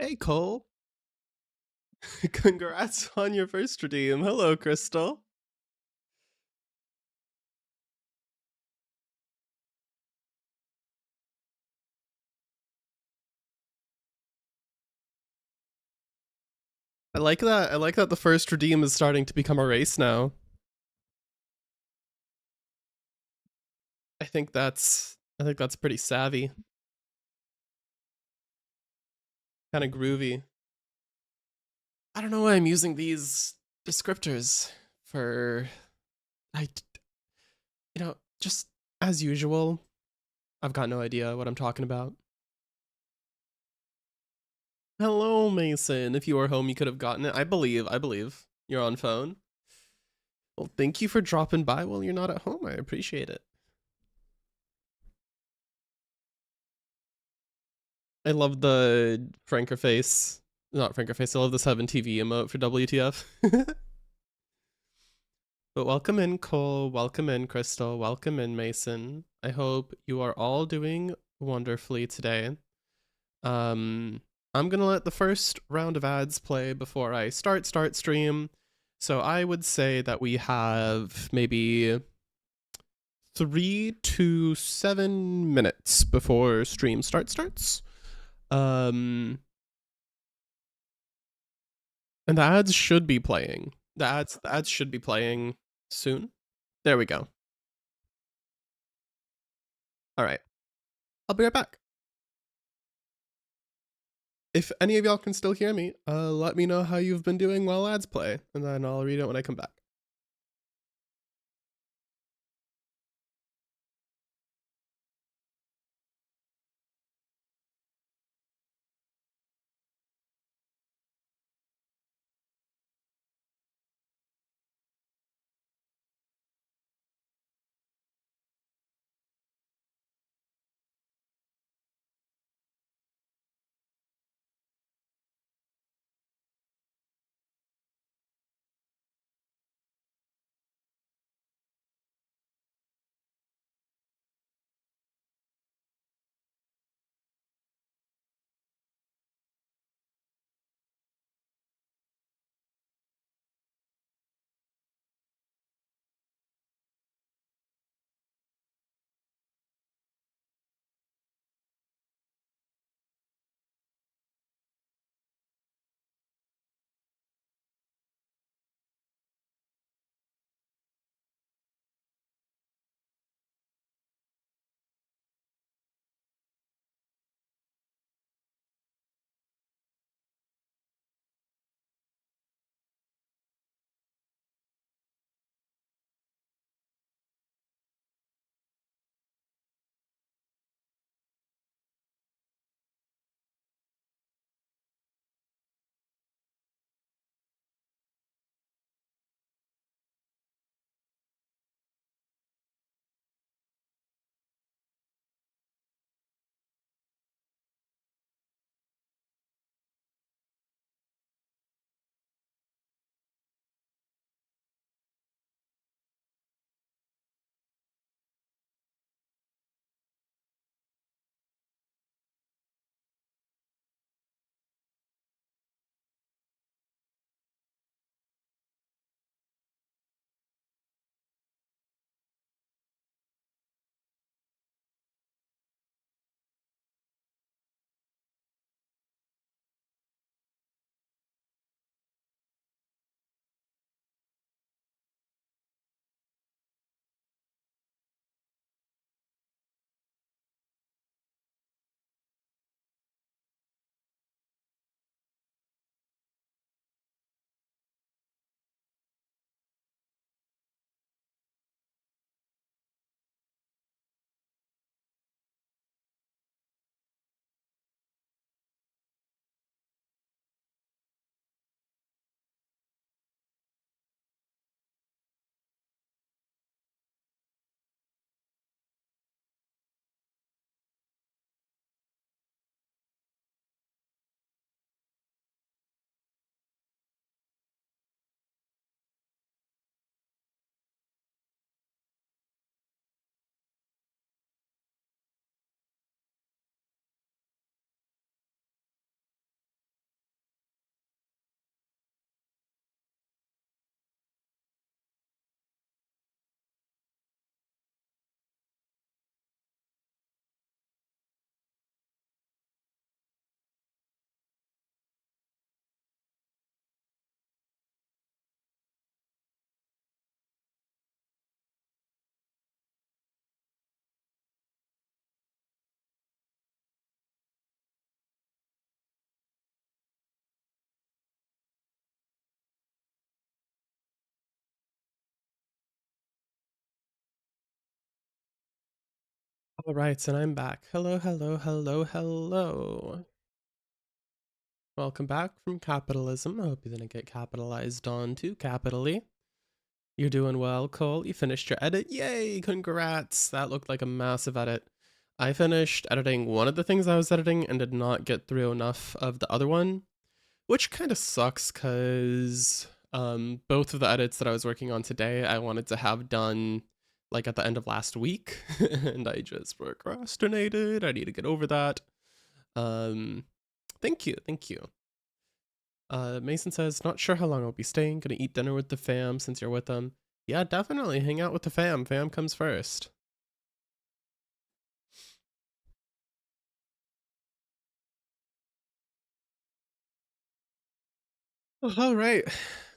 Hey, Cole. Congrats on your first redeem. Hello, Crystal. I like that. I like that the first redeem is starting to become a race now. I think that's pretty savvy. Kind of groovy. I don't know why I'm using these descriptors for I just as usual. I've got no idea what I'm talking about. Hello, Mason. If you were home, you could have gotten it. I believe. You're on phone. Well, thank you for dropping by while you're not at home. I appreciate it. I love the Franker face. Not Franker face. I love the 7TV emote for WTF. But welcome in, Cole. Welcome in, Crystal. Welcome in, Mason. I hope you are all doing wonderfully today. I'm gonna let the first round of ads play before I start stream. So I would say that we have maybe 3 to 7 minutes before stream starts. And the ads should be playing. The ads should be playing soon. There we go. All right. I'll be right back. If any of y'all can still hear me, let me know how you've been doing while ads play, and then I'll read it when I come back. All right, and I'm back. Hello, hello, hello, hello. Welcome back from capitalism. I hope you didn't get capitalized on too capitally. You're doing well, Cole. You finished your edit. Yay, congrats. That looked like a massive edit. I finished editing one of the things I was editing and did not get through enough of the other one, which kind of sucks because both of the edits that I was working on today, I wanted to have done like at the end of last week, and I just procrastinated. I need to get over that. Thank you, thank you. Mason says, not sure how long I'll be staying. Gonna eat dinner with the fam since you're with them. Yeah, definitely hang out with the fam. Fam comes first. All right,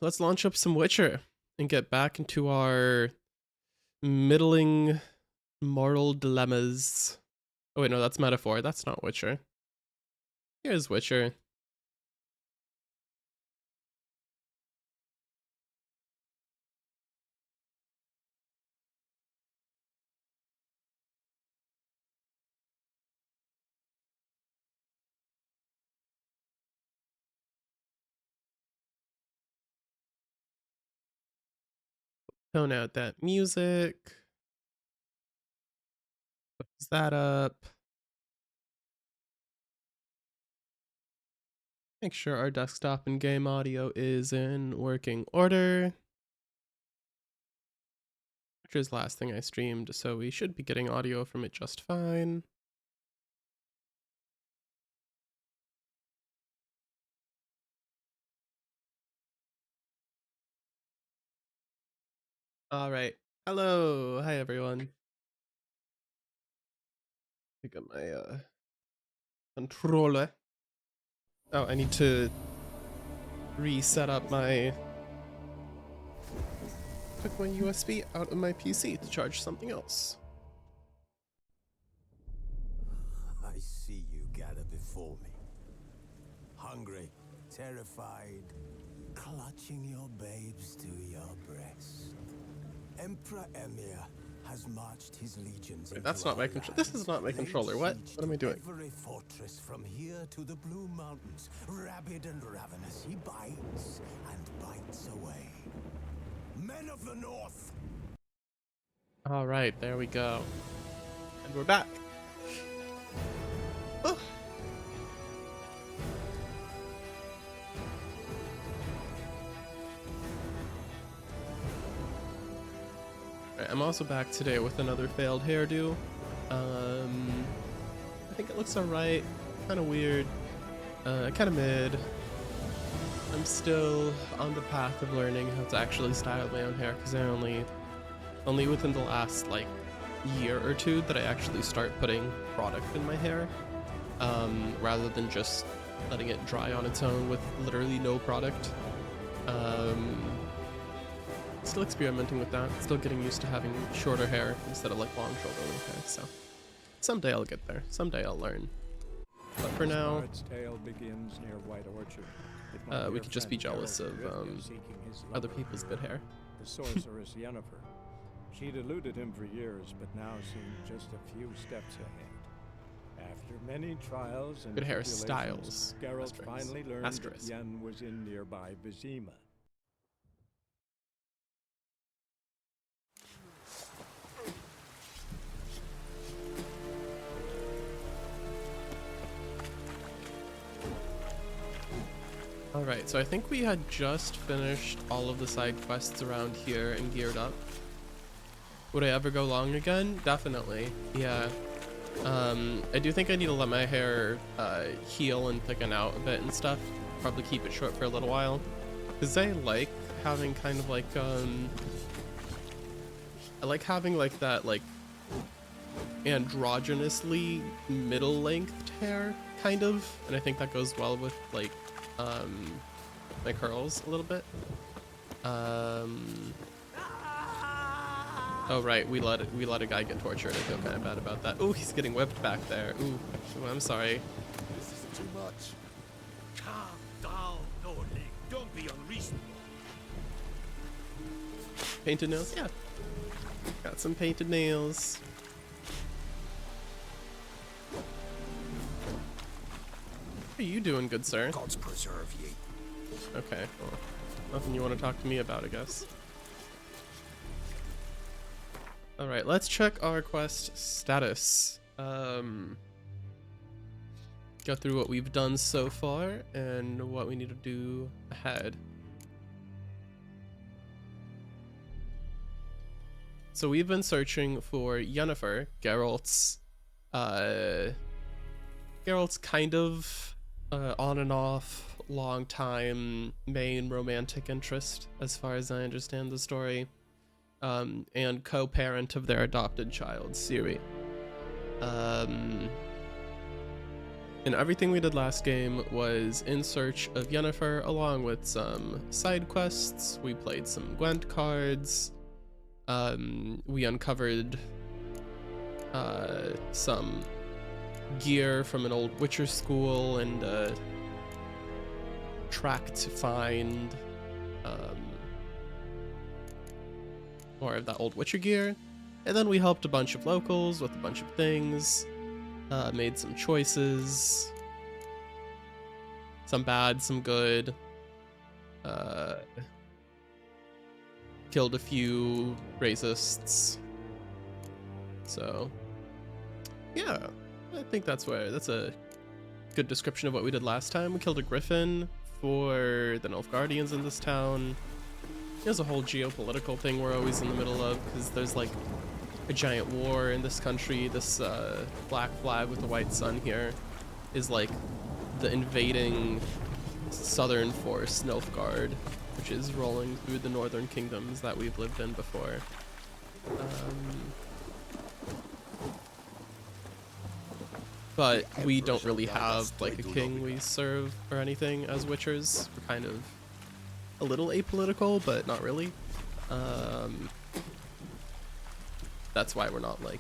let's launch up some Witcher and get back into our middling moral dilemmas. Oh wait, no, that's metaphor. That's not Witcher. Here's Witcher. Tone out that music. Close that up. Make sure our desktop and game audio is in working order. Which is last thing I streamed, so we should be getting audio from it just fine. All right. Hello. Hi, everyone. Pick up my controller. Oh, I need to reset up my... Took my USB out of my PC to charge something else. I see you gather before me. Hungry, terrified, clutching your babes to your breast. Emperor Emir has marched his legions. Wait, that's not my controller. This is not my controller. What am I doing? Every fortress from here to the Blue Mountains, rabid and ravenous, he bites and bites away. Men of the North! All right, there we go. And we're back. Oh. Right, I'm also back today with another failed hairdo. I think it looks alright. Kind of weird. Kind of mid. I'm still on the path of learning how to actually style my own hair because I only within the last like year or two that I actually start putting product in my hair, rather than just letting it dry on its own with literally no product. Still experimenting with that, still getting used to having shorter hair instead of like long shoulder length hair, so someday I'll get there, someday I'll learn. But for now, we could just be jealous of other people's good hair. The sorceress Yennefer. She'd eluded him for years, but now seemed just a few steps ahead. After many trials and good tribulations, hairstyles. Geralt finally learned that Yen was in nearby Vizima. Alright, so I think we had just finished all of the side quests around here and geared up. Would I ever go long again? Definitely, yeah. I do think I need to let my hair heal and thicken out a bit and stuff. Probably keep it short for a little while. Because I like having kind of like, I like having like that like androgynously middle-lengthed hair, kind of. And I think that goes well with like my curls a little bit. Oh right, we let a guy get tortured. I feel kind of bad about that. Oh, he's getting whipped back there. Ooh, I'm sorry. This is too much. Calm down, Norling. Don't be unreasonable. Painted nails? Yeah. Got some painted nails. are you doing, good sir? Gods preserve ye. Okay, well, nothing you want to talk to me about, I guess. Alright, let's check our quest status. Go through what we've done so far and what we need to do ahead. So we've been searching for Yennefer, Geralt's kind of on and off, long time main romantic interest, as far as I understand the story, and co-parent of their adopted child, Ciri. And everything we did last game was in search of Yennefer, along with some side quests. We played some Gwent cards. We uncovered some gear from an old Witcher school and track to find more of that old Witcher gear. And then we helped a bunch of locals with a bunch of things, made some choices, some bad, some good, killed a few racists. So yeah, I think that's a good description of what we did last time. We killed a griffin for the Nilfgaardians in this town. There's a whole geopolitical thing we're always in the middle of, because there's like a giant war in this country. This black flag with the white sun here is like the invading southern force Nilfgaard, which is rolling through the northern kingdoms that we've lived in before. But we don't really have like a king we serve or anything as Witchers. We're kind of a little apolitical, but not really. That's why we're not like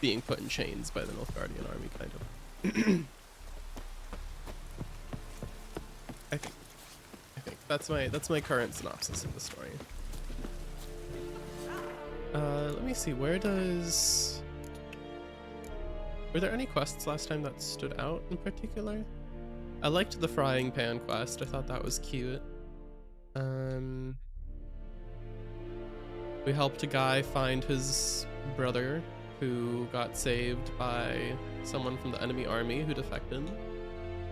being put in chains by the Nilfgaardian army, kind of. I think that's my current synopsis of the story. Let me see, were there any quests last time that stood out in particular? I liked the frying pan quest. I thought that was cute. We helped a guy find his brother who got saved by someone from the enemy army who defected.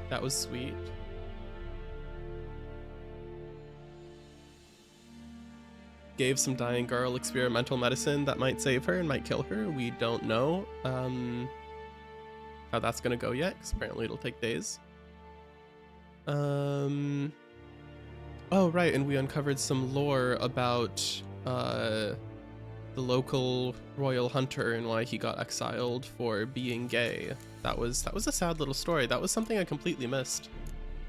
That was sweet. Gave some dying girl experimental medicine that might save her and might kill her. We don't know how that's gonna go yet, because apparently it'll take days. Oh right, and we uncovered some lore about the local royal hunter and why he got exiled for being gay. That was a sad little story. That was something I completely missed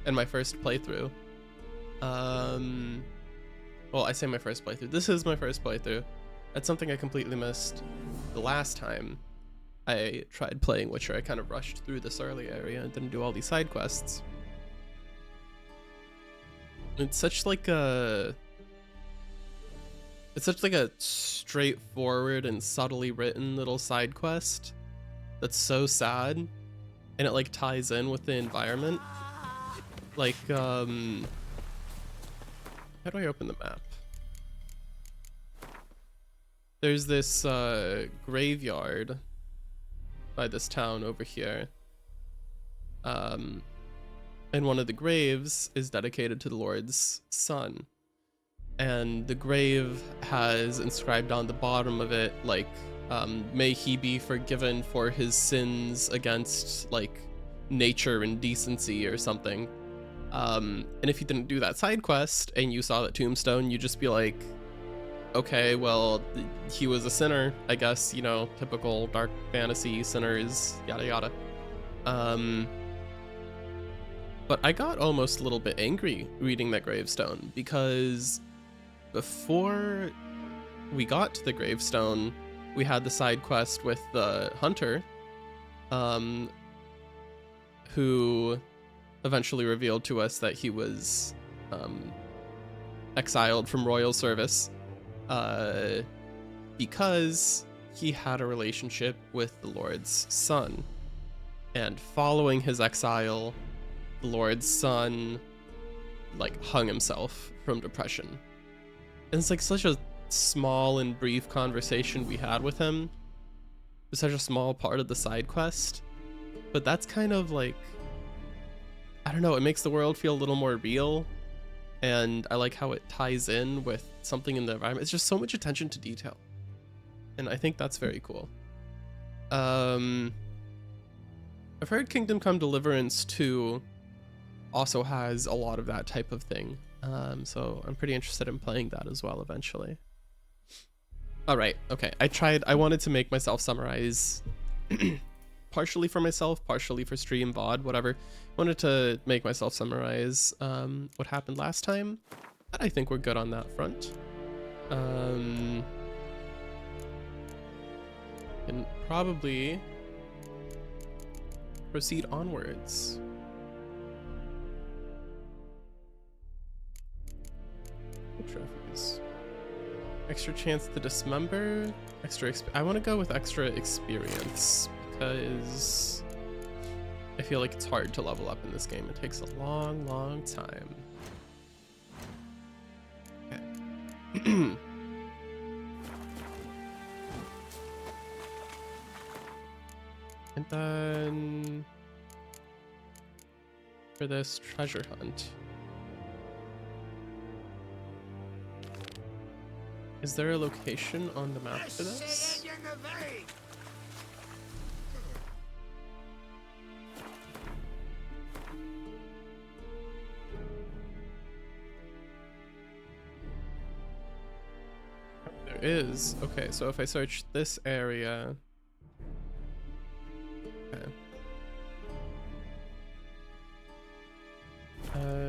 in my first playthrough. Well, I say my first playthrough. This is my first playthrough. That's something I completely missed the last time I tried playing Witcher. I kind of rushed through this early area and didn't do all these side quests. It's such like a straightforward and subtly written little side quest that's so sad, and it like ties in with the environment. Like how do I open the map? There's this graveyard by this town over here. And one of the graves is dedicated to the Lord's son. And the grave has inscribed on the bottom of it, like, may he be forgiven for his sins against, like, nature and decency or something. And if you didn't do that side quest and you saw that tombstone, you'd just be like, okay, well, he was a sinner, I guess, you know, typical dark fantasy sinners, yada yada. But I got almost a little bit angry reading that gravestone, because before we got to the gravestone, we had the side quest with the hunter, who eventually revealed to us that he was exiled from royal service because he had a relationship with the Lord's son. and following his exile, the Lord's son like hung himself from depression. And it's like such a small and brief conversation we had with him. It's such a small part of the side quest, but that's kind of like, I don't know, it makes the world feel a little more real, and I like how it ties in with something in the environment. It's just so much attention to detail, and I think that's very cool. I've heard Kingdom Come Deliverance 2 also has a lot of that type of thing, so I'm pretty interested in playing that as well eventually. All right, okay, I wanted to make myself summarize partially for myself, partially for stream, VOD, whatever. Wanted to make myself summarize what happened last time. I think we're good on that front. And probably proceed onwards. Trophies. Extra chance to dismember. I want to go with extra experience because I feel like it's hard to level up in this game. It takes a long, long time. Okay. And then for this treasure hunt, is there a location on the map for this? There is. Okay, so if I search this area. Okay.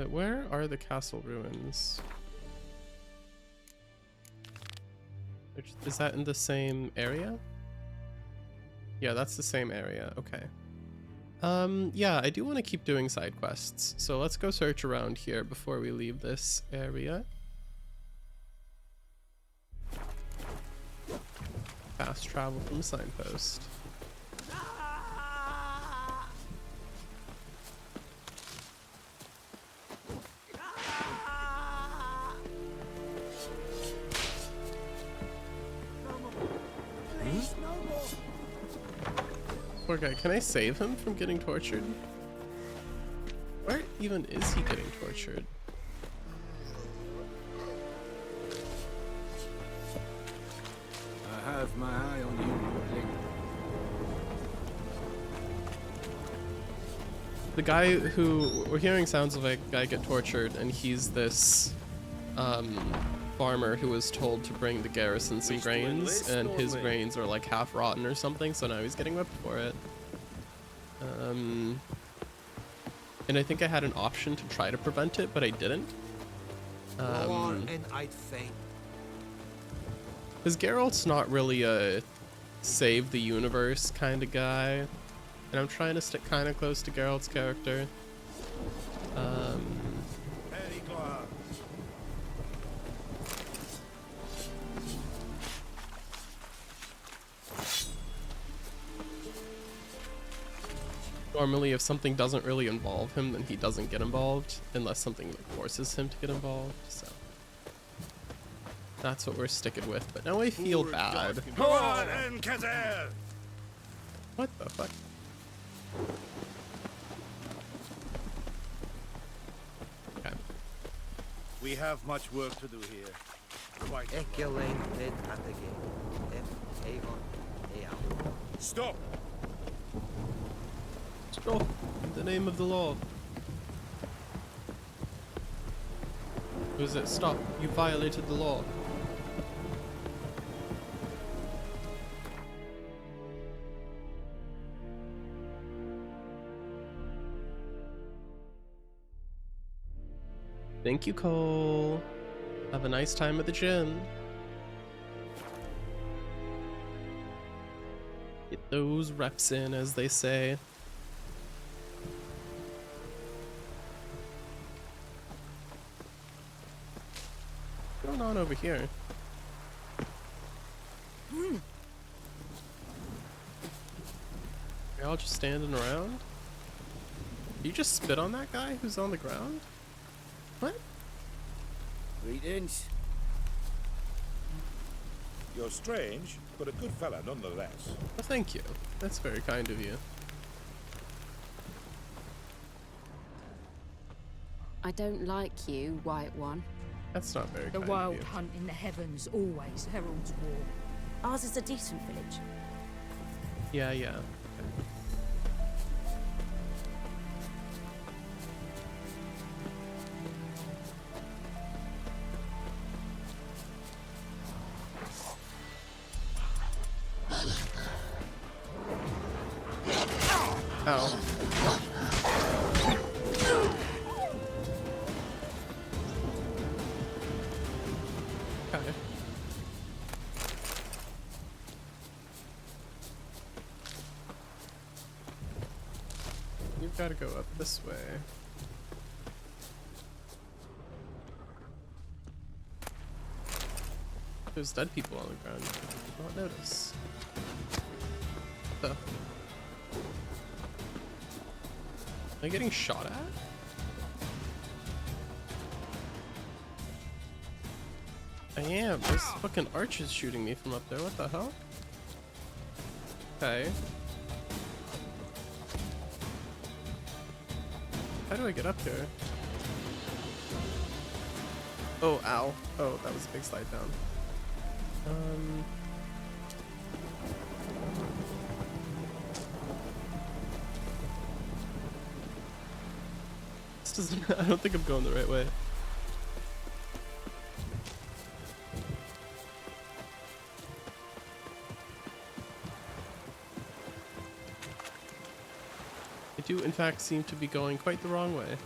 Where are the castle ruins? Is that in the same area? Yeah, that's the same area. Okay. Yeah, I do want to keep doing side quests. So let's go search around here before we leave this area. Fast travel from the signpost. Poor guy, can I save him from getting tortured? Where even is he getting tortured? I have my eye on you, Link. The guy who we're hearing sounds of a guy get tortured, and he's this farmer who was told to bring the garrison some grains, and his grains are like half rotten or something, so now he's getting whipped for it. And I think I had an option to try to prevent it, but I didn't. Because Geralt's not really a save the universe kind of guy, and I'm trying to stick kind of close to Geralt's character. Normally, if something doesn't really involve him, then he doesn't get involved, unless something like forces him to get involved, so that's what we're sticking with. But now I feel bad. What the fuck? Okay. We have much work to do here. Quite Stop! Stop! In the name of the law. Or is it stop? You violated the law. Thank you, Cole. Have a nice time at the gym. Get those reps in, as they say. What's going on over here? all just standing around? You just spit on that guy who's on the ground? What? Greetings. You're strange, but a good fella nonetheless. Well, thank you. That's very kind of you. I don't like you, White One. That's not very The kind wild of you. hunt in the heavens always heralds war. Ours is a decent village. Yeah, yeah. Ow. Okay. You've got to go up this way. There's dead people on the ground. I did not notice. The. Am I getting shot at? I am. There's fucking archers shooting me from up there. What the hell? Okay. How do I get up here? Oh, ow. Oh, that was a big slide down. This doesn't. I don't think I'm going the right way. I do, in fact, seem to be going quite the wrong way.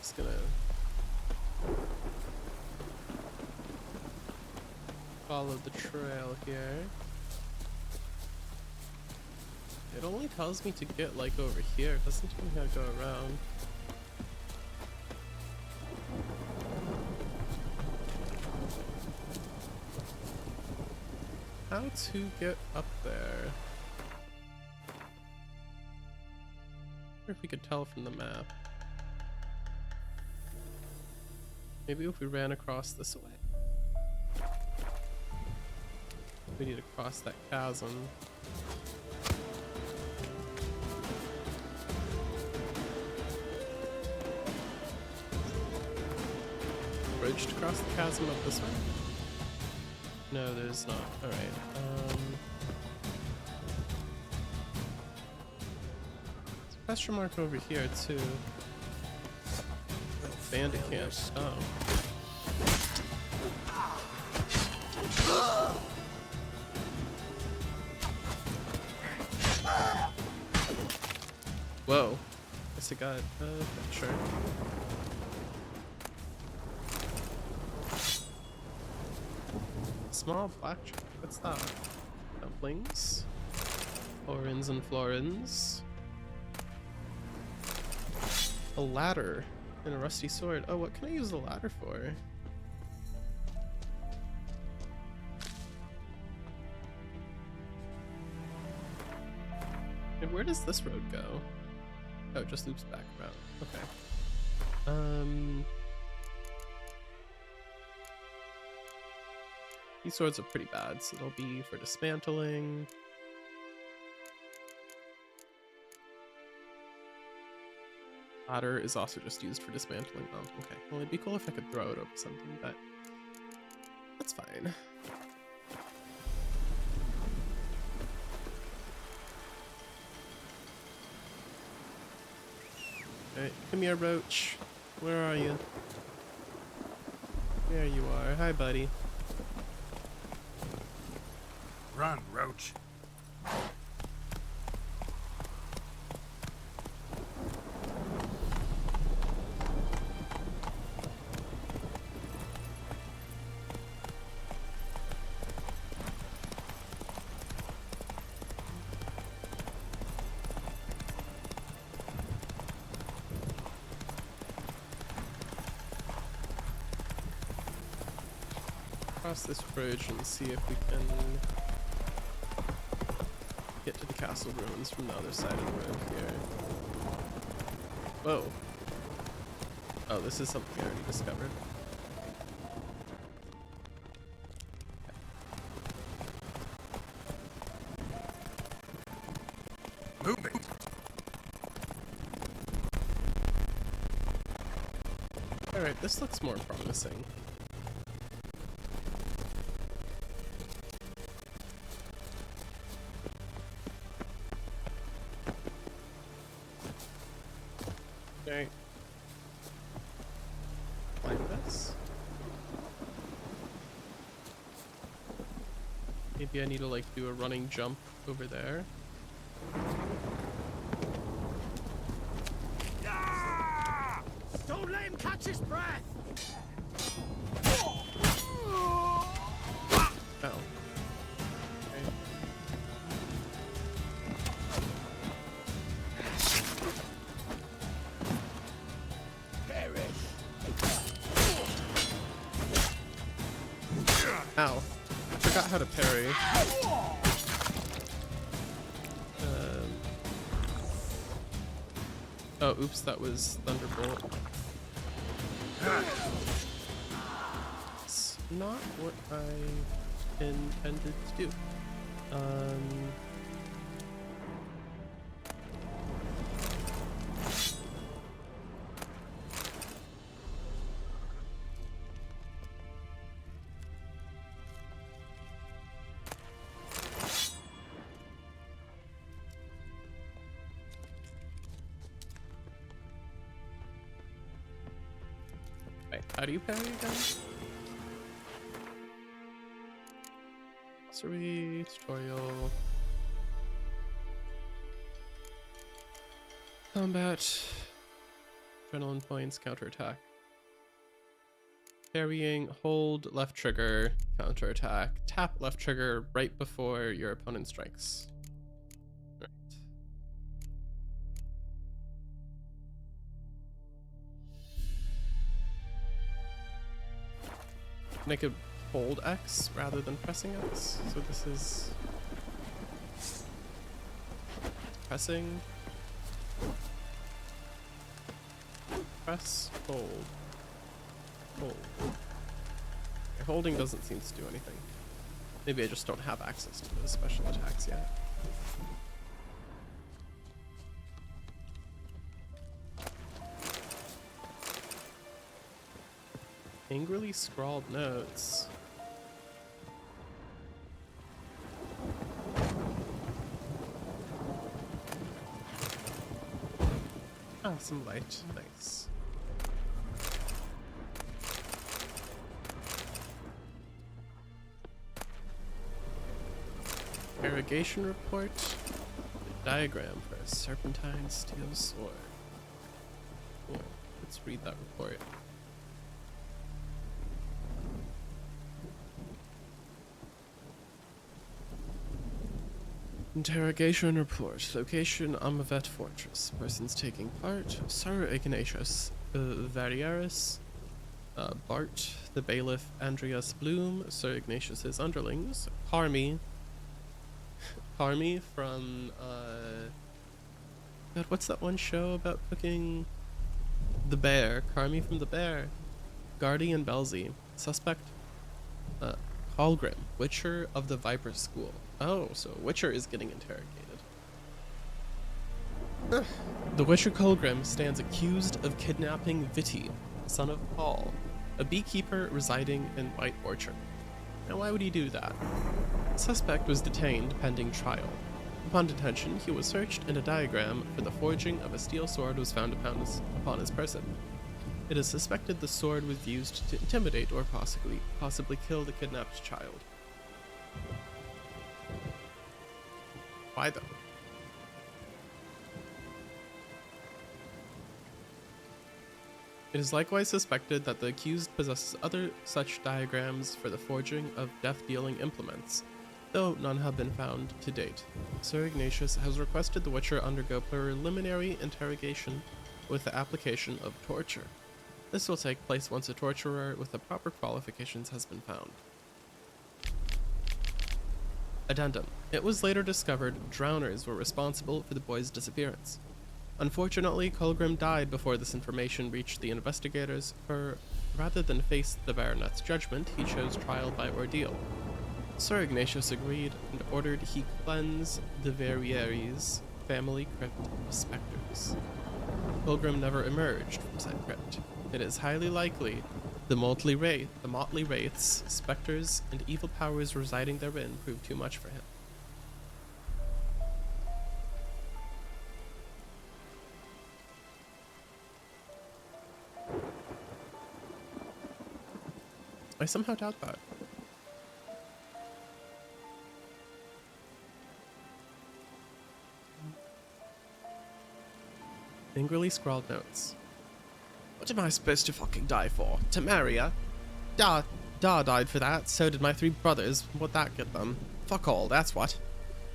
Just gonna follow the trail here. It only tells me to get like over here. It doesn't tell me how to go around. How to get up there? I wonder if we could tell from the map. Maybe if we ran across this way. We need to cross that chasm. Bridge to cross the chasm up this way? No, there's not. Alright. There's a question mark over here too. Bandit camp. Oh. Whoa. Guess I got sure. Small black chunk. What's that? Dumplings. Florins and florins. A ladder and a rusty sword. Oh, what can I use the ladder for? And where does this road go? Oh, it just loops back around. Okay. These swords are pretty bad, so they'll be for dismantling. Ladder is also just used for dismantling. Oh, okay. Well, it'd be cool if I could throw it over something, but that's fine. Alright, come here, Roach. Where are you? There you are. Hi, buddy. Run, Roach. cross this bridge and see if we can get to the castle ruins from the other side of the road here. Whoa. Oh, this is something I already discovered. Moving. Alright, this looks more promising. Okay. Climb this. Maybe I need to like do a running jump over there. Don't let him catch his breath! Oh. Okay. Ow. I forgot how to parry. Oh, oops, that was Thunderbolt. It's not what I intended to do. Wait, how do you parry again? Sorry, tutorial. Combat. Adrenaline points, counterattack. Parrying, hold left trigger, counterattack. Tap left trigger right before your opponent strikes. Right. And I could hold X rather than pressing X. So this is pressing, press, hold, hold. Okay, holding doesn't seem to do anything. Maybe I just don't have access to those special attacks yet. Angrily scrawled notes. Ah, some light. Nice. Irrigation report. Diagram for a serpentine steel sword. Cool. Let's read that report. Interrogation report. Location Amavet Fortress. Persons taking part. Sir Ignatius Variaris. Bart, the bailiff Andreas Bloom, Sir Ignatius's underlings. Carmi from God, what's that one show about cooking? The Bear. Carmi from The Bear. Guardian Belzy. Suspect Hallgrim, Witcher of the Viper School. Oh, so Witcher is getting interrogated. The Witcher Colgrim stands accused of kidnapping Viti, son of Paul, a beekeeper residing in White Orchard. Now why would he do that? The suspect was detained pending trial. Upon detention, he was searched and a diagram for the forging of a steel sword was found upon his person. It is suspected the sword was used to intimidate or possibly kill the kidnapped child. Why though? It is likewise suspected that the accused possesses other such diagrams for the forging of death-dealing implements, though none have been found to date. Sir Ignatius has requested the Witcher undergo preliminary interrogation with the application of torture. This will take place once a torturer with the proper qualifications has been found. Addendum. It was later discovered drowners were responsible for the boy's disappearance. Unfortunately, Colgrim died before this information reached the investigators, for rather than face the Baronet's judgment, he chose trial by ordeal. Sir Ignatius agreed and ordered he cleanse the Verrieres' family crypt of specters. Colgrim never emerged from said crypt. It is highly likely the motley wraiths, specters, and evil powers residing therein proved too much for him. I somehow doubt that. Angrily scrawled notes. What am I supposed to fucking die for? To marry her? Da died for that, so did my 3 brothers. What'd that get them? Fuck all, that's what.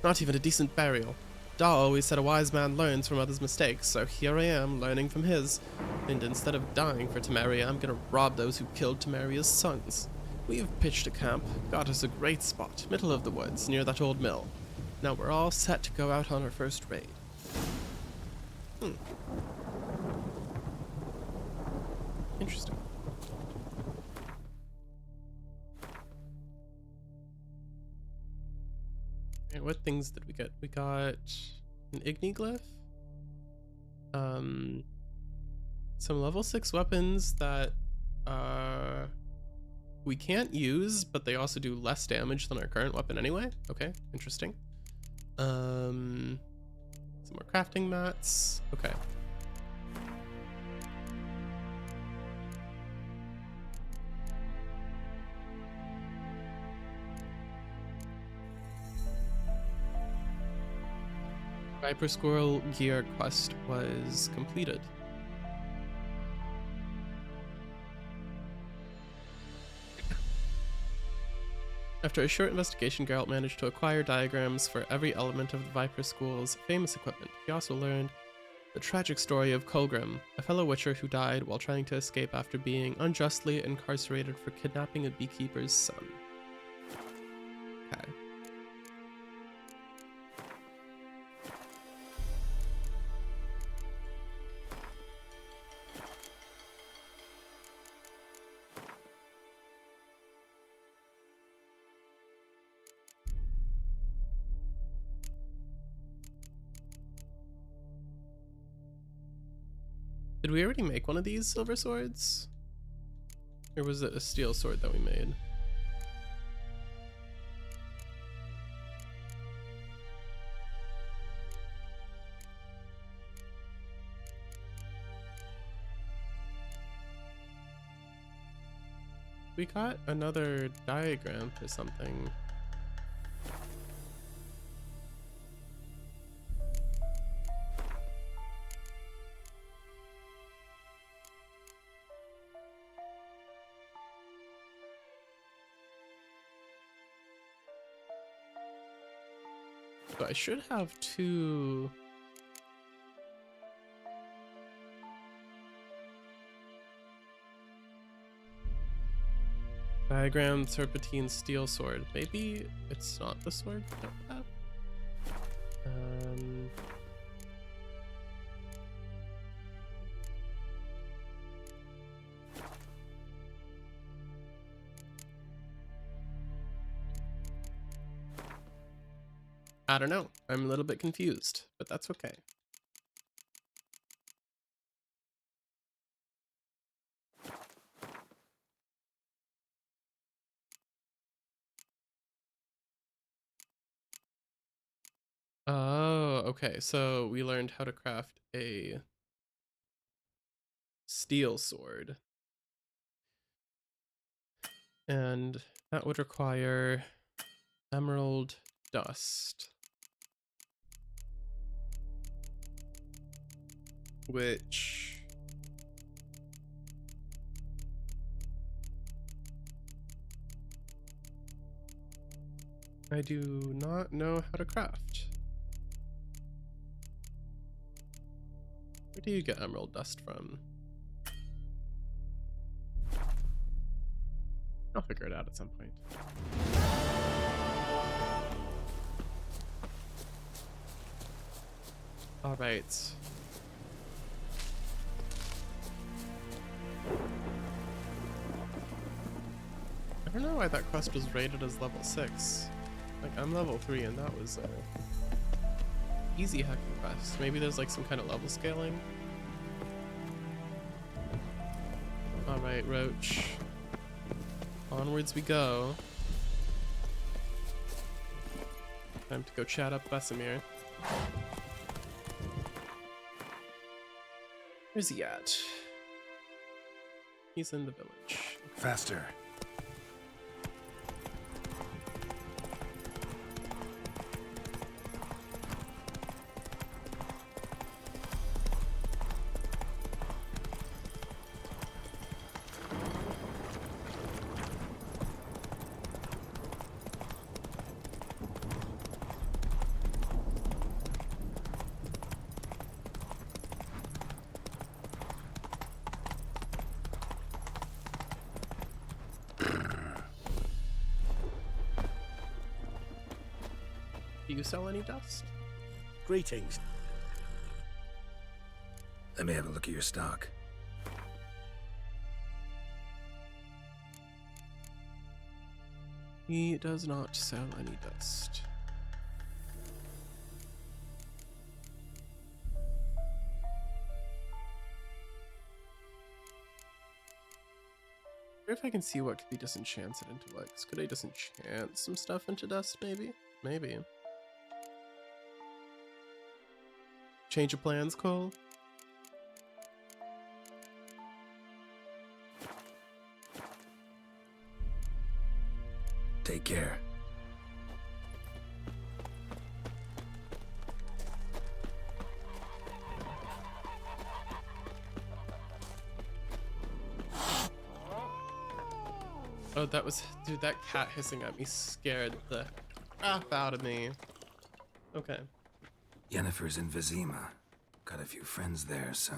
Not even a decent burial. Da always said a wise man learns from others' mistakes, so here I am, learning from his. And instead of dying for Temeria, I'm gonna rob those who killed Temeria's sons. We've pitched a camp, got us a great spot, middle of the woods, near that old mill. Now we're all set to go out on our first raid. Interesting. And what things did we get? We got an Igniglyph. Some level 6 weapons that we can't use, but they also do less damage than our current weapon anyway. Okay, interesting. Some more crafting mats. Okay. Viper Squirrel gear quest was completed. After a short investigation, Geralt managed to acquire diagrams for every element of the Viper School's famous equipment. He also learned the tragic story of Colgrim, a fellow witcher who died while trying to escape after being unjustly incarcerated for kidnapping a beekeeper's son. Okay. Did we already make one of these silver swords? Or was it a steel sword that we made? We got another diagram for something. So I should have 2. Diagram Serpentine Steel Sword. Maybe it's not the sword that we have. I don't know. I'm a little bit confused, but that's okay. Oh, okay. So we learned how to craft a steel sword. And that would require emerald dust. Which I do not know how to craft. Where do you get emerald dust from? I'll figure it out at some point. All right. I don't know why that quest was rated as level 6. Like, I'm level 3 and that was easy hacking quest. Maybe there's like some kind of level scaling. All right, Roach. Onwards we go. Time to go chat up Vesemir. Where's he at? He's in the village. Faster. Do you sell any dust? Greetings. Let me have a look at your stock. He does not sell any dust. I wonder if I can see what could be disenchanted into what. 'Cause could I disenchant some stuff into dust, maybe? Maybe. Change of plans, Cole? Take care. Oh, that was... Dude, that cat hissing at me scared the crap out of me. Okay. Yennefer's in Vizima. Got a few friends there, so...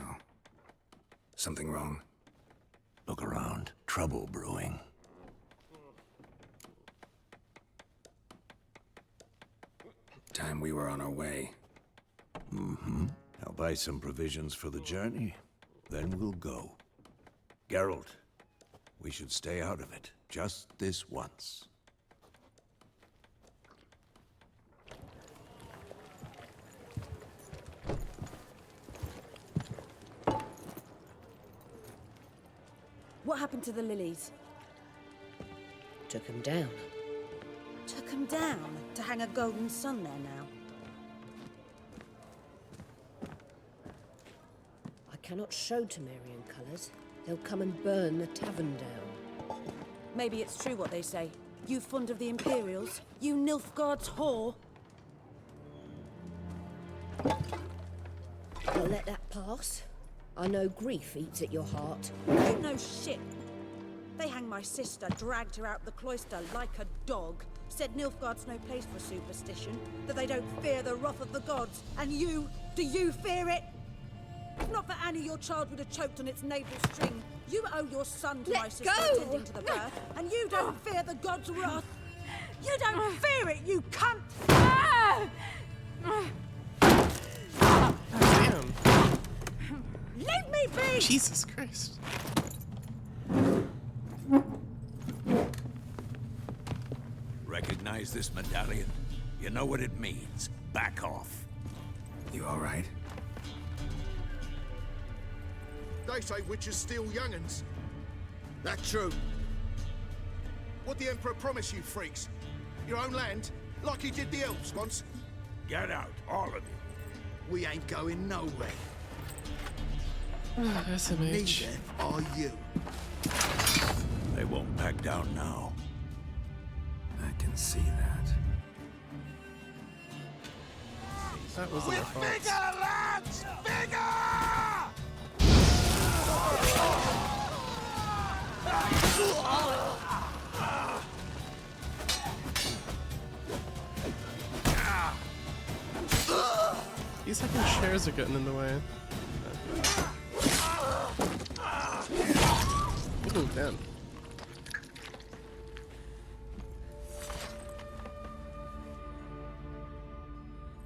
Something wrong? Look around. Trouble brewing. Time we were on our way. I'll buy some provisions for the journey, then we'll go. Geralt, we should stay out of it, just this once. What happened to the lilies? Took him down. Took them down to hang a golden sun there now. I cannot show Temerian colours. They'll come and burn the tavern down. Maybe it's true what they say. You fond of the Imperials? You Nilfgaard's whore? I'll let that pass. I know grief eats at your heart. You know shit. They hanged my sister, dragged her out the cloister like a dog. Said Nilfgaard's no place for superstition, that they don't fear the wrath of the gods. And you, do you fear it? If not for Annie, your child would have choked on its navel string. You owe your son to my sister attending to the birth, and you don't fear the gods' wrath. You don't fear it, you cunt! Damn. Leave me be! Jesus Christ. Recognize this medallion? You know what it means. Back off. You alright? They say witches steal young'uns. That's true. What the Emperor promised you freaks? Your own land? Like he did the elves once? Get out, all of you. We ain't going nowhere. SMH. Neither are you. They won't back down now. I can see that. That wasn't our fault. Bigger, lads! Bigger! These fucking chairs are getting in the way. Ooh, damn.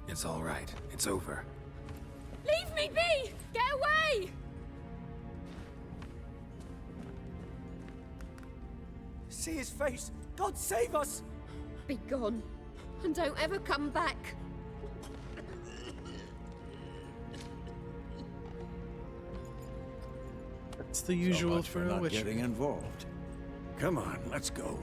It's alright. It's over. me be! Get away! See his face! God save us! Be gone, and don't ever come back. It's the So usual much for a not witcher. getting involved. Come on, let's go.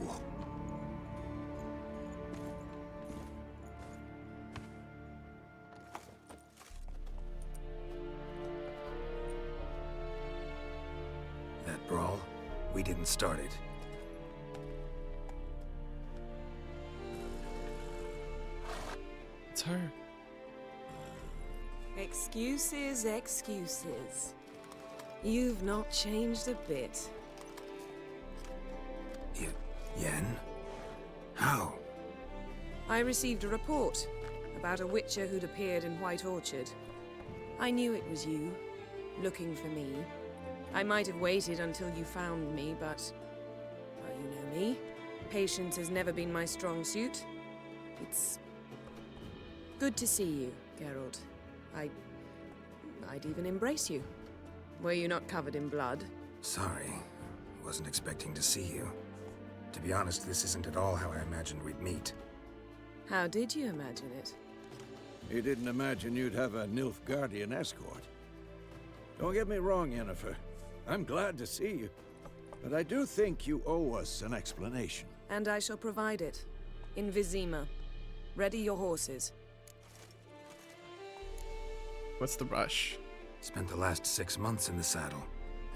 That brawl, we didn't start it. It's her. Excuses, excuses. You've not changed a bit. Yen? How? I received a report about a witcher who'd appeared in White Orchard. I knew it was you, looking for me. I might have waited until you found me, but... well, you know me. Patience has never been my strong suit. It's... good to see you, Geralt. I'd even embrace you. Were you not covered in blood? Sorry. Wasn't expecting to see you. To be honest, this isn't at all how I imagined we'd meet. How did you imagine it? You didn't imagine you'd have a Nilfgaardian escort. Don't get me wrong, Yennefer. I'm glad to see you. But I do think you owe us an explanation. And I shall provide it. In Vizima. Ready your horses. What's the rush? Spent the last 6 months in the saddle.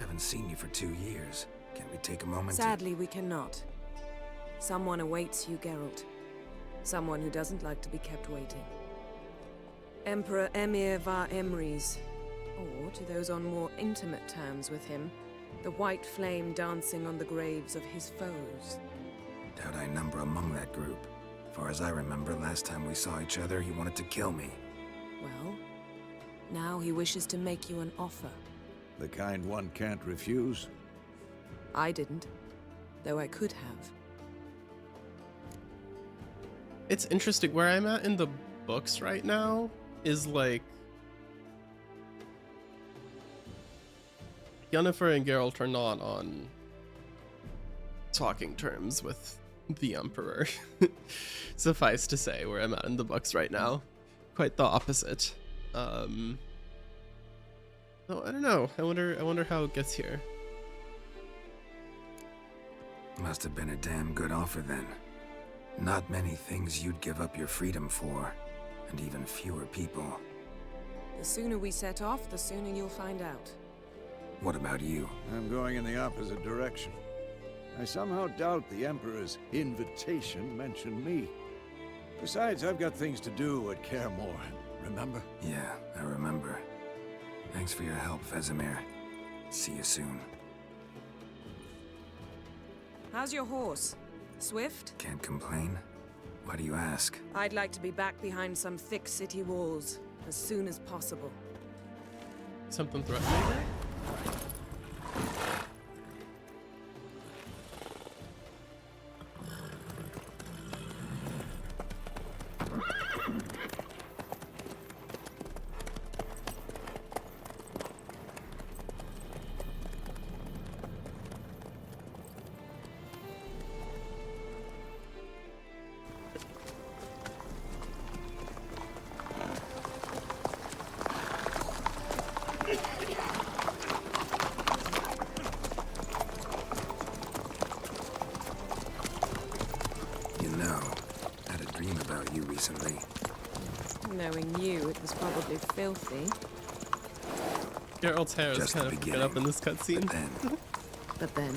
Haven't seen you for 2 years. Can we take a moment Sadly, we cannot. Someone awaits you, Geralt. Someone who doesn't like to be kept waiting. Emperor Emir var Emrys. Or, to those on more intimate terms with him, the white flame dancing on the graves of his foes. Doubt I number among that group. Far as I remember, last time we saw each other, he wanted to kill me. Well, now he wishes to make you an offer. The kind one can't refuse. I didn't, though I could have. It's interesting. Where I'm at in the books right now is like Yennefer and Geralt are not on talking terms with the Emperor. Suffice to say, where I'm at in the books right now, quite the opposite. Oh, I don't know. I wonder how it gets here. Must have been a damn good offer then. Not many things you'd give up your freedom for, and even fewer people. The sooner we set off, the sooner you'll find out. What about you? I'm going in the opposite direction. I somehow doubt the Emperor's invitation mentioned me. Besides, I've got things to do at Kaer Morhen, remember? Yeah, I remember. Thanks for your help, Vesemir. See you soon. How's your horse? Swift? Can't complain. Why do you ask? I'd like to be back behind some thick city walls as soon as possible. Something threatening? Recently. Knowing you, it was probably filthy. Geralt's hair is Just kind of picking up in this cutscene. But then...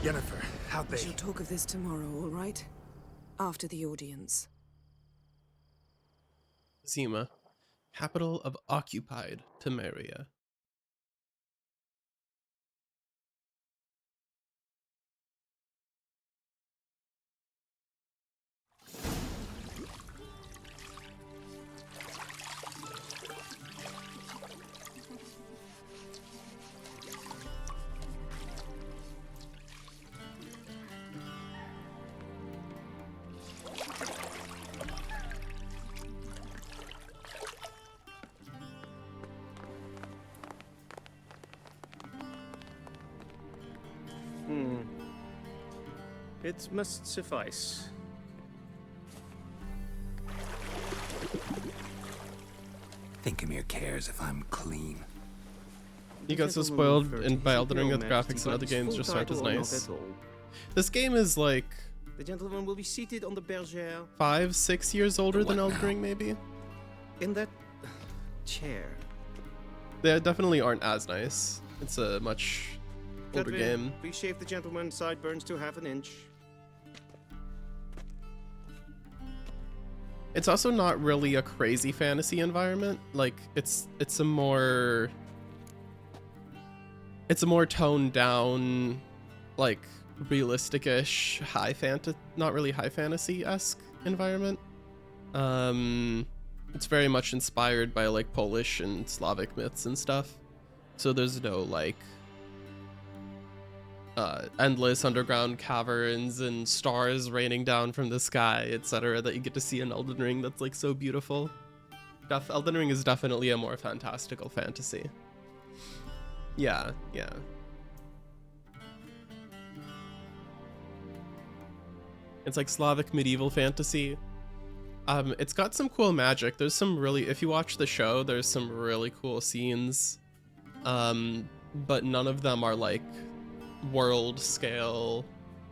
Yennefer, how'd We they... shall talk of this tomorrow, all right? After the audience. Zima, capital of occupied Temeria. It must suffice. Thinkamere cares if I'm clean. You got so spoiled by Elden Ring that the graphics in other games just aren't as nice. This game is like... The gentleman will be seated on the bergère. 5-6 years older than Elden Ring, maybe? In that chair. They definitely aren't as nice. It's a much older game. Please shave the gentleman's sideburns to half an inch. It's also not really a crazy fantasy environment. Like it's a more toned down, like realistic-ish not really high fantasy-esque environment. It's very much inspired by like Polish and Slavic myths and stuff. So there's no like endless underground caverns and stars raining down from the sky, etc. that you get to see in Elden Ring. That's like so beautiful. Elden Ring is definitely a more fantastical fantasy. Yeah. It's like Slavic medieval fantasy. It's got some cool magic. There's some really, if you watch the show, there's some really cool scenes. But none of them are like world scale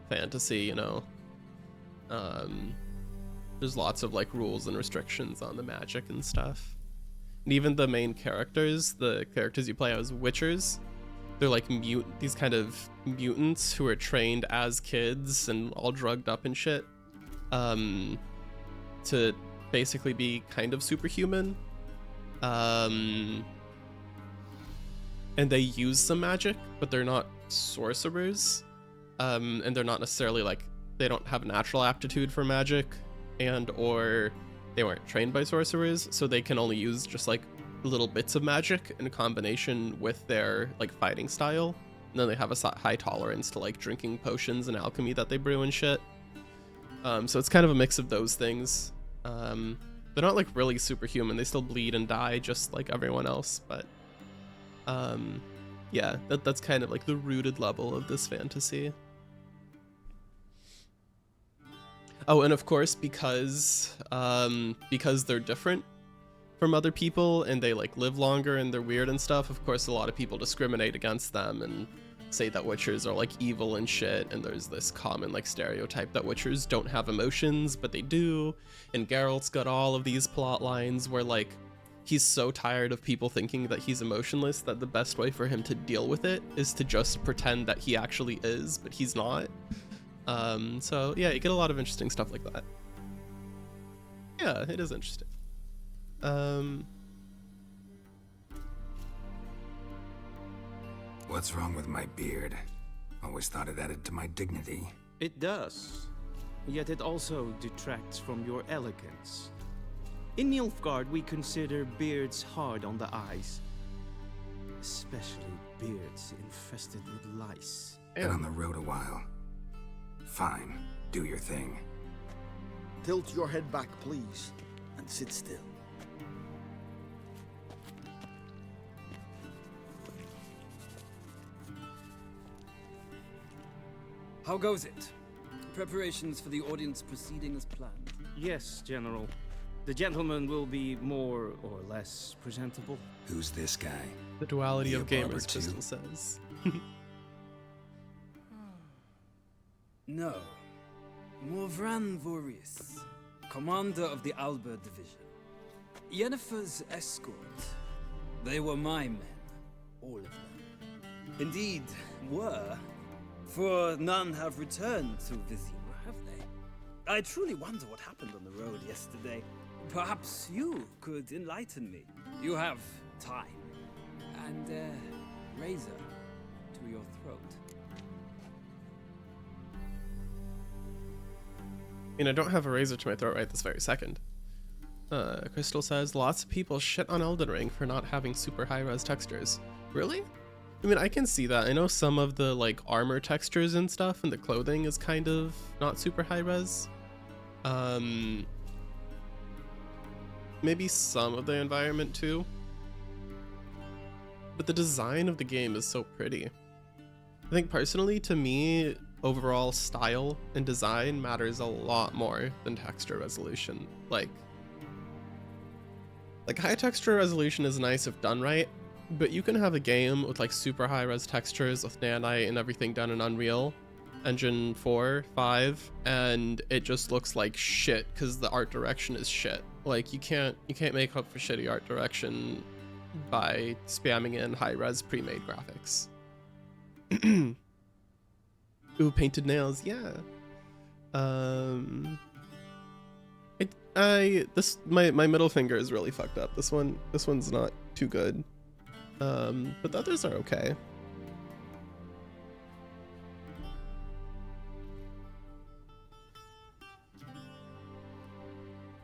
fantasy, you know. There's lots of like rules and restrictions on the magic and stuff. And even the main characters, the characters you play as witchers, they're like these kind of mutants who are trained as kids and all drugged up and shit, to basically be kind of superhuman. And they use some magic, but they're not sorcerers. And they're not necessarily like, they don't have a natural aptitude for magic, and or they weren't trained by sorcerers, so they can only use just like little bits of magic in combination with their like fighting style. And then they have a high tolerance to like drinking potions and alchemy that they brew and shit. So it's kind of a mix of those things. They're not like really superhuman. They still bleed and die just like everyone else, but yeah, that's kind of like the rooted level of this fantasy. Oh, and of course, because they're different from other people and they like live longer and they're weird and stuff, of course a lot of people discriminate against them and say that witchers are like evil and shit, and there's this common like stereotype that witchers don't have emotions, but they do. And Geralt's got all of these plot lines where like he's so tired of people thinking that he's emotionless that the best way for him to deal with it is to just pretend that he actually is, but he's not. So yeah, you get a lot of interesting stuff like that. Yeah, it is interesting. What's wrong with my beard? Always thought it added to my dignity. It does. Yet it also detracts from your elegance. In Nilfgaard, we consider beards hard on the eyes. Especially beards infested with lice. Been on the road a while. Fine, do your thing. Tilt your head back, please, and sit still. How goes it? Preparations for the audience proceeding as planned? Yes, General. The gentleman will be more or less presentable. Who's this guy? The duality of Barber gamers, too? Crystal says. No. Morvran Voris, commander of the Alba Division. Yennefer's escort. They were my men. All of them. Indeed, were, For none have returned to Vizima, have they? I truly wonder what happened on the road yesterday. Perhaps you could enlighten me. You have time. And a razor to your throat. I mean, I don't have a razor to my throat right this very second. Crystal says, lots of people shit on Elden Ring for not having super high-res textures. Really? I mean, I can see that. I know some of the, like, armor textures and stuff and the clothing is kind of not super high-res. Maybe some of the environment too. But the design of the game is so pretty. I think personally, to me, overall style and design matters a lot more than texture resolution. Like high texture resolution is nice if done right, but you can have a game with like super high res textures with nanite and everything done in Unreal Engine 4, 5, and it just looks like shit because the art direction is shit. Like you can't make up for shitty art direction by spamming in high res pre-made graphics. Ooh, painted nails, yeah. My middle finger is really fucked up. This one's not too good. But the others are okay.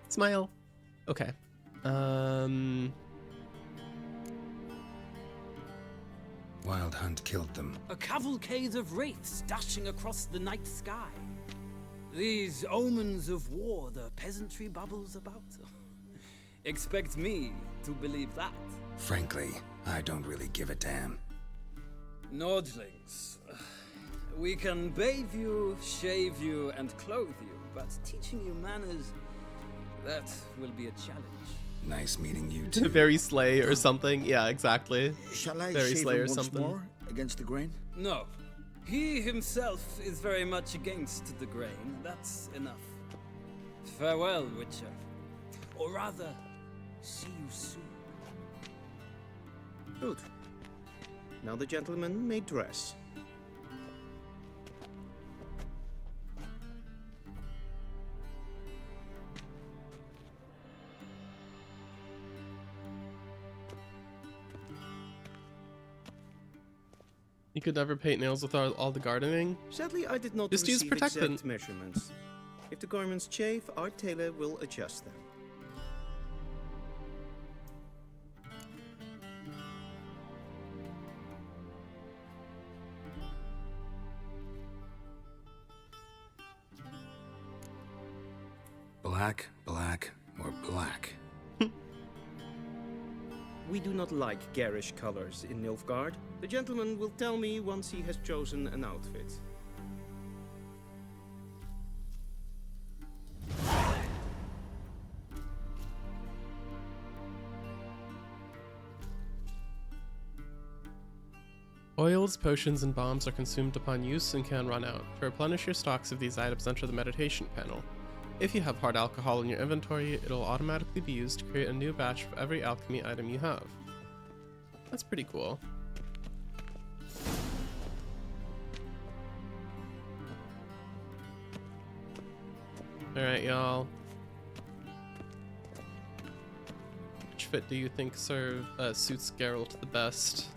Smile. Okay. Wild Hunt killed them. A cavalcade of wraiths dashing across the night sky. These omens of war the peasantry bubbles about. Expect me to believe that. Frankly, I don't really give a damn. Nordlings. We can bathe you, shave you, and clothe you, but teaching you manners, that will be a challenge. Nice meeting you too. Very slay or something. Yeah, exactly. Shall I very shave slay him or once something. more against the grain? No. He himself is very much against the grain. That's enough. Farewell, Witcher. Or rather, see you soon. Good. Now the gentleman may dress. You could never paint nails with all the gardening. Sadly, I did not Just use receive protectant. exact measurements. If the garments chafe, our tailor will adjust them. Black, black, or black. We do not like garish colors in Nilfgaard. The gentleman will tell me once he has chosen an outfit. Oils, potions, and bombs are consumed upon use and can run out. To replenish your stocks of these items, enter the meditation panel. If you have hard alcohol in your inventory, it'll automatically be used to create a new batch for every alchemy item you have. That's pretty cool. Alright, y'all. Which fit do you think suits Geralt the best?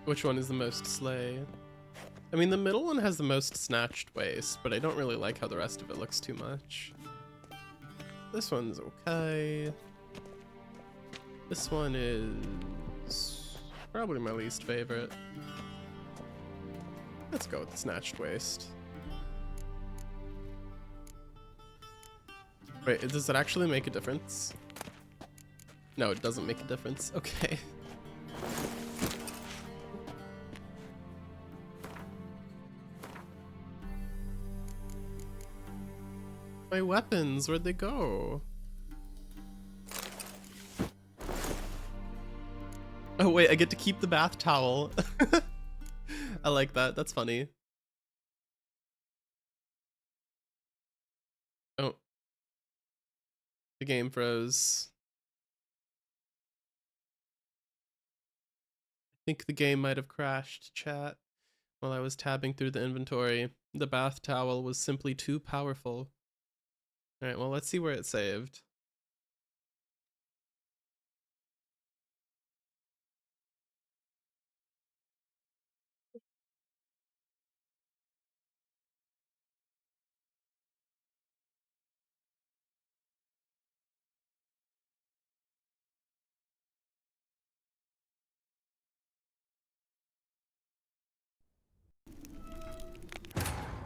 Which one is the most slay? I mean, the middle one has the most snatched waist, but I don't really like how the rest of it looks too much. This one's okay. This one is probably my least favorite. Let's go with the snatched waist. Wait, does it actually make a difference? No, it doesn't make a difference. Okay. My weapons, where'd they go? Oh wait, I get to keep the bath towel. I like that, that's funny. The game froze. I think the game might have crashed, chat, while I was tabbing through the inventory. The bath towel was simply too powerful. Alright, well, let's see where it saved.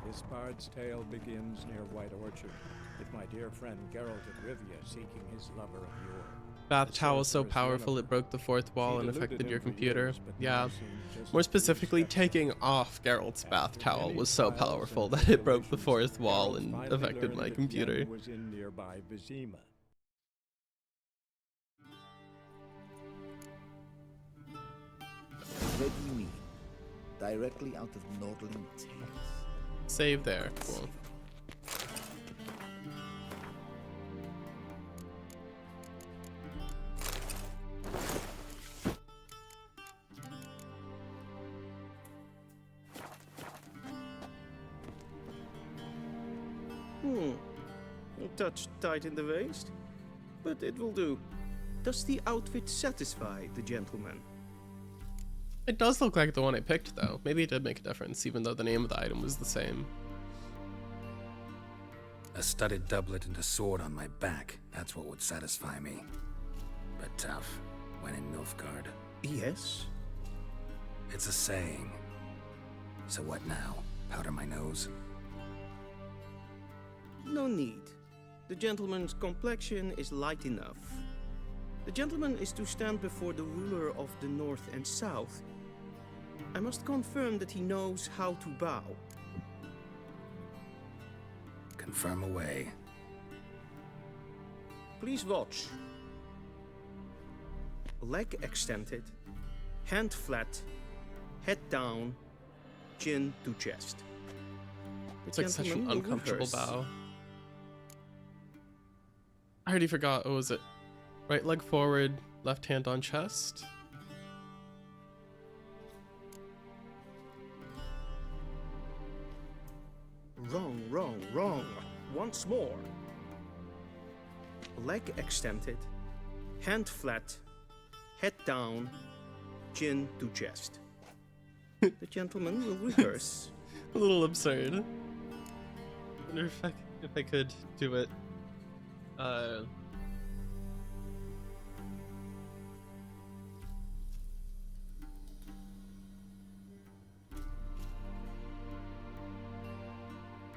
This bard's tale begins near White Orchard, with my dear friend Geralt of Rivia seeking his lover of yore. Bath towel so powerful it broke the fourth wall and affected your computer. Yeah. More specifically, taking off Geralt's bath towel was so powerful that it broke the fourth wall and affected my computer. Was in nearby Vizima. Where do you mean? Directly out of Nordling Tales. Save there. Cool. A touch tight in the waist, but it will do. Does the outfit satisfy the gentleman? It does look like the one I picked, though. Maybe it did make a difference, even though the name of the item was the same. A studded doublet and a sword on my back, that's what would satisfy me. But tough, when in Nilfgaard. Yes? It's a saying. So what now? Powder my nose? No need. The gentleman's complexion is light enough. The gentleman is to stand before the ruler of the North and South. I must confirm that he knows how to bow. Confirm away. Please watch. Leg extended, hand flat, head down, chin to chest. It's like such an uncomfortable bow. I already forgot. What was it? Right leg forward, left hand on chest. Wrong, wrong, wrong. Once more. Leg extended, hand flat, head down, chin to chest. The gentleman will rehearse. A little absurd. I wonder if I could do it.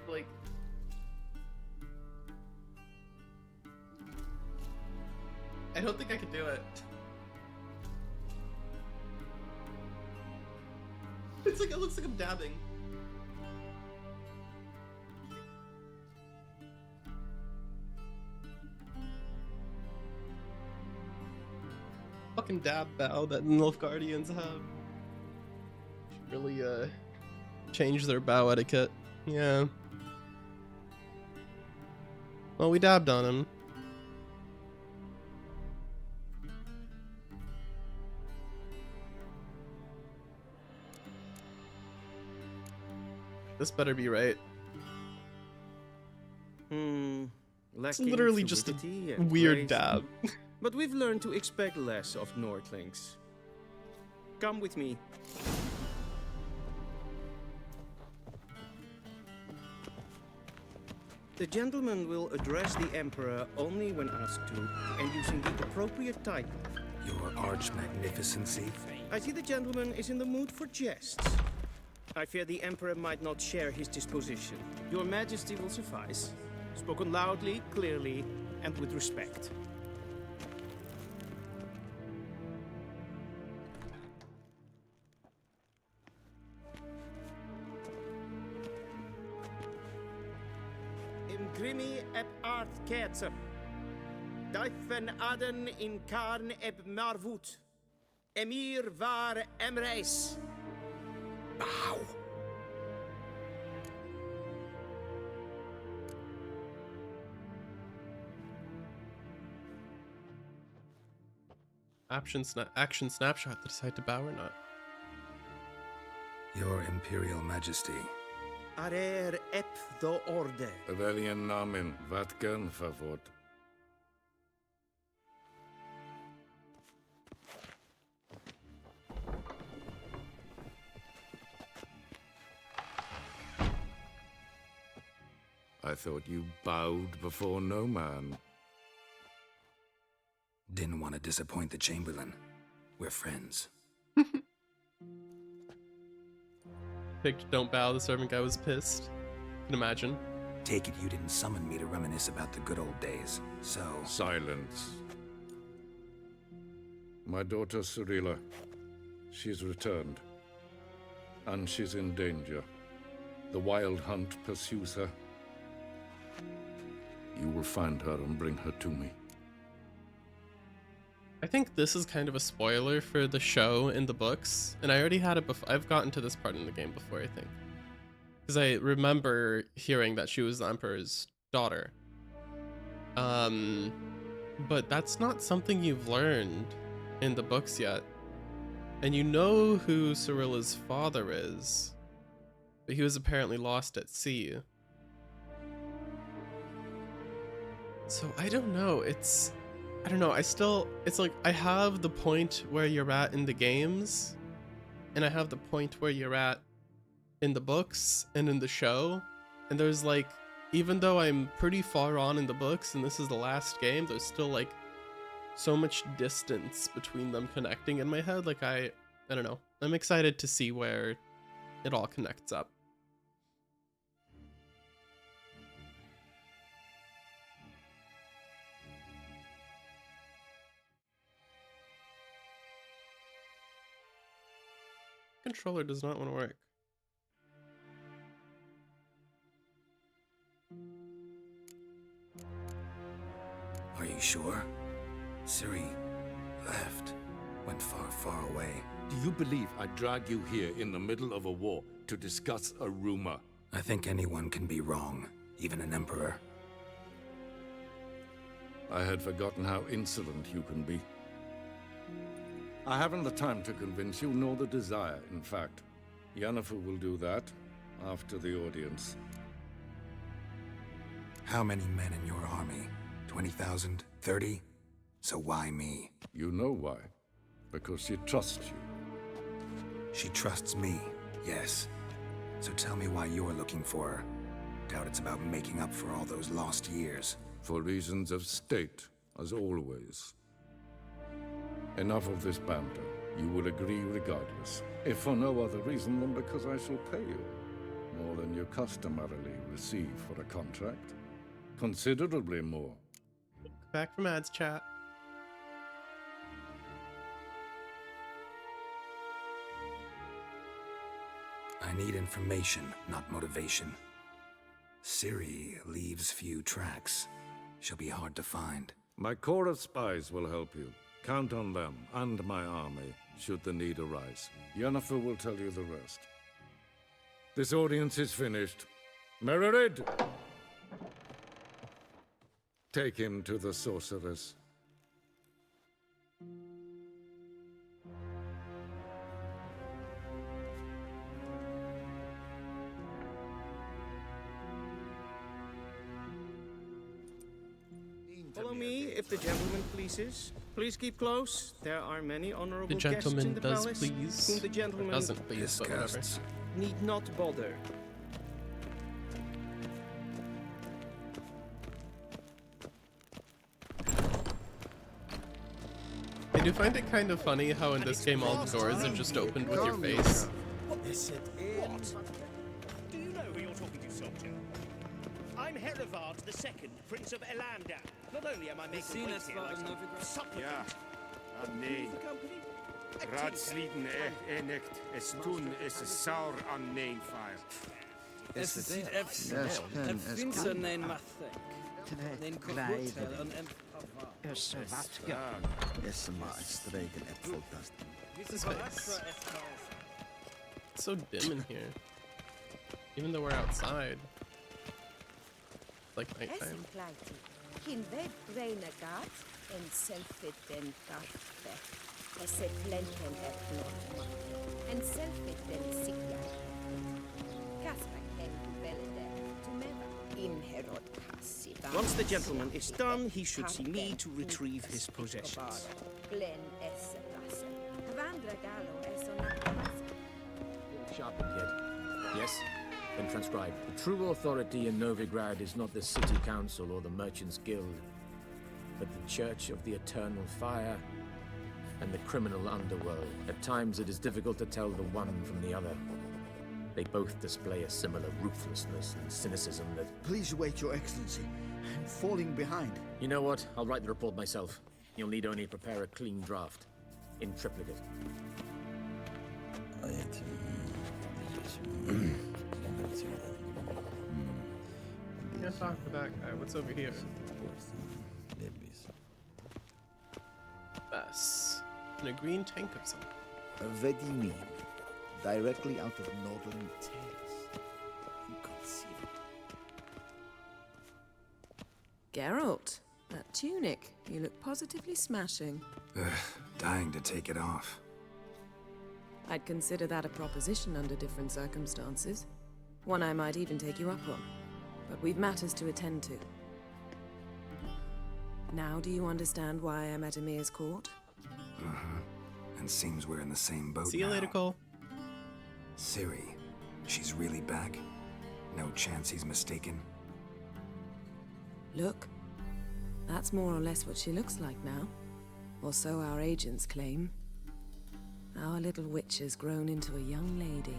Like, I don't think I could do it. It's like, it looks like I'm dabbing. Fucking dab bow that Nilfgaardians have. Should really change their bow etiquette. Yeah. Well, we dabbed on him. This better be right. It's literally just a weird dab. But we've learned to expect less of Nordlings. Come with me. The gentleman will address the Emperor only when asked to, and using the appropriate title. Your Arch-Magnificency? I see the gentleman is in the mood for jests. I fear the Emperor might not share his disposition. Your Majesty will suffice. Spoken loudly, clearly, and with respect. Grimi eb art ketzer. Daifen aden in karn eb marvut. Emir var emreis. Bow. action snapshot to decide to bow or not. Your Imperial Majesty. Arer ep do orde. Welchen Namen? Wat gern verwort? I thought you bowed before no man. Didn't want to disappoint the Chamberlain. We're friends. Picked don't bow, the servant guy was pissed. Can imagine. Take it you didn't summon me to reminisce about the good old days, so... Silence. My daughter Cyrilla. She's returned. And she's in danger. The Wild Hunt pursues her. You will find her and bring her to me. I think this is kind of a spoiler for the show in the books, and I already had it before. I've gotten to this part in the game before, I think. Because I remember hearing that she was the Emperor's daughter. But that's not something you've learned in the books yet. And you know who Cyrilla's father is, but he was apparently lost at sea. So I don't know, I don't know, it's like I have the point where you're at in the games, and I have the point where you're at in the books and in the show, and there's like, even though I'm pretty far on in the books and this is the last game, there's still like so much distance between them connecting in my head. Like I don't know, I'm excited to see where it all connects up. Controller does not want to work. Are you sure? Ciri left. Went far, far away. Do you believe I drag you here in the middle of a war to discuss a rumor? I think anyone can be wrong, even an emperor. I had forgotten how insolent you can be. I haven't the time to convince you, nor the desire, in fact. Yennefer will do that after the audience. How many men in your army? 20,000? 30? So why me? You know why. Because she trusts you. She trusts me, yes. So tell me why you're looking for her. Doubt it's about making up for all those lost years. For reasons of state, as always. Enough of this banter. You will agree regardless. If for no other reason than because I shall pay you. More than you customarily receive for a contract. Considerably more. Back from ads, chat. I need information, not motivation. Ciri leaves few tracks. She'll be hard to find. My corps of spies will help you. Count on them and my army, should the need arise. Yennefer will tell you the rest. This audience is finished. Mererid! Take him to the sorceress. Follow me, if the gentleman pleases. Please keep close. There are many honorable The guests gentleman in the does palace, please. whom the gentleman Doesn't please, but whatever. need not bother. I do find it kind of funny how in this game all the doors are just opened with your face. What? Do you know who you're talking to, soldier? I'm Herivard II, Prince of Elandan. Not only am I making way here like some supplicant. Nee. Raadsleden echt es tun is saur an nein fire. Es ziet even vindt nein mathek. Nein kohotel an Is wat? Ja. Is maar streken et voltast. His face. It's so dim in here. Even though we're outside. like nighttime. Kin ved renegat en selfit den garfe. Eset blenken et not. En selfit den sikya. Kaspak en velde. Tumeva inherod kassi. Once the gentleman is done, he should see me to retrieve his possessions. Glen esse plasse. Vandra gallo eson. Sharpened yet? Yes? Then transcribe. The true authority in Novigrad is not the city council or the merchants' guild, but the Church of the Eternal Fire and the criminal underworld. At times it is difficult to tell the one from the other. They both display a similar ruthlessness and cynicism that... Please wait, Your Excellency. I'm falling behind. You know what? I'll write the report myself. You'll need only prepare a clean draft. In triplicate. Can't talk to that guy. What's over here? Bess. In a green tank of some. Vedimi. Directly out of Northern Tales. Inconceivable. Geralt, that tunic. You look positively smashing. Dying to take it off. I'd consider that a proposition under different circumstances. One I might even take you up on. But we've matters to attend to. Now do you understand why I'm at Emir's court? And seems we're in the same boat. See you later, Cole. Ciri. She's really back? No chance he's mistaken? Look. That's more or less what she looks like now. Or so our agents claim. Our little witch has grown into a young lady.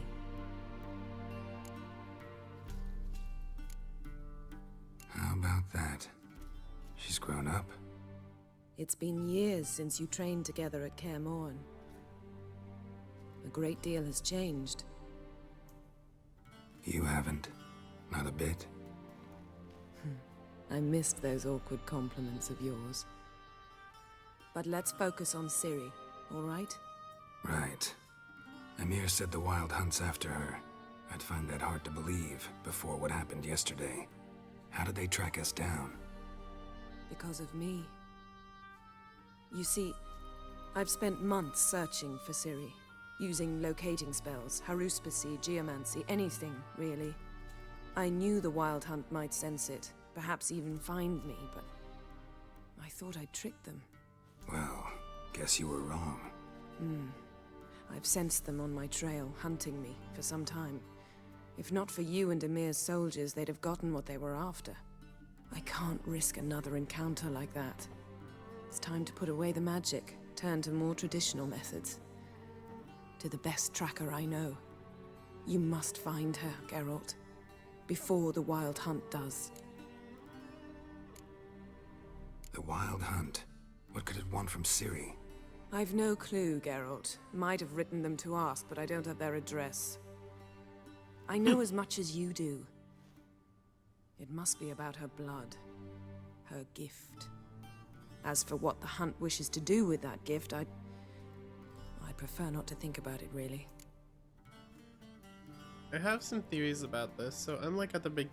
How about that? She's grown up? It's been years since you trained together at Kaer Morhen. A great deal has changed. You haven't. Not a bit. I missed those awkward compliments of yours. But let's focus on Ciri, all right? Right. Emir said the Wild Hunt's after her. I'd find that hard to believe before what happened yesterday. How did they track us down? Because of me. You see, I've spent months searching for Ciri, using locating spells, haruspicy, geomancy, anything, really. I knew the Wild Hunt might sense it, perhaps even find me, but I thought I'd tricked them. Well, guess you were wrong. I've sensed them on my trail, hunting me, for some time. If not for you and Emir's soldiers, they'd have gotten what they were after. I can't risk another encounter like that. It's time to put away the magic, turn to more traditional methods. To the best tracker I know. You must find her, Geralt. Before the Wild Hunt does. The Wild Hunt? What could it want from Ciri? I've no clue, Geralt. Might have written them to ask, but I don't have their address. I know as much as you do. It must be about her blood. Her gift. As for what the Hunt wishes to do with that gift, I'd prefer not to think about it, really. I have some theories about this. So I'm like at the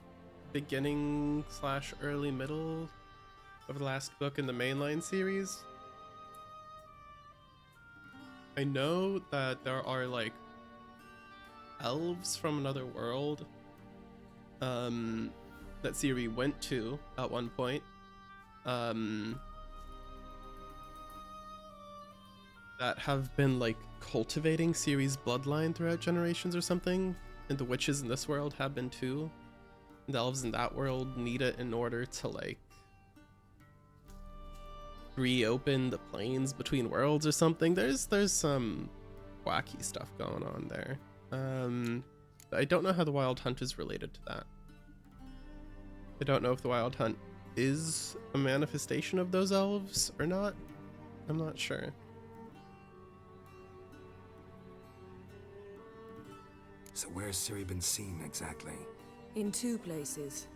beginning / early middle of the last book in the mainline series. I know that there are like elves from another world that Ciri went to at one point. That have been like cultivating Ciri's bloodline throughout generations or something, and the witches in this world have been too. And the elves in that world need it in order to like reopen the planes between worlds or something. There's some wacky stuff going on there. I don't know how the Wild Hunt is related to that. I don't know if the Wild Hunt is a manifestation of those elves or not. I'm not sure. So where's Ciri been seen exactly? In 2 places.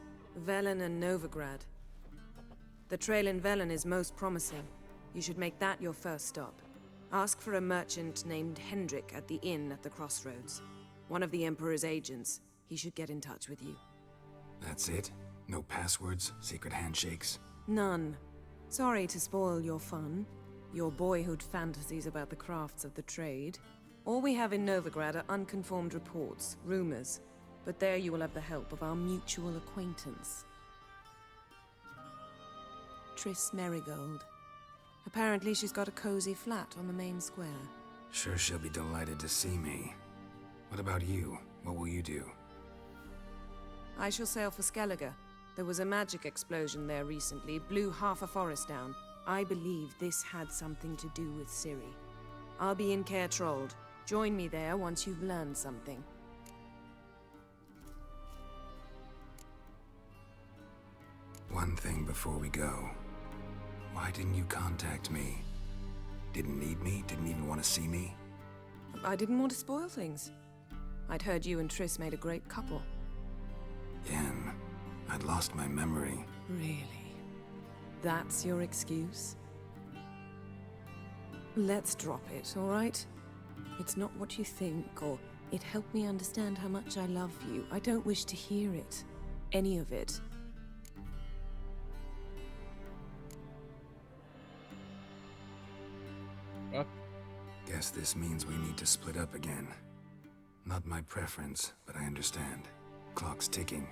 Velen and Novigrad. The trail in Velen is most promising. You should make that your first stop. Ask for a merchant named Hendrik at the inn at the crossroads. One of the Emperor's agents. He should get in touch with you. That's it? No passwords, secret handshakes? None. Sorry to spoil your fun, your boyhood fantasies about the crafts of the trade. All we have in Novigrad are unconfirmed reports, rumors. But there you will have the help of our mutual acquaintance. Triss Merigold. Apparently she's got a cozy flat on the main square. Sure she'll be delighted to see me. What about you? What will you do? I shall sail for Skellige. There was a magic explosion there recently, blew half a forest down. I believe this had something to do with Ciri. I'll be in Caer Trold. Join me there once you've learned something. One thing before we go. Why didn't you contact me? Didn't need me? Didn't even want to see me? I didn't want to spoil things. I'd heard you and Triss made a great couple. Yen, I'd lost my memory. Really? That's your excuse? Let's drop it, all right? It's not what you think, or it helped me understand how much I love you. I don't wish to hear it. Any of it. Guess this means we need to split up again. Not my preference, but I understand. Clock's ticking.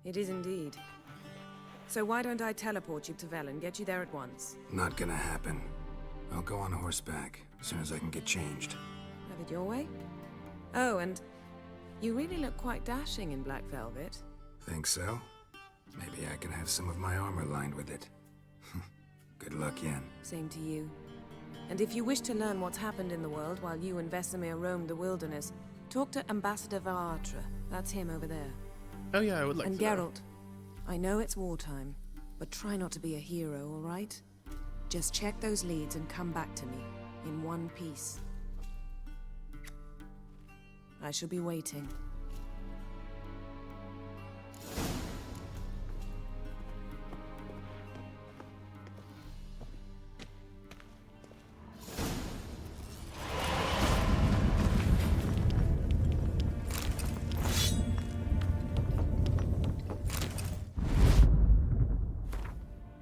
It is indeed. So why don't I teleport you to Velen, get you there at once? Not gonna happen. I'll go on horseback as soon as I can get changed. Have it your way? Oh, and you really look quite dashing in black velvet. Think so? Maybe I can have some of my armor lined with it. Good luck, Yen. Same to you. And if you wish to learn what's happened in the world while you and Vesemir roamed the wilderness, talk to Ambassador Varatra. That's him over there. Oh yeah, I would like and to know. Geralt, I know it's wartime, but try not to be a hero, all right? Just check those leads and come back to me, in one piece. I shall be waiting.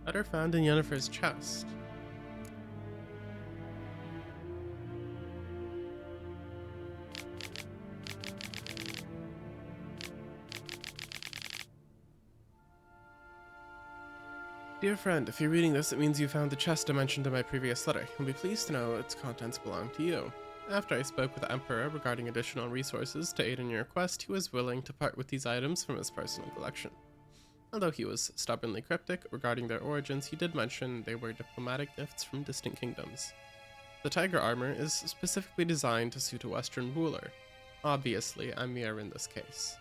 Letter found in Yennefer's chest. Dear friend, if you're reading this, it means you found the chest I mentioned in my previous letter. You'll be pleased to know its contents belong to you. After I spoke with the Emperor regarding additional resources to aid in your quest, he was willing to part with these items from his personal collection. Although he was stubbornly cryptic regarding their origins, he did mention they were diplomatic gifts from distant kingdoms. The tiger armor is specifically designed to suit a Western ruler. Obviously, Emhyr in this case.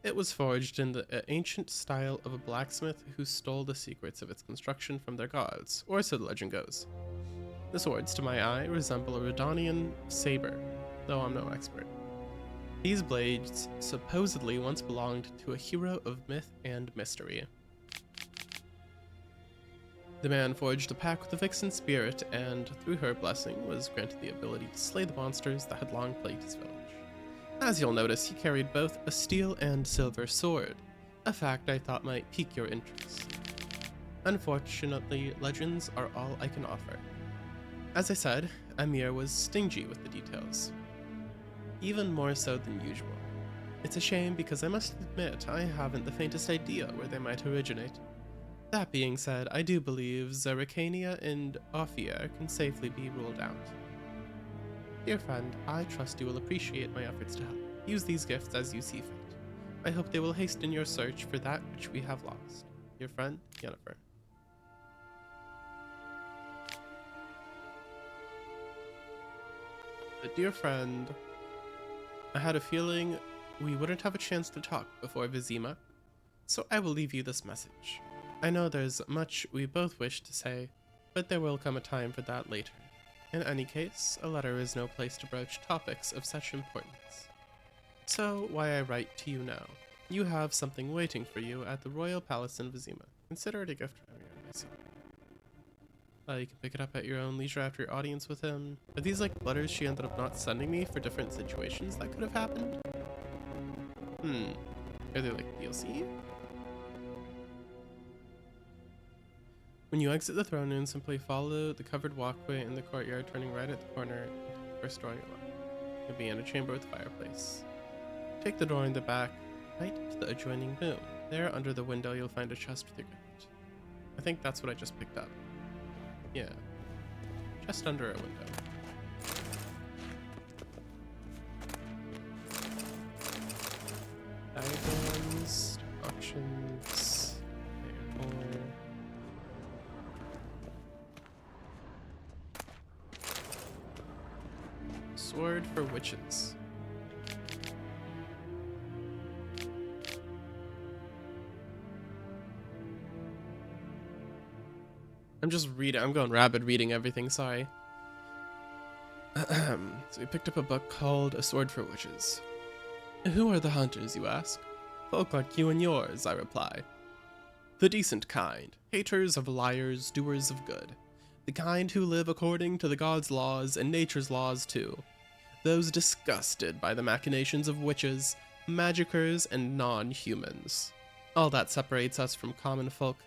It was forged in the ancient style of a blacksmith who stole the secrets of its construction from their gods, or so the legend goes. The swords, to my eye, resemble a Redanian saber, though I'm no expert. These blades supposedly once belonged to a hero of myth and mystery. The man forged a pact with the Vixen spirit, and through her blessing was granted the ability to slay the monsters that had long plagued his village. As you'll notice, he carried both a steel and silver sword, a fact I thought might pique your interest. Unfortunately, legends are all I can offer. As I said, Emhyr was stingy with the details. Even more so than usual. It's a shame because I must admit I haven't the faintest idea where they might originate. That being said, I do believe Zerrikania and Ophir can safely be ruled out. Dear friend, I trust you will appreciate my efforts to help. Use these gifts as you see fit. I hope they will hasten your search for that which we have lost. Your friend, Yennefer. Dear friend, I had a feeling we wouldn't have a chance to talk before Vizima, so I will leave you this message. I know there's much we both wish to say, but there will come a time for that later. In any case, a letter is no place to broach topics of such importance. So, why I write to you now. You have something waiting for you at the Royal Palace in Vizima. Consider it a gift from me and myself. You can pick it up at your own leisure after your audience with him. Are these like letters she ended up not sending me for different situations that could have happened? Are they like DLC? When you exit the throne room, simply follow the covered walkway in the courtyard, turning right at the corner into the first door on your left. You'll be in a chamber with a fireplace. Take the door in the back, right to the adjoining room. There, under the window, you'll find a chest with your gift. I think that's what I just picked up. Yeah. Just under a window. Diagrams, auctions, layer 4. Sword for witches. I'm just reading, I'm going rabid reading everything, sorry. So we picked up a book called A Sword for Witches. Who are the hunters, you ask? Folk like you and yours, I reply. The decent kind, haters of liars, doers of good. The kind who live according to the gods' laws and nature's laws too. Those disgusted by the machinations of witches, magicers, and non-humans. All that separates us from common folk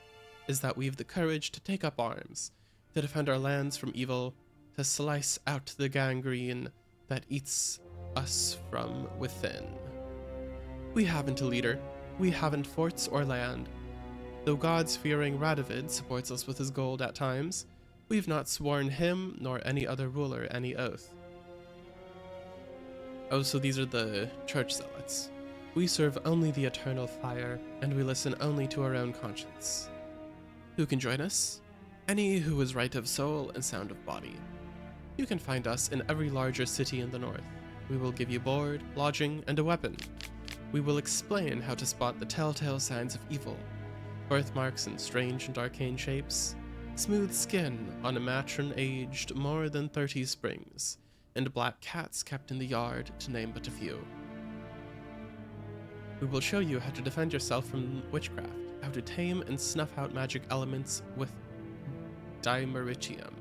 is that we've the courage to take up arms, to defend our lands from evil, to slice out the gangrene that eats us from within. We haven't a leader, we haven't forts or land. Though gods-fearing Radovid supports us with his gold at times, we've not sworn him nor any other ruler any oath. Oh, so these are the church zealots. We serve only the eternal fire, and we listen only to our own conscience. Who can join us? Any who is right of soul and sound of body. You can find us in every larger city in the north. We will give you board, lodging, and a weapon. We will explain how to spot the telltale signs of evil, birthmarks in strange and arcane shapes, smooth skin on a matron aged more than 30 springs, and black cats kept in the yard, to name but a few. We will show you how to defend yourself from witchcraft, how to tame and snuff out magic elements with dimeritium.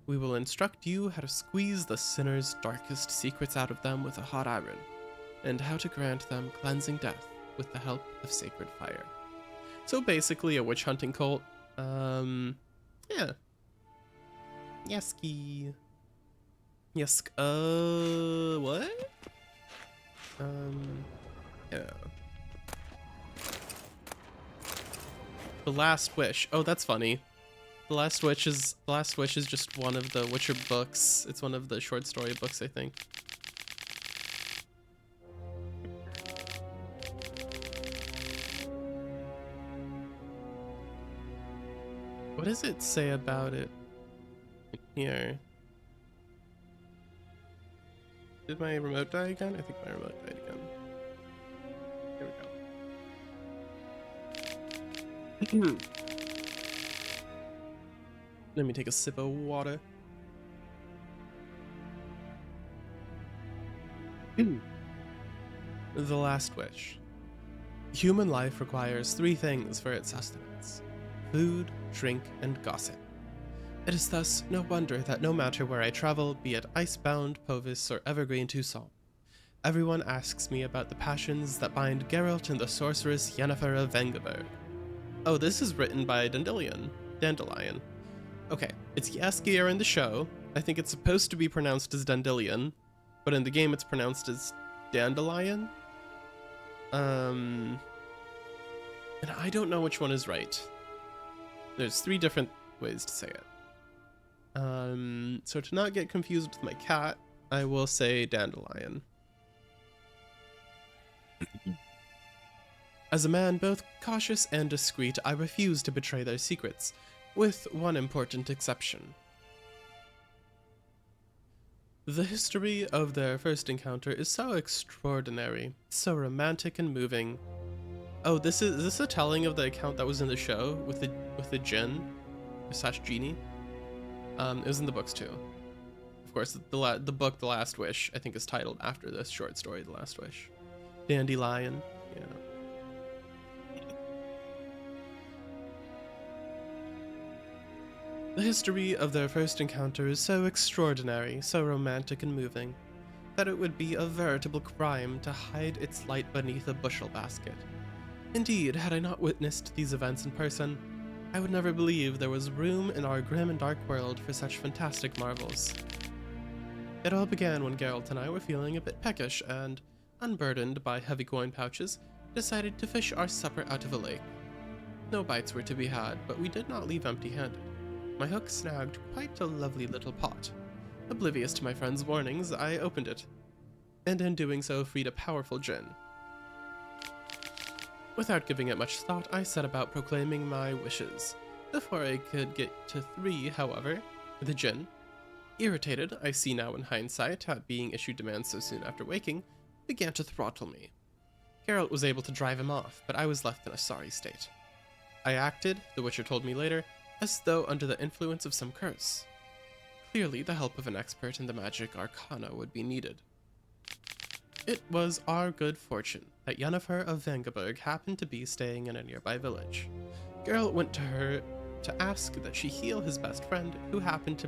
We will instruct you how to squeeze the sinner's darkest secrets out of them with a hot iron, and how to grant them cleansing death with the help of sacred fire. So basically a witch hunting cult. Yeah. Yeski. Yes, what? Yeah. The Last Wish. Oh, that's funny. The Last Wish is just one of the Witcher books. It's one of the short story books, I think. What does it say about it here? Did my remote die again? I think my remote died again. Here we go. Let me take a sip of water. The Last Wish. Human life requires 3 things for its sustenance: food, drink, and gossip. It is thus no wonder that no matter where I travel, be it Icebound, Povis, or Evergreen Toussaint, everyone asks me about the passions that bind Geralt and the sorceress Yennefer of Vengerberg. Oh, this is written by Dandelion. Okay, it's Jaskier in the show. I think it's supposed to be pronounced as Dandelion, but in the game it's pronounced as Dandelion. And I don't know which one is right. There's 3 different ways to say it. So to not get confused with my cat, I will say Dandelion. As a man both cautious and discreet, I refuse to betray their secrets, with one important exception. The history of their first encounter is so extraordinary, so romantic and moving. Oh, is this a telling of the account that was in the show with the djinn / genie? It was in the books too. Of course, the book The Last Wish I think is titled after this short story, The Last Wish. Dandelion, yeah. The history of their first encounter is so extraordinary, so romantic and moving, that it would be a veritable crime to hide its light beneath a bushel basket. Indeed, had I not witnessed these events in person, I would never believe there was room in our grim and dark world for such fantastic marvels. It all began when Geralt and I were feeling a bit peckish and, unburdened by heavy coin pouches, decided to fish our supper out of a lake. No bites were to be had, but we did not leave empty-handed. My hook snagged quite a lovely little pot. Oblivious to my friend's warnings, I opened it, and in doing so freed a powerful djinn. Without giving it much thought, I set about proclaiming my wishes. Before I could get to 3, however, the djinn, irritated, I see now in hindsight, at being issued demands so soon after waking, began to throttle me. Geralt was able to drive him off, but I was left in a sorry state. I acted, the Witcher told me later, as though under the influence of some curse. Clearly, the help of an expert in the magic arcana would be needed. It was our good fortune that Yennefer of Vengerberg happened to be staying in a nearby village. Geralt went to her to ask that she heal his best friend, who happened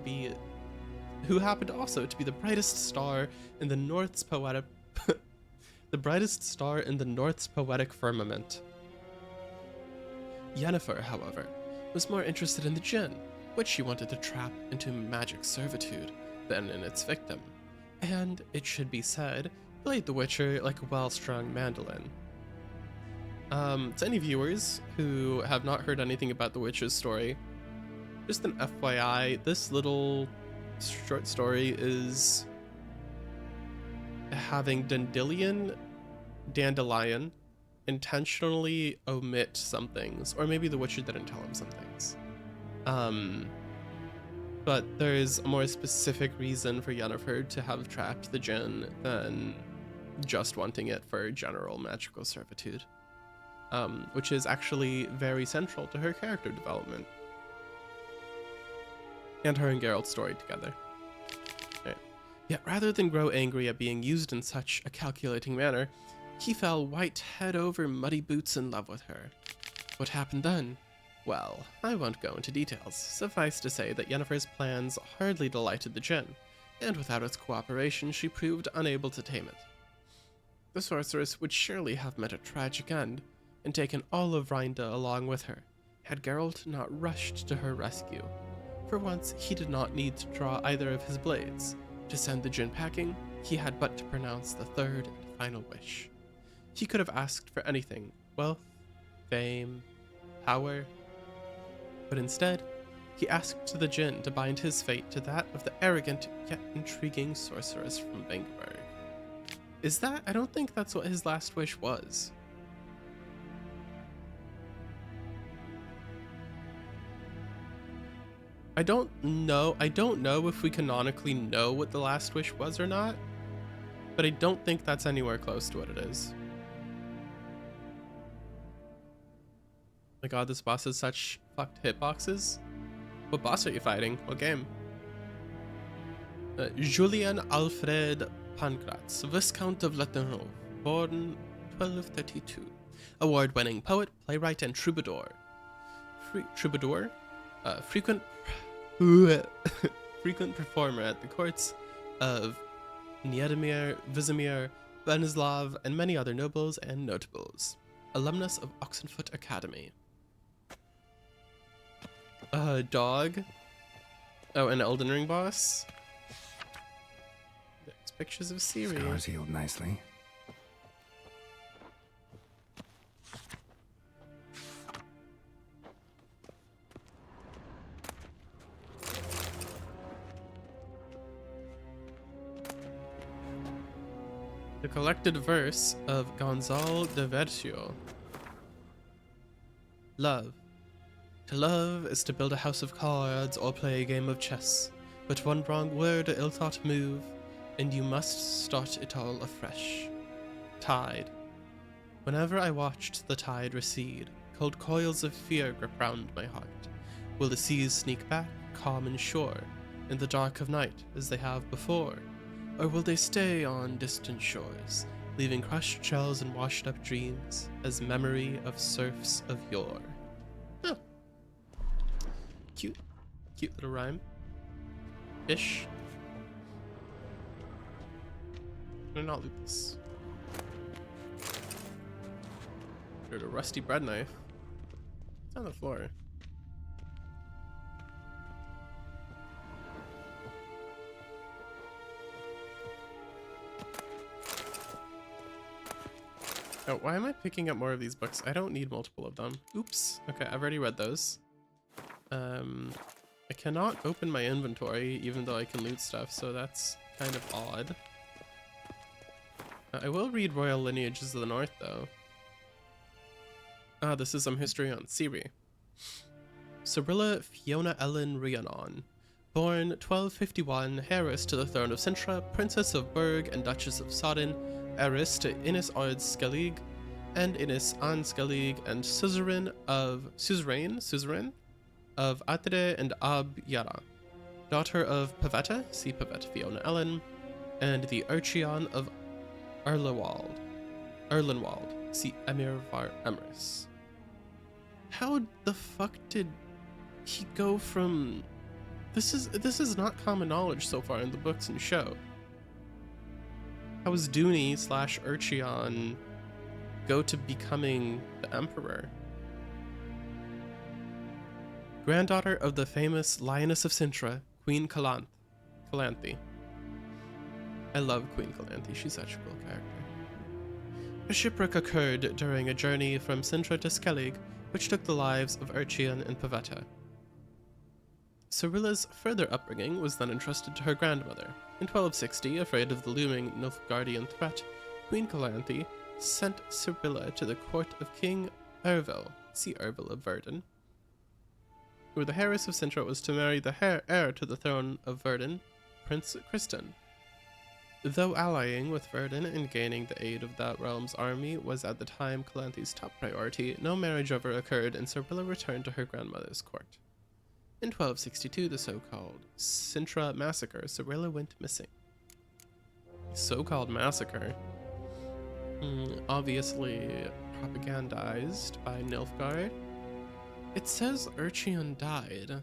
also to be the brightest star in the North's poetic poetic firmament. Yennefer, however, was more interested in the djinn, which she wanted to trap into magic servitude, than in its victim, and, it should be said, played the Witcher like a well-strung mandolin. To any viewers who have not heard anything about the Witcher's story, just an FYI, this little short story is having Dandelion intentionally omit some things, or maybe the Witcher didn't tell him some things. But there's a more specific reason for Yennefer to have trapped the djinn than just wanting it for general magical servitude, which is actually very central to her character development and her and Geralt's story together. Okay. Yet rather than grow angry at being used in such a calculating manner, he fell white head over muddy boots in love with her. What happened then? Well, I won't go into details. Suffice to say that Yennefer's plans hardly delighted the djinn, and without its cooperation she proved unable to tame it. The sorceress would surely have met a tragic end, and taken all of Rhinda along with her, had Geralt not rushed to her rescue. For once, he did not need to draw either of his blades. To send the djinn packing, he had but to pronounce the third and final wish. He could have asked for anything, wealth, fame, power, but instead, he asked the djinn to bind his fate to that of the arrogant yet intriguing sorceress from Vengerberg. Is that? I don't think that's what his last wish was. I don't know if we canonically know what the last wish was or not, but I don't think that's anywhere close to what it is. My god, this boss has such fucked hitboxes. What boss are you fighting? What game? Julien Alfred Pancratz, Viscount of Lettenhove, born 1232. Award-winning poet, playwright, and troubadour. Frequent performer at the courts of Niedemir, Vizimir, Venislav, and many other nobles and notables. Alumnus of Oxenfoot Academy. Dog. Oh, an Elden Ring boss. There's pictures of Ciri. Scars healed nicely. The collected verse of Gonzalo de Versio. Love. To love is to build a house of cards or play a game of chess, but one wrong word or ill-thought move, and you must start it all afresh. Tide. Whenever I watched the tide recede, cold coils of fear grip round my heart. Will the seas sneak back, calm and sure, in the dark of night as they have before? Or will they stay on distant shores, leaving crushed shells and washed up dreams as memory of serfs of yore? Huh. Cute little rhyme. Ish. I'm gonna not loot this. There's a rusty bread knife. It's on the floor. Oh, why am I picking up more of these books? I don't need multiple of them. Oops. Okay, I've already read those. I cannot open my inventory even though I can loot stuff, so that's kind of odd. I will read Royal Lineages of the North, though. Ah, this is some history on Ciri. Cyrilla Fiona Ellen Rhiannon. Born 1251, heiress to the throne of Sintra, Princess of Berg and Duchess of Sodden, heiress to Innis Ard Skellig and Innis An Skellig, and suzerain of Atre and Ab Yara. Daughter of Pavetta, see Pavetta Fiona Ellen, and the Urcheon of Erlenwald, see Emir Var Emrys. How the fuck did he go from... This is not common knowledge so far in the books and show. How does Dooney / Urcheon go to becoming the Emperor? Granddaughter of the famous Lioness of Sintra, Queen Calanthe. I love Queen Calanthe, she's such a cool character. A shipwreck occurred during a journey from Sintra to Skellig, which took the lives of Urcheon and Pavetta. Cyrilla's further upbringing was then entrusted to her grandmother. In 1260, afraid of the looming Nilfgaardian threat, Queen Calanthe sent Cyrilla to the court of King Ervil, see Ervil of Verdun, where the heiress of Sintra was to marry the heir to the throne of Verdun, Prince Christian. Though allying with Verdun and gaining the aid of that realm's army was at the time Calanthe's top priority, no marriage ever occurred and Cyrilla returned to her grandmother's court. In 1262, the so-called Sintra massacre, Cyrilla went missing. So-called massacre? Obviously propagandized by Nilfgaard. It says Urcheon died,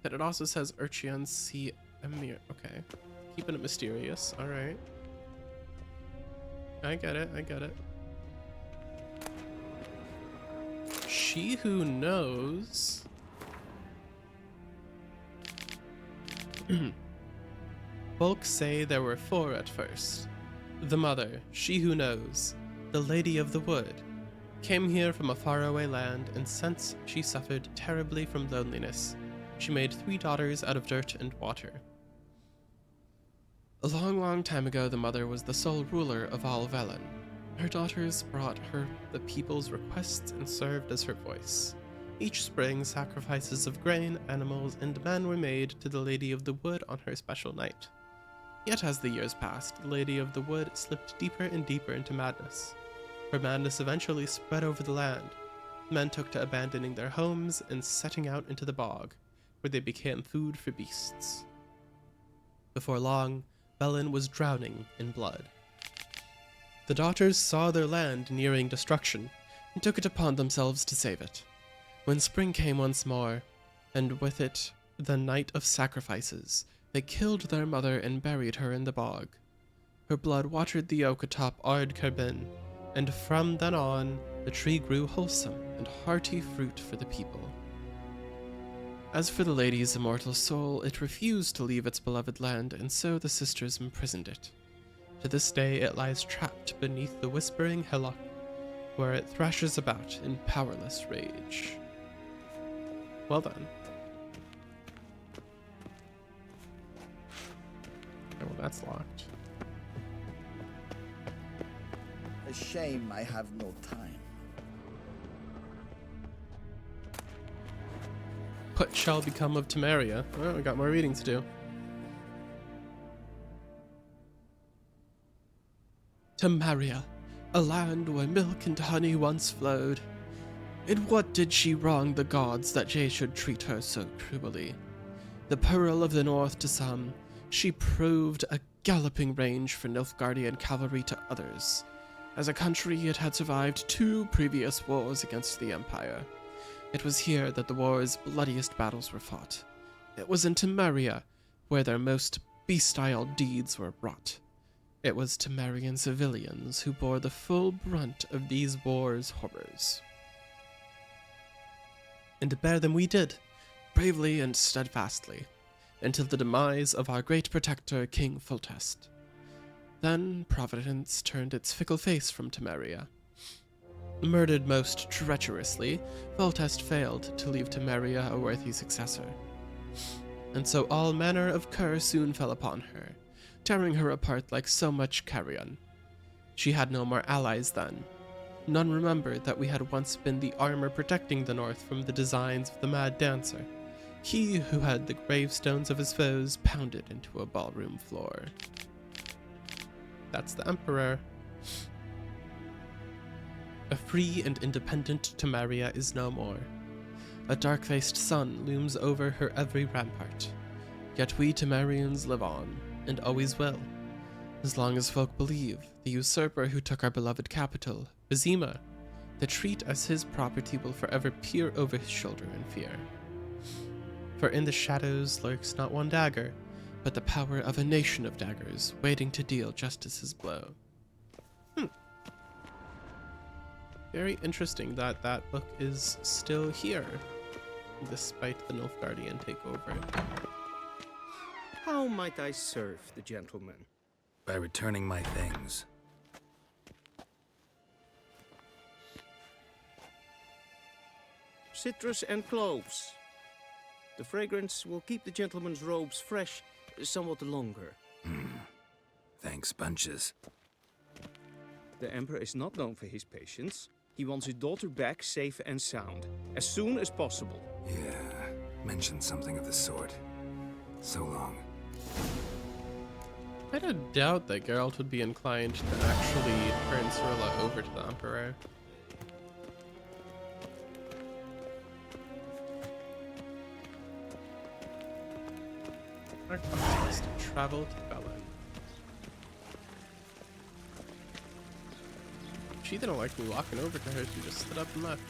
but it also says Urcheon see Emir. Okay, keeping it mysterious. All right, I get it. She who knows. Folks say there were 4 at first. The mother, she who knows, the Lady of the Wood, came here from a faraway land, and since she suffered terribly from loneliness, she made 3 daughters out of dirt and water. A long, long time ago, the mother was the sole ruler of all Velen. Her daughters brought her the people's requests and served as her voice. Each spring, sacrifices of grain, animals, and men were made to the Lady of the Wood on her special night. Yet as the years passed, the Lady of the Wood slipped deeper and deeper into madness. Her madness eventually spread over the land. Men took to abandoning their homes and setting out into the bog, where they became food for beasts. Before long, Velen was drowning in blood. The daughters saw their land nearing destruction, and took it upon themselves to save it. When spring came once more, and with it the night of sacrifices, they killed their mother and buried her in the bog. Her blood watered the oak atop Ard Carbin, and from then on, the tree grew wholesome and hearty fruit for the people. As for the lady's immortal soul, it refused to leave its beloved land, and so the sisters imprisoned it. To this day, it lies trapped beneath the whispering hillock, where it thrashes about in powerless rage. Well done. Oh, well, that's locked. A shame I have no time. What shall become of Temeria? Oh, we got more reading to do. Temeria, a land where milk and honey once flowed. In what did she wrong the gods that they should treat her so cruelly? The pearl of the north to some, she proved a galloping range for Nilfgaardian cavalry to others. As a country, it had survived 2 previous wars against the Empire. It was here that the war's bloodiest battles were fought. It was in Temeria where their most bestial deeds were wrought. It was Temerian civilians who bore the full brunt of these wars' horrors. And bear them we did, bravely and steadfastly, until the demise of our great protector, King Foltest. Then Providence turned its fickle face from Temeria. Murdered most treacherously, Foltest failed to leave Temeria a worthy successor. And so all manner of cur soon fell upon her, tearing her apart like so much carrion. She had no more allies then. None remembered that we had once been the armor protecting the North from the designs of the Mad Dancer, he who had the gravestones of his foes pounded into a ballroom floor. That's the Emperor. A free and independent Temeria is no more. A dark-faced sun looms over her every rampart. Yet we Temerians live on, and always will. As long as folk believe, the usurper who took our beloved capital, Vizima, the treat as his property will forever peer over his shoulder in fear. For in the shadows lurks not one dagger, but the power of a nation of daggers, waiting to deal justice's blow. Very interesting that that book is still here, despite the Nilfgaardian takeover. How might I serve the gentleman? By returning my things. Citrus and cloves. The fragrance will keep the gentleman's robes fresh somewhat longer. Thanks, bunches. The Emperor is not known for his patience. He wants his daughter back safe and sound, as soon as possible. Yeah, mentioned something of the sort. So long. I don't doubt that Geralt would be inclined to actually turn Cirilla over to the Emperor. Our quest is to travel to Belen. She didn't like me walking over to her, she just stood up and left.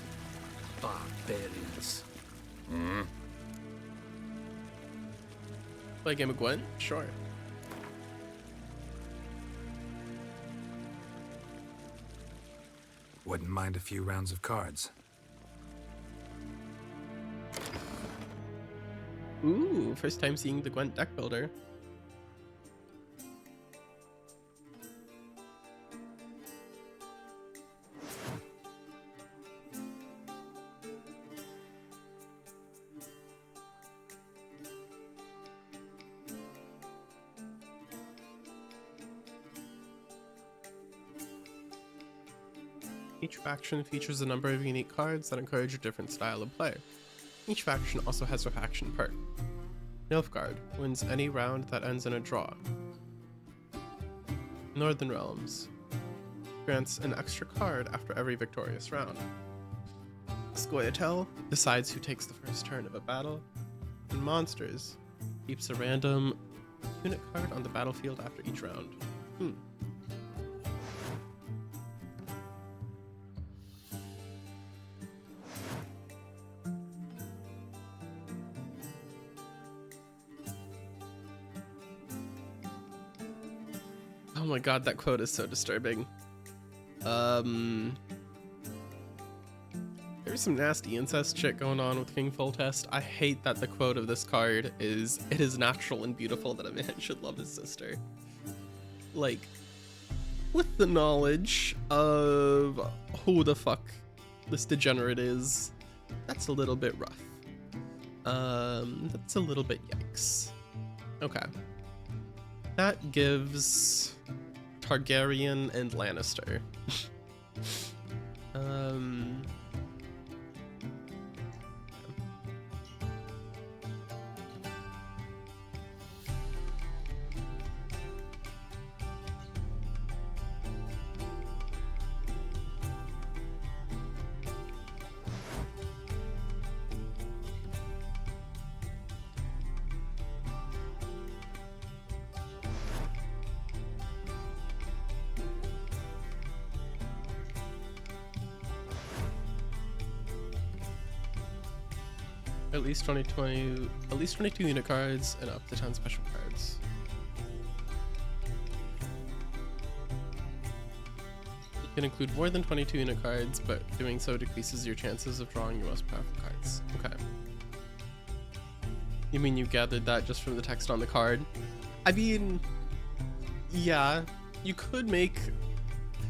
Barbarians. Play a game of Gwent? Sure. Wouldn't mind a few rounds of cards. Ooh, first time seeing the Gwent deck builder. Each faction features a number of unique cards that encourage a different style of play. Each faction also has a faction perk. Nilfgaard wins any round that ends in a draw. Northern Realms grants an extra card after every victorious round. Scoia'tael decides who takes the first turn of a battle. And Monsters keeps a random unit card on the battlefield after each round. Oh my god, that quote is so disturbing. There's some nasty incest shit going on with King Foltest. I hate that the quote of this card is, "It is natural and beautiful that a man should love his sister." Like, with the knowledge of who the fuck this degenerate is, that's a little bit rough. That's a little bit yikes. Okay. That gives Targaryen and Lannister. At least 22 unit cards and up to 10 special cards. You can include more than 22 unit cards, but doing so decreases your chances of drawing your most powerful cards. Okay. You mean you gathered that just from the text on the card? I mean, yeah, you could make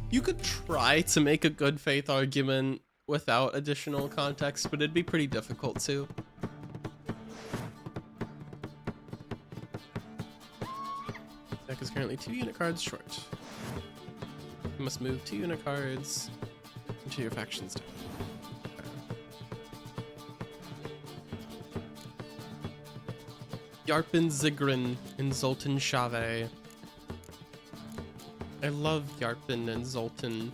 You could try to make a good faith argument without additional context, but it'd be pretty difficult to. Deck is currently 2 unit cards short. You must move 2 unit cards into your faction's deck. Yarpen Zigrin and Zoltan Chave. I love Yarpen and Zoltan.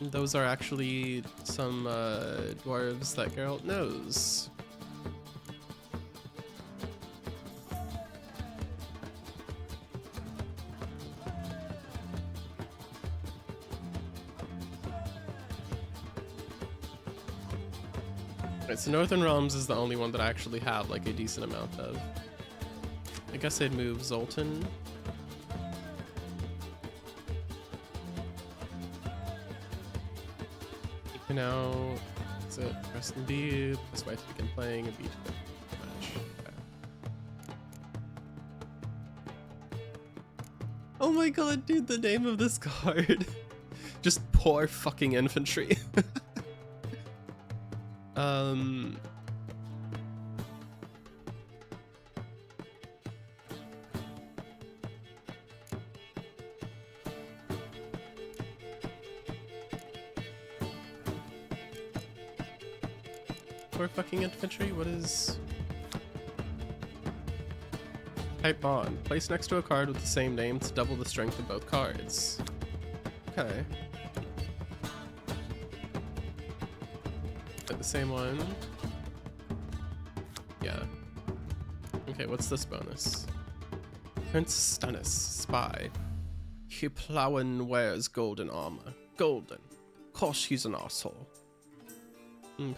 Those are actually some dwarves that Geralt knows. Right, so Northern Realms is the only one that I actually have like a decent amount of. I guess I'd move Zoltan. You know, that's it. Press and B. Press Y to begin playing and B to match. Okay. Oh my god, dude, the name of this card. Just poor fucking infantry. Poor fucking infantry, what is... Type bond. Place next to a card with the same name to double the strength of both cards. Okay. The same one. Yeah. Okay, what's this bonus? Prince Stannis, spy. He Plowin wears golden armor. Golden. Course he's an asshole.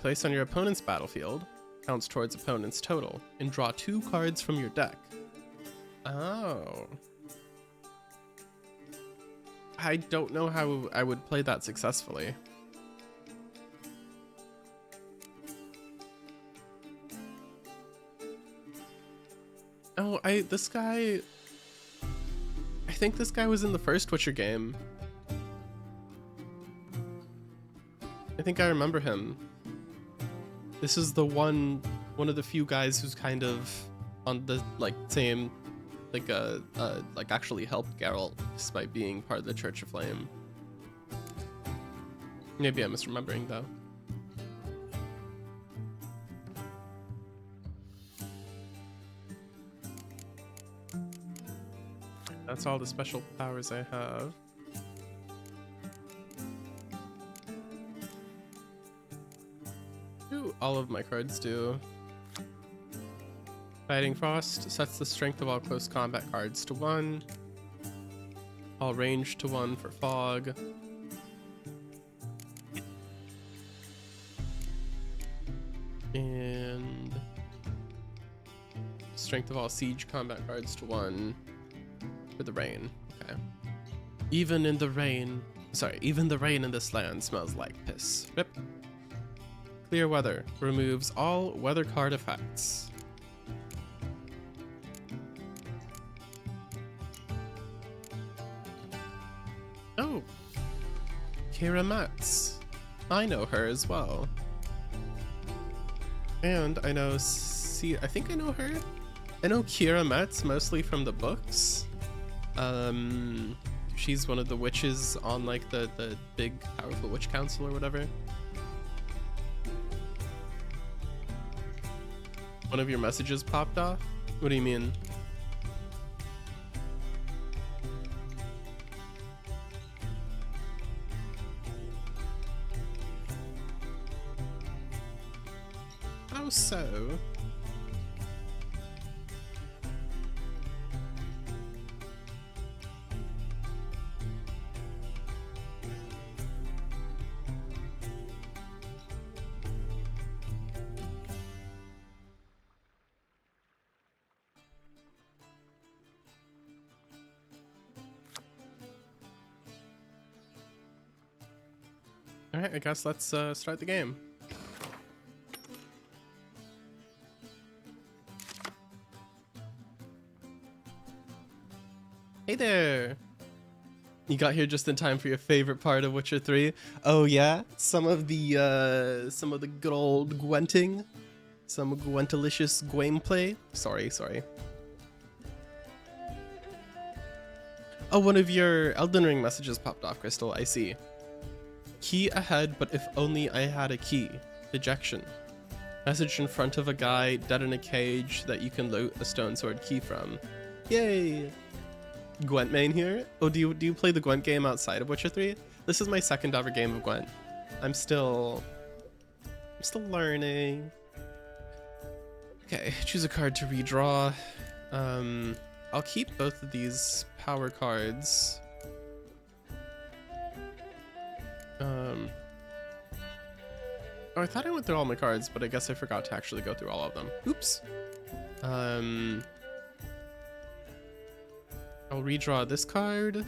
Place on your opponent's battlefield. Counts towards opponent's total. And draw 2 cards from your deck. Oh. I don't know how I would play that successfully. Oh, this guy... I think this guy was in the first Witcher game. I think I remember him. This is the one of the few guys who's kind of on the, like, same, like, like, actually helped Geralt, despite being part of the Church of Flame. Maybe I'm misremembering, though. That's all the special powers I have. Ooh, all of my cards do. Fighting Frost sets the strength of all close combat cards to 1. All range to 1 for Fog. And strength of all siege combat cards to 1. For the rain. Okay. Even the rain in this land smells like piss. Rip. Clear weather removes all weather card effects. Oh. Kira Metz. I know her as well. And I know I think I know her. I know Kira Metz mostly from the books. She's one of the witches on like the big powerful witch council or whatever. One of your messages popped off? What do you mean? How so? Alright, I guess let's start the game. Hey there! You got here just in time for your favorite part of Witcher 3. Oh yeah, some of the good old Gwenting, some Gwentalicious gameplay. Sorry. Oh, one of your Elden Ring messages popped off, Crystal. I see. Key ahead, but if only I had a key. Dejection. Message in front of a guy dead in a cage that you can loot a stone sword key from. Yay! Gwent main here. Oh, do you play the Gwent game outside of Witcher 3? This is my second ever game of Gwent. I'm still learning. Okay, choose a card to redraw. I'll keep both of these power cards. Oh, I thought I went through all my cards, but I guess I forgot to actually go through all of them. Oops. I'll redraw this card.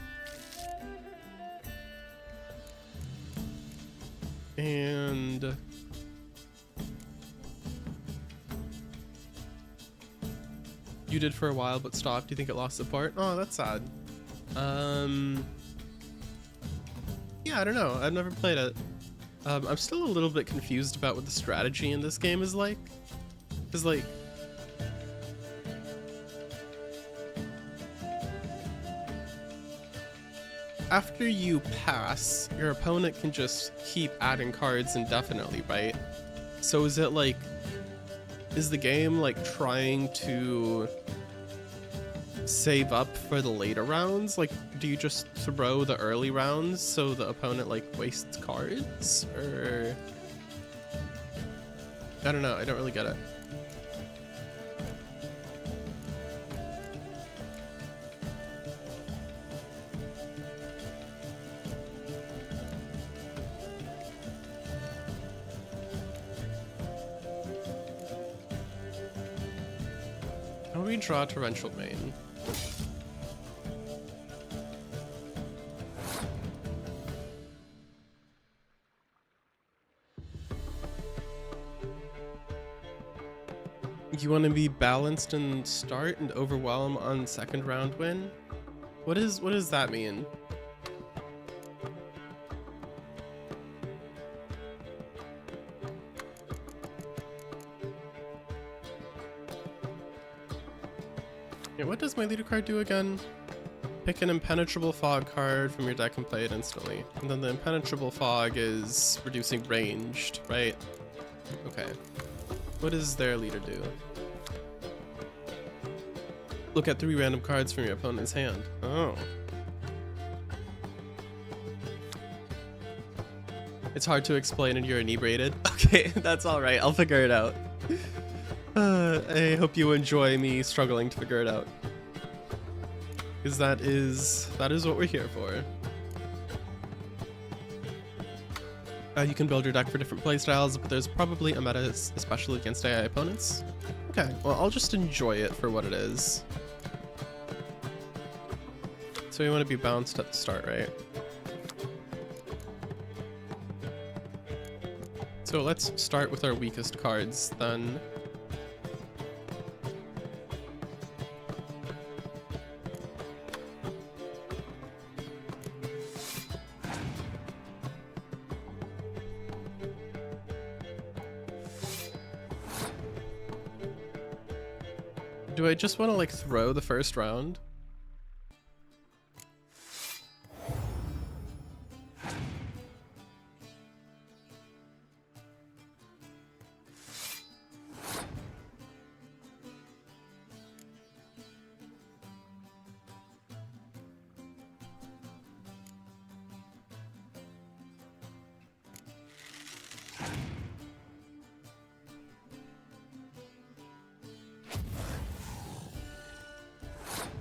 And you did for a while but stopped. Do you think it lost support? Oh, that's sad. Yeah, I don't know. I've never played it. I'm still a little bit confused about what the strategy in this game is like. Cause like after you pass, your opponent can just keep adding cards indefinitely, right? So is it like, is the game like trying to save up for the later rounds? Like, do you just throw the early rounds so the opponent like wastes cards? Or I don't know, I don't really get it. How do we draw Torrential Main? You want to be balanced and start and overwhelm on second round win? What does that mean? Yeah, what does my leader card do again? Pick an impenetrable fog card from your deck and play it instantly. And then the impenetrable fog is reducing ranged, right? Okay. What does their leader do? Look at 3 random cards from your opponent's hand. Oh. It's hard to explain and you're inebriated. Okay, that's alright. I'll figure it out. I hope you enjoy me struggling to figure it out. Because that is what we're here for. You can build your deck for different playstyles, but there's probably a meta especially against AI opponents. Okay, well, I'll just enjoy it for what it is. So we want to be bounced at the start, right? So let's start with our weakest cards then. Do I just want to like throw the first round?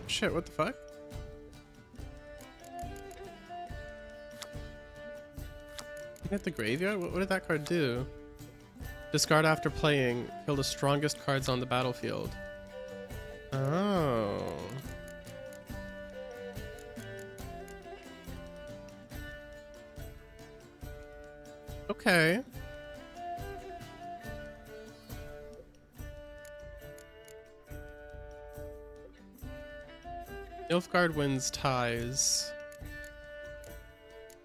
Shit, what the fuck? Hit the graveyard? What did that card do? Discard after playing. Kill the strongest cards on the battlefield. Oh. Okay. Nilfgaard wins ties.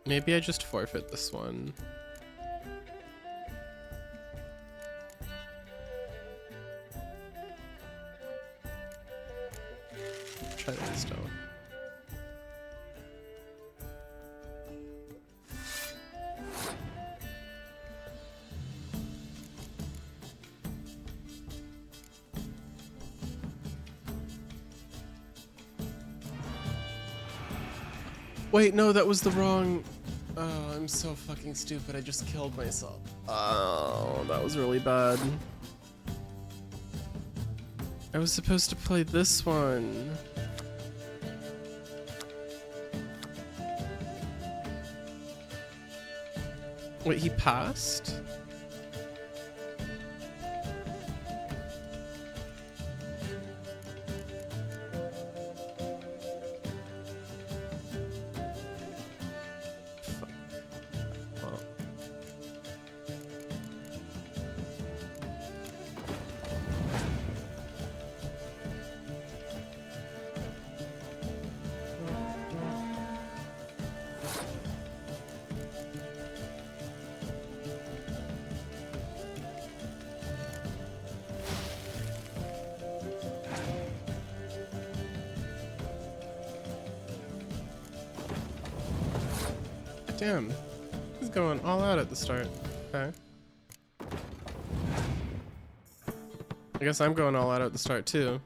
Maybe I just forfeit this one. Try this though. Wait, no, that was the wrong... Oh, I'm so fucking stupid. I just killed myself. Oh, that was really bad. I was supposed to play this one. Wait, he passed? Damn, he's going all out at the start. Okay. I guess I'm going all out at the start too.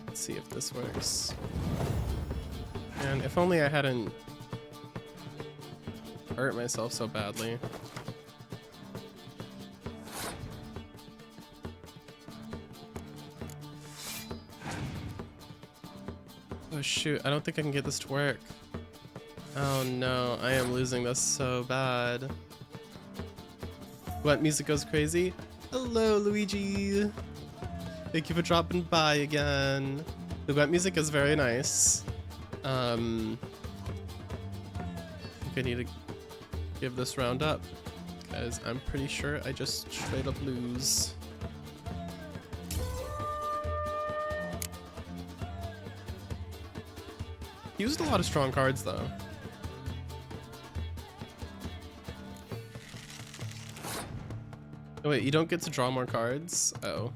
Let's see if this works. And if only I hadn't hurt myself so badly. Oh shoot, I don't think I can get this to work. Oh no, I am losing this so bad. What, music goes crazy? Hello, Luigi! Thank you for dropping by again. The wet music is very nice. I think I need to give this round up, because I'm pretty sure I just straight up lose. He used a lot of strong cards, though. Oh, wait, you don't get to draw more cards? Oh.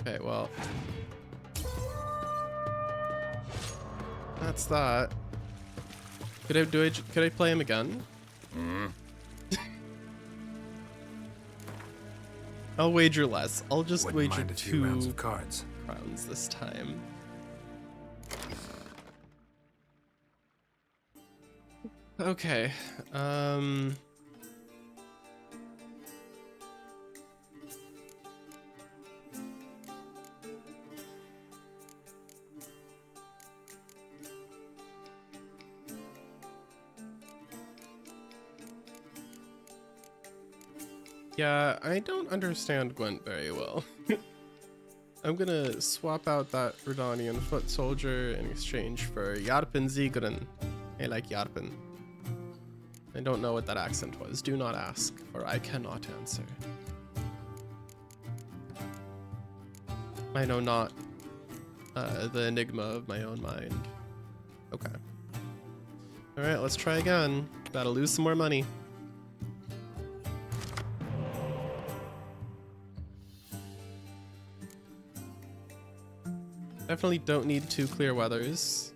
Okay, well. That's that. Could I play him again? I'll wager less. I'll just wager 2 rounds of cards. Crowns this time. Okay, yeah, I don't understand Gwent very well. I'm gonna swap out that Redanian foot soldier in exchange for Yarpen Zigren. I like Yarpen. I don't know what that accent was. Do not ask, for I cannot answer. I know not the enigma of my own mind. Okay. Alright, let's try again. Gotta lose some more money. Definitely don't need 2 clear weathers.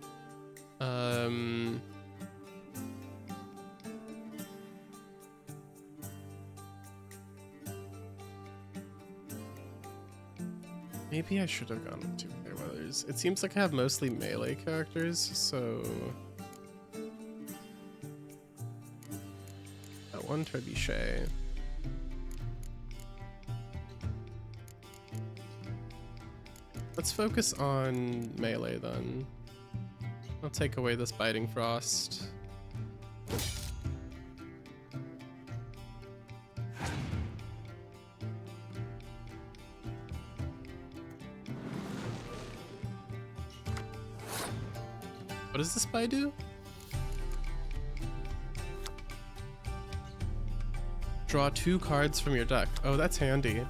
Maybe I should have gone with 2 clear weathers. It seems like I have mostly melee characters, so... That 1 trebuchet. Let's focus on melee then. I'll take away this biting frost. What does this spy do? Draw 2 cards from your deck. Oh, that's handy.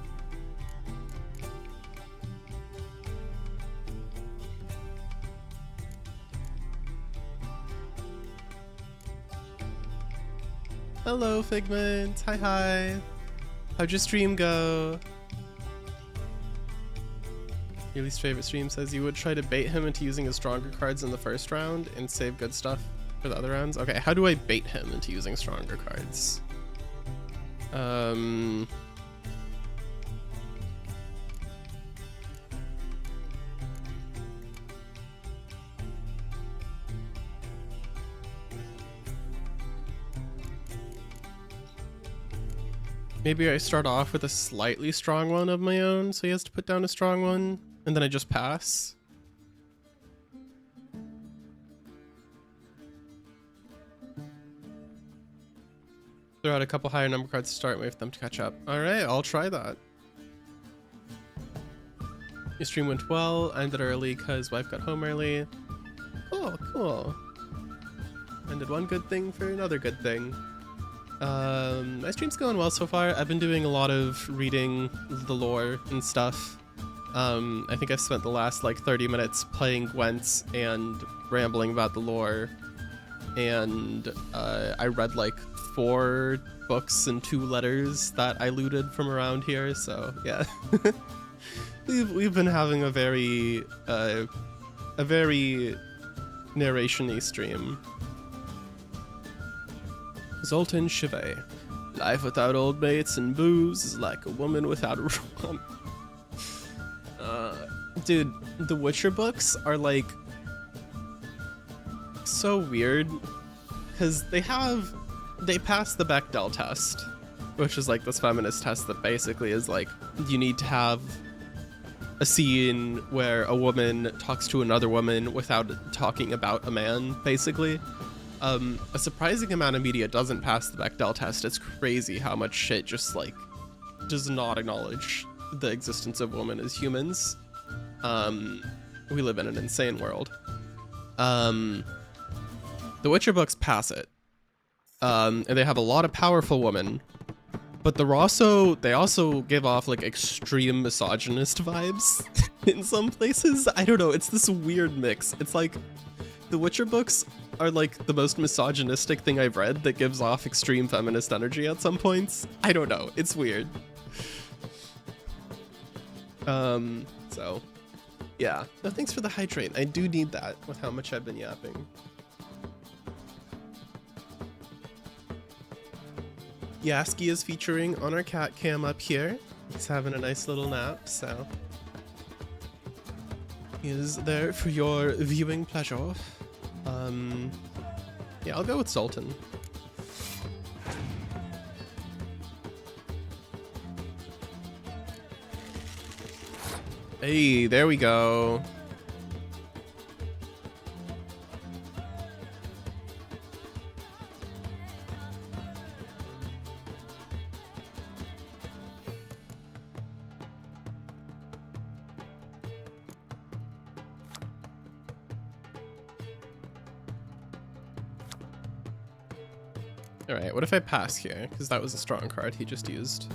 Hello, Figment. Hi, hi. How'd your stream go? Your least favorite stream says you would try to bait him into using his stronger cards in the first round and save good stuff for the other rounds. Okay, how do I bait him into using stronger cards? Maybe I start off with a slightly strong one of my own, so he has to put down a strong one, and then I just pass. Throw out a couple higher number cards to start and wait for them to catch up. Alright, I'll try that. Your stream went well, ended early because wife got home early. Cool, cool. Ended one good thing for another good thing. My stream's going well so far. I've been doing a lot of reading the lore and stuff. I think I've spent the last like 30 minutes playing Gwent and rambling about the lore. And I read like 4 books and 2 letters that I looted from around here, so yeah. we've been having a very narration-y stream. Zoltan Chivet. Life without old mates and booze is like a woman without a rum. Dude, the Witcher books are like so weird because they pass the Bechdel test, which is like this feminist test that basically is like you need to have a scene where a woman talks to another woman without talking about a man, basically. A surprising amount of media doesn't pass the Bechdel test. It's crazy how much shit just like does not acknowledge the existence of women as humans. We live in an insane world. The Witcher books pass it. And they have a lot of powerful women, but they also give off like extreme misogynist vibes in some places. I don't know, it's this weird mix. It's like the Witcher books are like the most misogynistic thing I've read that gives off extreme feminist energy at some points. I don't know, it's weird. So yeah, no, thanks for the hydrate. I do need that with how much I've been yapping. Yasky is featuring on our cat cam up here. He's having a nice little nap, so he is there for your viewing pleasure. Yeah, I'll go with Sultan. Hey, there we go. Alright, what if I pass here? Because that was a strong card he just used.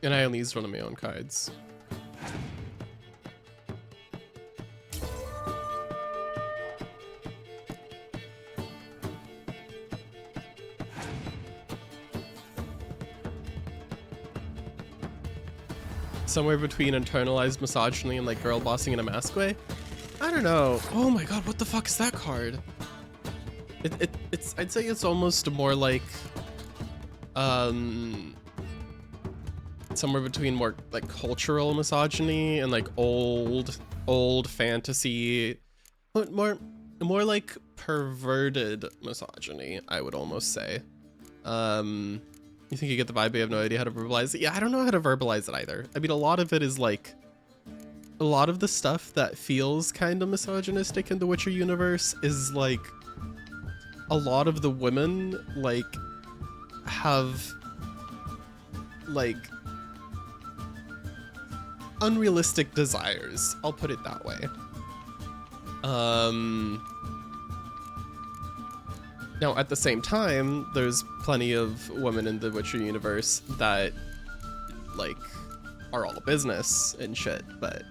And I only used one of my own cards. Somewhere between internalized misogyny and like girl bossing in a mask way? I don't know. Oh my god, what the fuck is that card? I'd say it's almost more like somewhere between more like cultural misogyny and like old fantasy, more like perverted misogyny, I would almost say. You think you get the vibe, but you have no idea how to verbalize it? Yeah, I don't know how to verbalize it either. I mean, a lot of it is like a lot of the stuff that feels kind of misogynistic in the Witcher universe is like a lot of the women like have like unrealistic desires. I'll put it that way. Now at the same time, there's plenty of women in the Witcher universe that like are all business and shit, but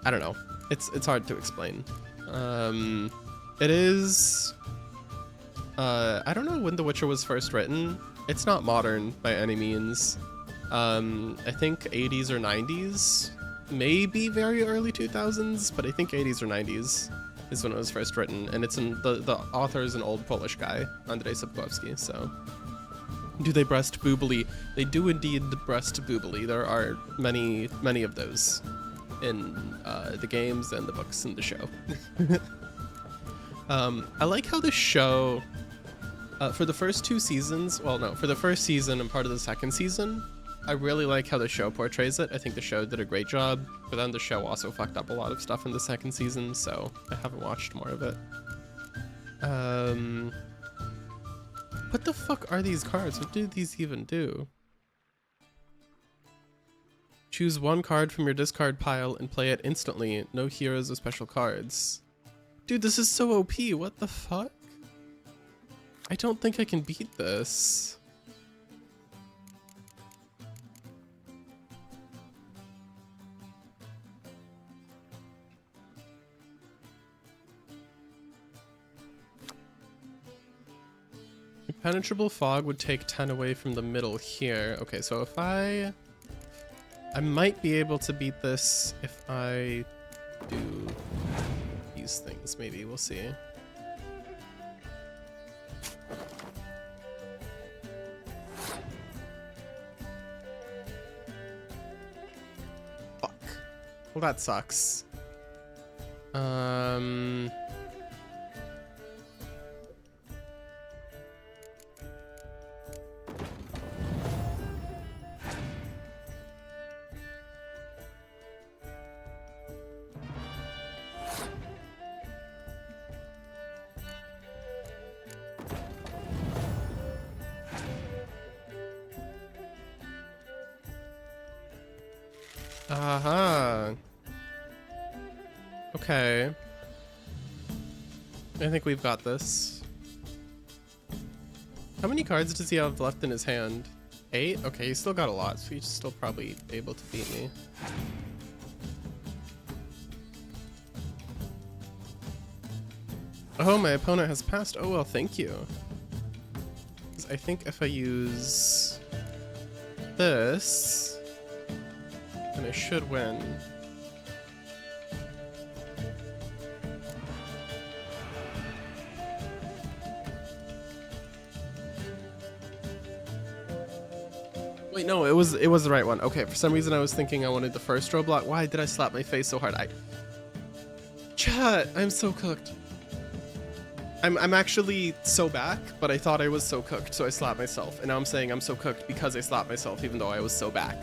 I don't know. It's hard to explain. It is I don't know when The Witcher was first written. It's not modern by any means. I think 80s or 90s, maybe very early 2000s, but I think 80s or 90s is when it was first written, and it's in the author is an old Polish guy, Andrzej Sapkowski. So, do they breast boobily? They do indeed breast boobily. There are many of those in the games and the books and the show. I like how the show, for the first 2 seasons, well, no, for the first season and part of the second season, I really like how the show portrays it. I think the show did a great job, but then the show also fucked up a lot of stuff in the second season, so I haven't watched more of it. What the fuck are these cards? What do these even do? Choose 1 card from your discard pile and play it instantly. No heroes or special cards. Dude, this is so OP. What the fuck? I don't think I can beat this. Impenetrable fog would take 10 away from the middle here. Okay, so if I might be able to beat this if I do these things, maybe. We'll see. Fuck. Well, that sucks. Aha. Okay. I think we've got this. How many cards does he have left in his hand? 8? Okay, he's still got a lot, so he's still probably able to beat me. Oh, my opponent has passed. Oh, well, thank you. 'Cause I think if I use this, then I should win. Wait, no, it was the right one. Okay, for some reason I was thinking I wanted the first row block. Why did I slap my face so hard? Chat, I'm so cooked. I'm actually so back, but I thought I was so cooked, so I slapped myself. And now I'm saying I'm so cooked because I slapped myself, even though I was so back.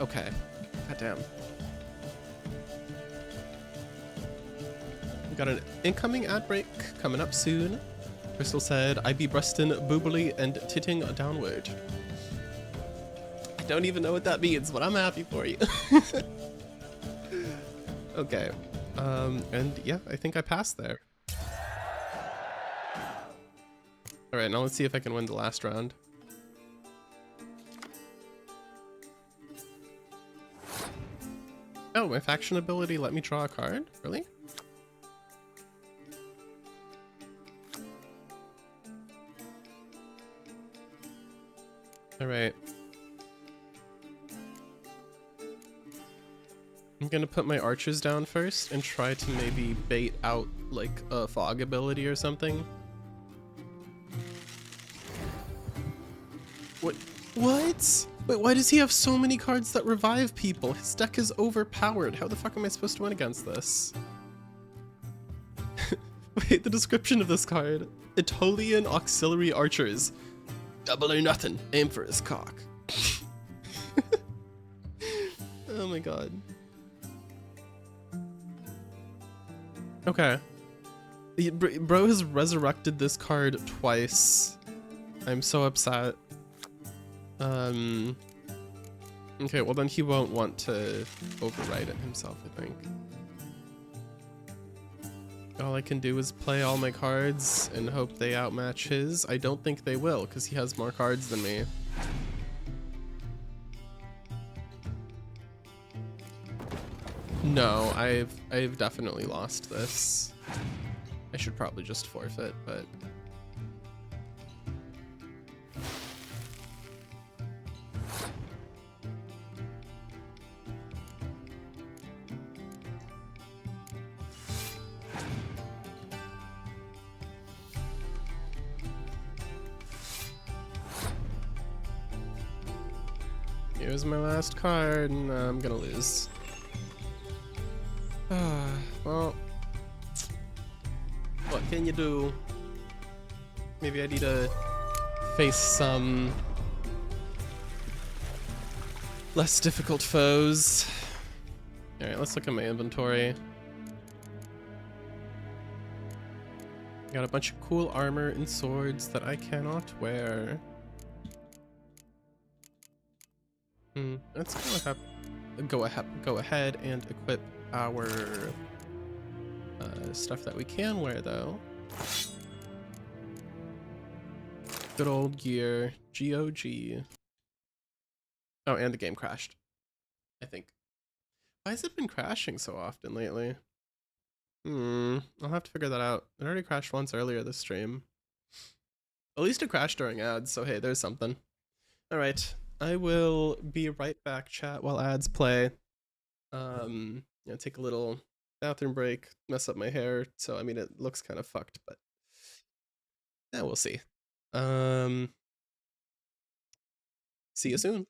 Okay. Goddamn. We got an incoming ad break coming up soon. Crystal said, I be breasting boobily and titting downward. I don't even know what that means, but I'm happy for you. Okay. And yeah, I think I passed there. Alright, now let's see if I can win the last round. Oh, my faction ability let me draw a card? Really? Alright. I'm gonna put my archers down first and try to maybe bait out like a fog ability or something. What? Wait, why does he have so many cards that revive people? His deck is overpowered. How the fuck am I supposed to win against this? Wait, the description of this card. Aetolian Auxiliary Archers. Double or nothing. Aim for his cock. Oh my god. Okay. Bro has resurrected this card twice. I'm so upset. Okay, well then he won't want to overwrite it himself, I think. All I can do is play all my cards and hope they outmatch his. I don't think they will, because he has more cards than me. No, I've definitely lost this. I should probably just forfeit, but Here's my last card, and I'm gonna lose. Well, what can you do? Maybe I need to face some less difficult foes. Alright, let's look at my inventory. Got a bunch of cool armor and swords that I cannot wear. Let's go ahead and equip our stuff that we can wear though. Good old gear, GOG. Oh, and the game crashed, I think. Why has it been crashing so often lately? I'll have to figure that out. It already crashed once earlier this stream. At least it crashed during ads, so hey, there's something. Alright, I will be right back, chat, while ads play. Take a little bathroom break, mess up my hair, so I mean it looks kind of fucked, but yeah, we'll see. See you soon.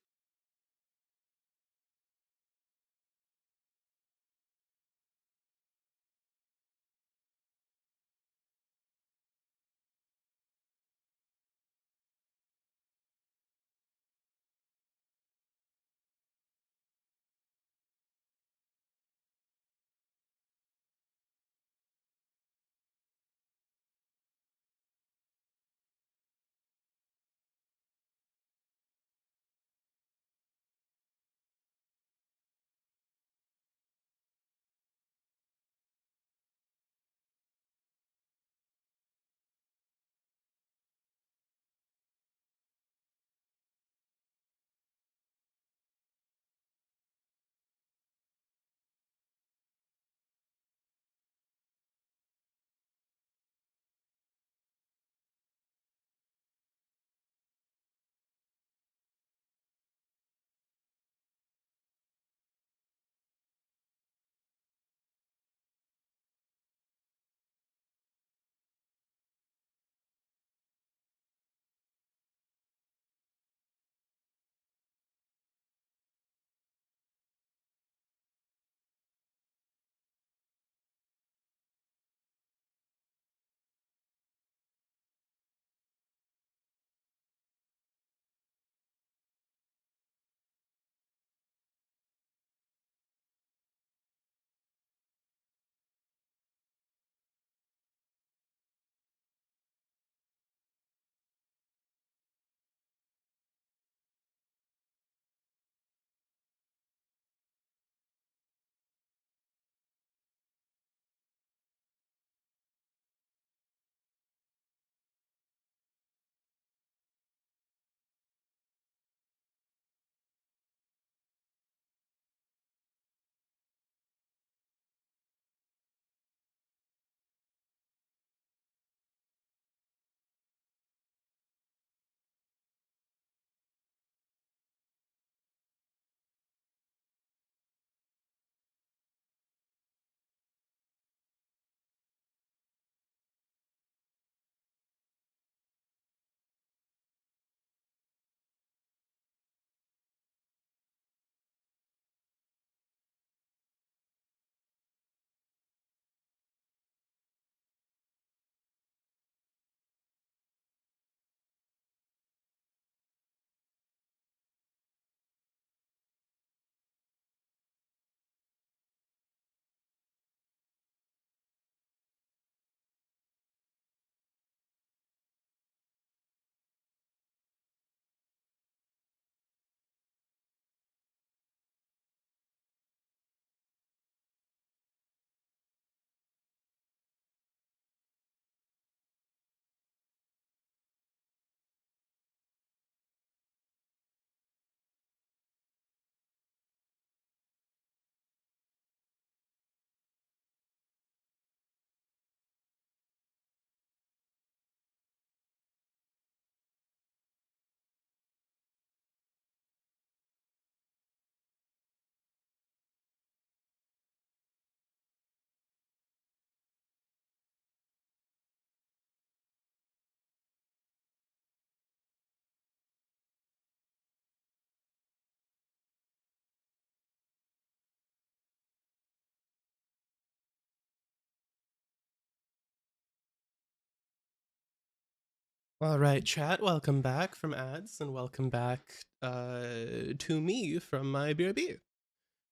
All right, chat, welcome back from ads, and welcome back to me from my BRB.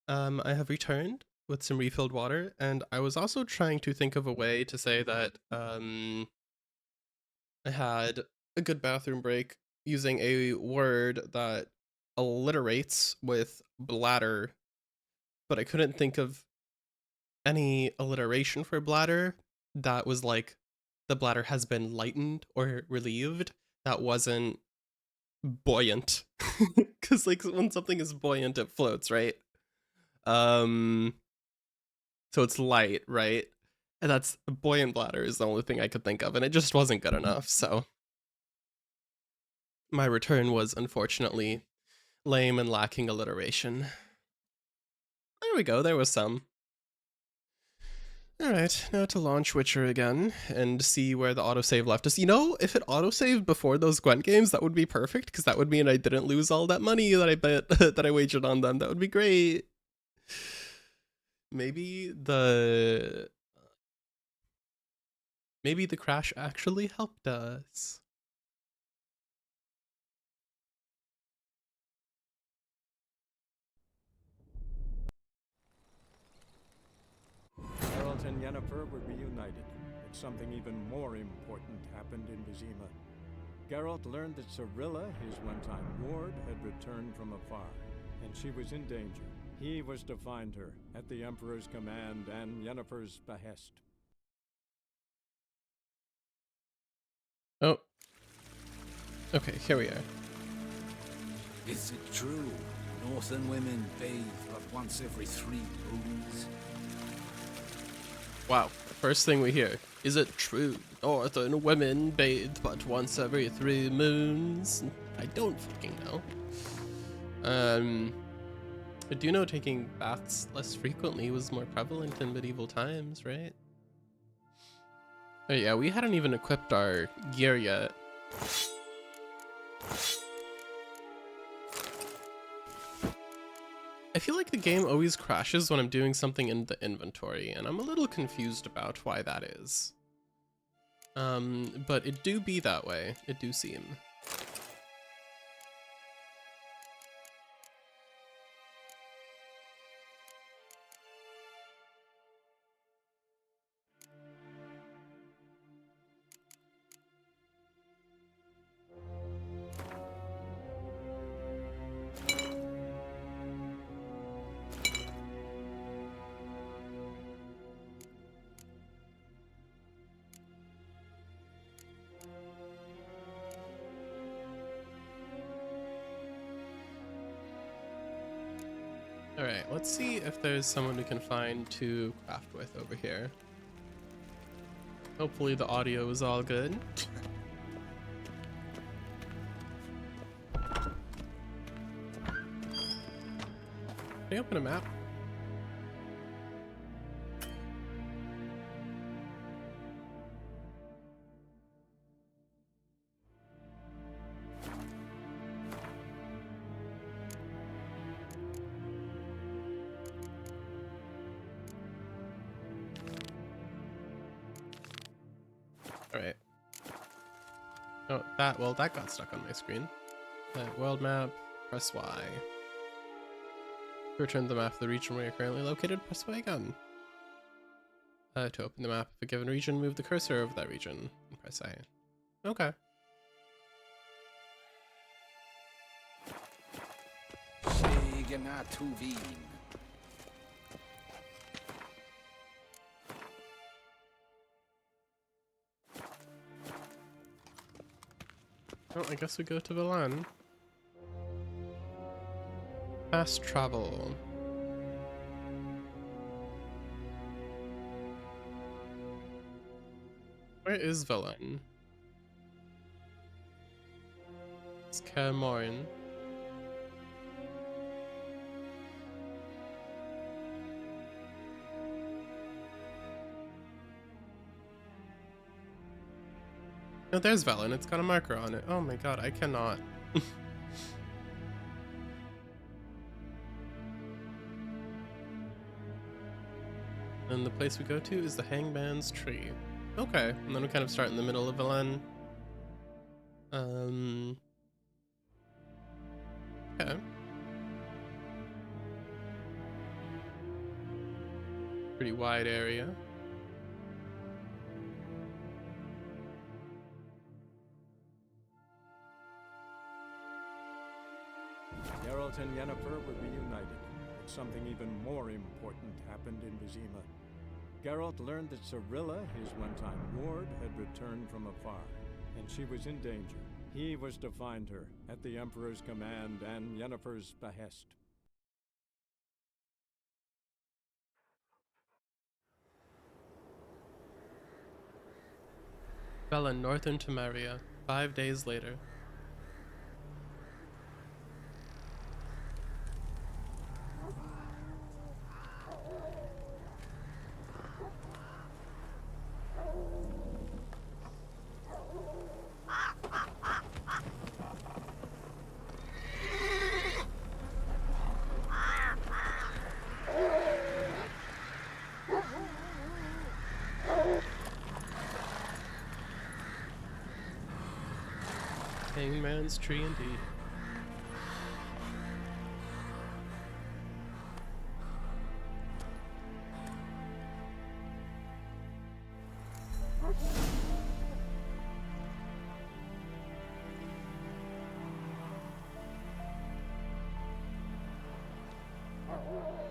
I have returned with some refilled water, and I was also trying to think of a way to say that I had a good bathroom break using a word that alliterates with bladder, but I couldn't think of any alliteration for bladder that was like the bladder has been lightened or relieved. That wasn't buoyant. Because like when something is buoyant, it floats, right? So it's light, right? And that's buoyant bladder is the only thing I could think of, and it just wasn't good enough. So my return was unfortunately lame and lacking alliteration. There we go, there was some. Alright, now to launch Witcher again and see where the autosave left us. You know, if it autosaved before those Gwent games, that would be perfect, because that would mean I didn't lose all that money that I bet that I wagered on them. That would be great. Maybe the crash actually helped us. Geralt and Yennefer were reunited, but something even more important happened in Vizima. Geralt learned that Cirilla, his one-time ward, had returned from afar, and she was in danger. He was to find her, at the Emperor's command and Yennefer's behest. Oh. Okay, here we are. Is it true? Northern women bathe but once every 3 moons? Wow, first thing we hear. Is it true? Northern women bathe but once every 3 moons? I don't fucking know. I do know taking baths less frequently was more prevalent in medieval times, right? Oh yeah, we hadn't even equipped our gear yet. I feel like the game always crashes when I'm doing something in the inventory, and I'm a little confused about why that is. But it do be that way. It do seem. Alright, let's see if there's someone we can find to craft with over here. Hopefully the audio is all good. Can I open a map? Alright. Oh, that got stuck on my screen. World map, press Y. To return the map of the region where you're currently located, press Y again. To open the map of a given region, move the cursor over that region and press A. Okay. Oh, I guess we go to Milan. Fast travel. Where is Velen? It's Kaer Morhen. No, there's Velen. It's got a marker on it. Oh my god, I cannot. And the place we go to is the Hangman's Tree. Okay, and then we kind of start in the middle of Velen. Okay. Pretty wide area. Geralt and Yennefer were reunited, but something even more important happened in Vizima. Geralt learned that Cirilla, his one-time ward, had returned from afar, and she was in danger. He was to find her, at the Emperor's command and Yennefer's behest. Bella, northern Temeria, 5 days later. Hangman's tree indeed.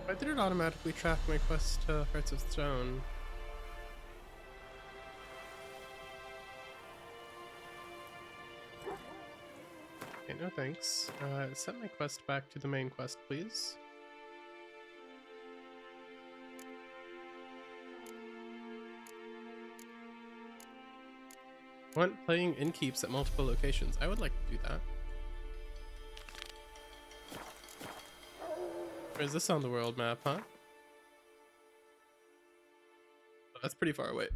Why did it automatically track my quest to Hearts of Stone? Okay, no thanks. Set my quest back to the main quest, please. Want playing innkeeps at multiple locations. I would like to do that. Or is this on the world map, huh? Oh, that's pretty far away.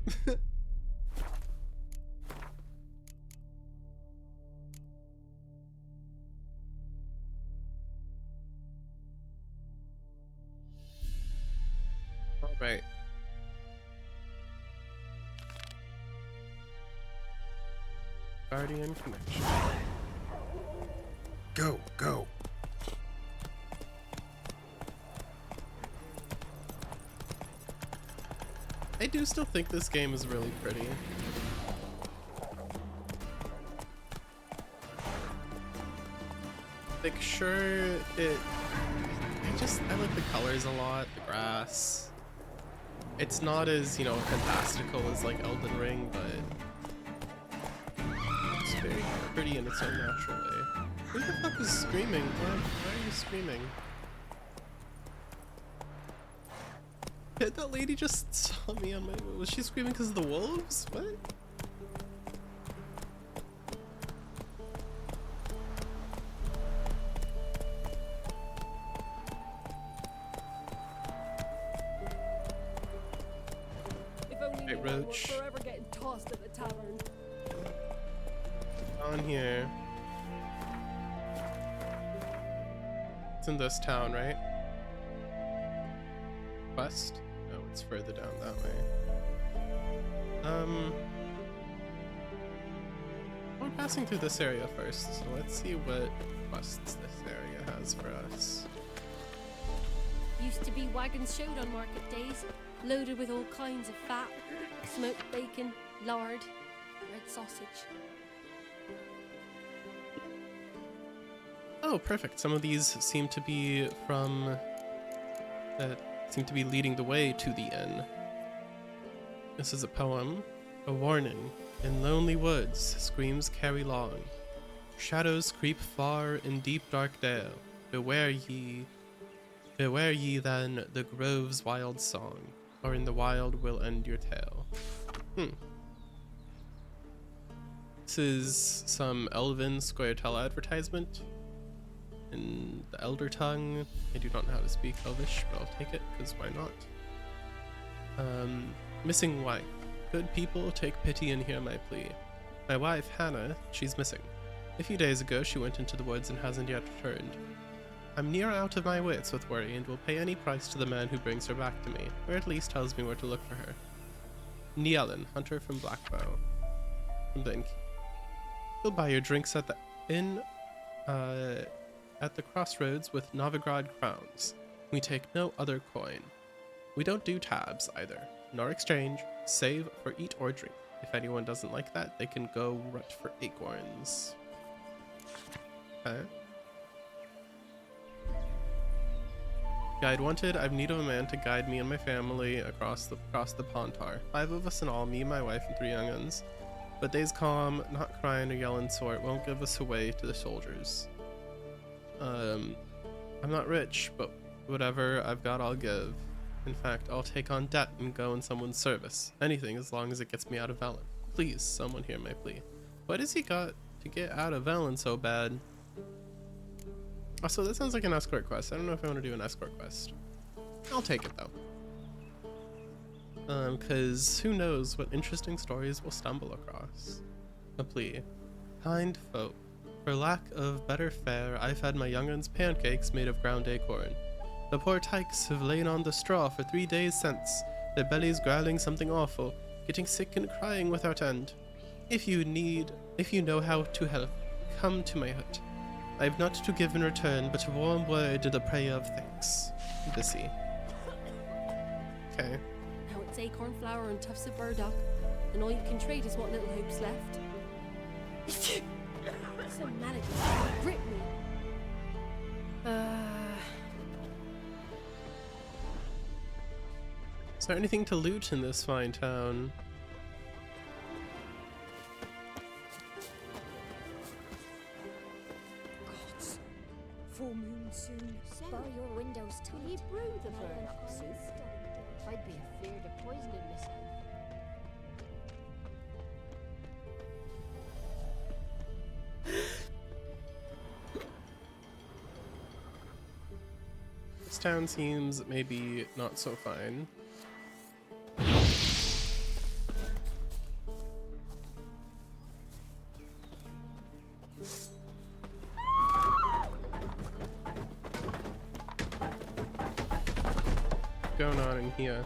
Alright. Guardian connection. Go, go. I do still think this game is really pretty. Like, sure, I like the colors a lot, the grass. It's not as, you know, fantastical as like Elden Ring, but it's very pretty in its own natural way. Who the fuck is screaming? Why are you screaming? That lady just saw me on my... Was she screaming because of the wolves? What? If only Hey, Roach. forever getting tossed at the tavern. On here. It's in this town, right? Quest? No, it's further down that way. We're passing through this area first, so let's see what quests this area has for us. Used to be wagons showed on market days, loaded with all kinds of fat, smoked bacon, lard, red sausage. Oh, perfect. Some of these seem to be from... seem to be leading the way to the inn. This is a poem. A warning. In lonely woods, screams carry long. Shadows creep far in deep dark dale. Beware ye then the grove's wild song, or in the wild will end your tale. This is some Elven Squaretel advertisement in the Elder tongue. I do not know how to speak Elvish, but I'll take it, because why not? Missing wife. Good people, take pity and hear my plea. My wife, Hannah, she's missing. A few days ago, she went into the woods and hasn't yet returned. I'm near out of my wits with worry and will pay any price to the man who brings her back to me, or at least tells me where to look for her. Nielen, hunter from Blackbow. From the innkeep. You'll buy your drinks at the inn at the crossroads with Novigrad crowns. We take no other coin. We don't do tabs either, nor exchange, save for eat or drink. If anyone doesn't like that, they can go rut for acorns. Okay. Guide wanted. I've need of a man to guide me and my family across the Pontar. 5 of us in all, me, my wife, and 3 young'uns. But days calm, not crying or yelling sort, won't give us away to the soldiers. I'm not rich, but whatever I've got I'll give. In fact, I'll take on debt and go in someone's service. Anything as long as it gets me out of Velen. Please, someone hear my plea. What has he got to get out of Velen so bad? Also, that sounds like an escort quest. I don't know if I want to do an escort quest. I'll take it though. Cause who knows what interesting stories we'll stumble across. A plea. Kind folk, for lack of better fare, I've had my young'uns pancakes made of ground acorn. The poor tykes have lain on the straw for 3 days since, their bellies growling something awful, getting sick and crying without end. If you know how to help, come to my hut. I have not to give in return, but a warm word and a prayer of thanks. Busy. Okay. Now it's acorn flour and tufts of burdock, and all you can trade is what little hope's left. So mad at you, grip me. Is there anything to loot in this fine town? Gods. Full moon soon. Bar your windows till you brew the burdock soup. I'd be afeard of poisoning myself. This town seems maybe not so fine. What's going on in here?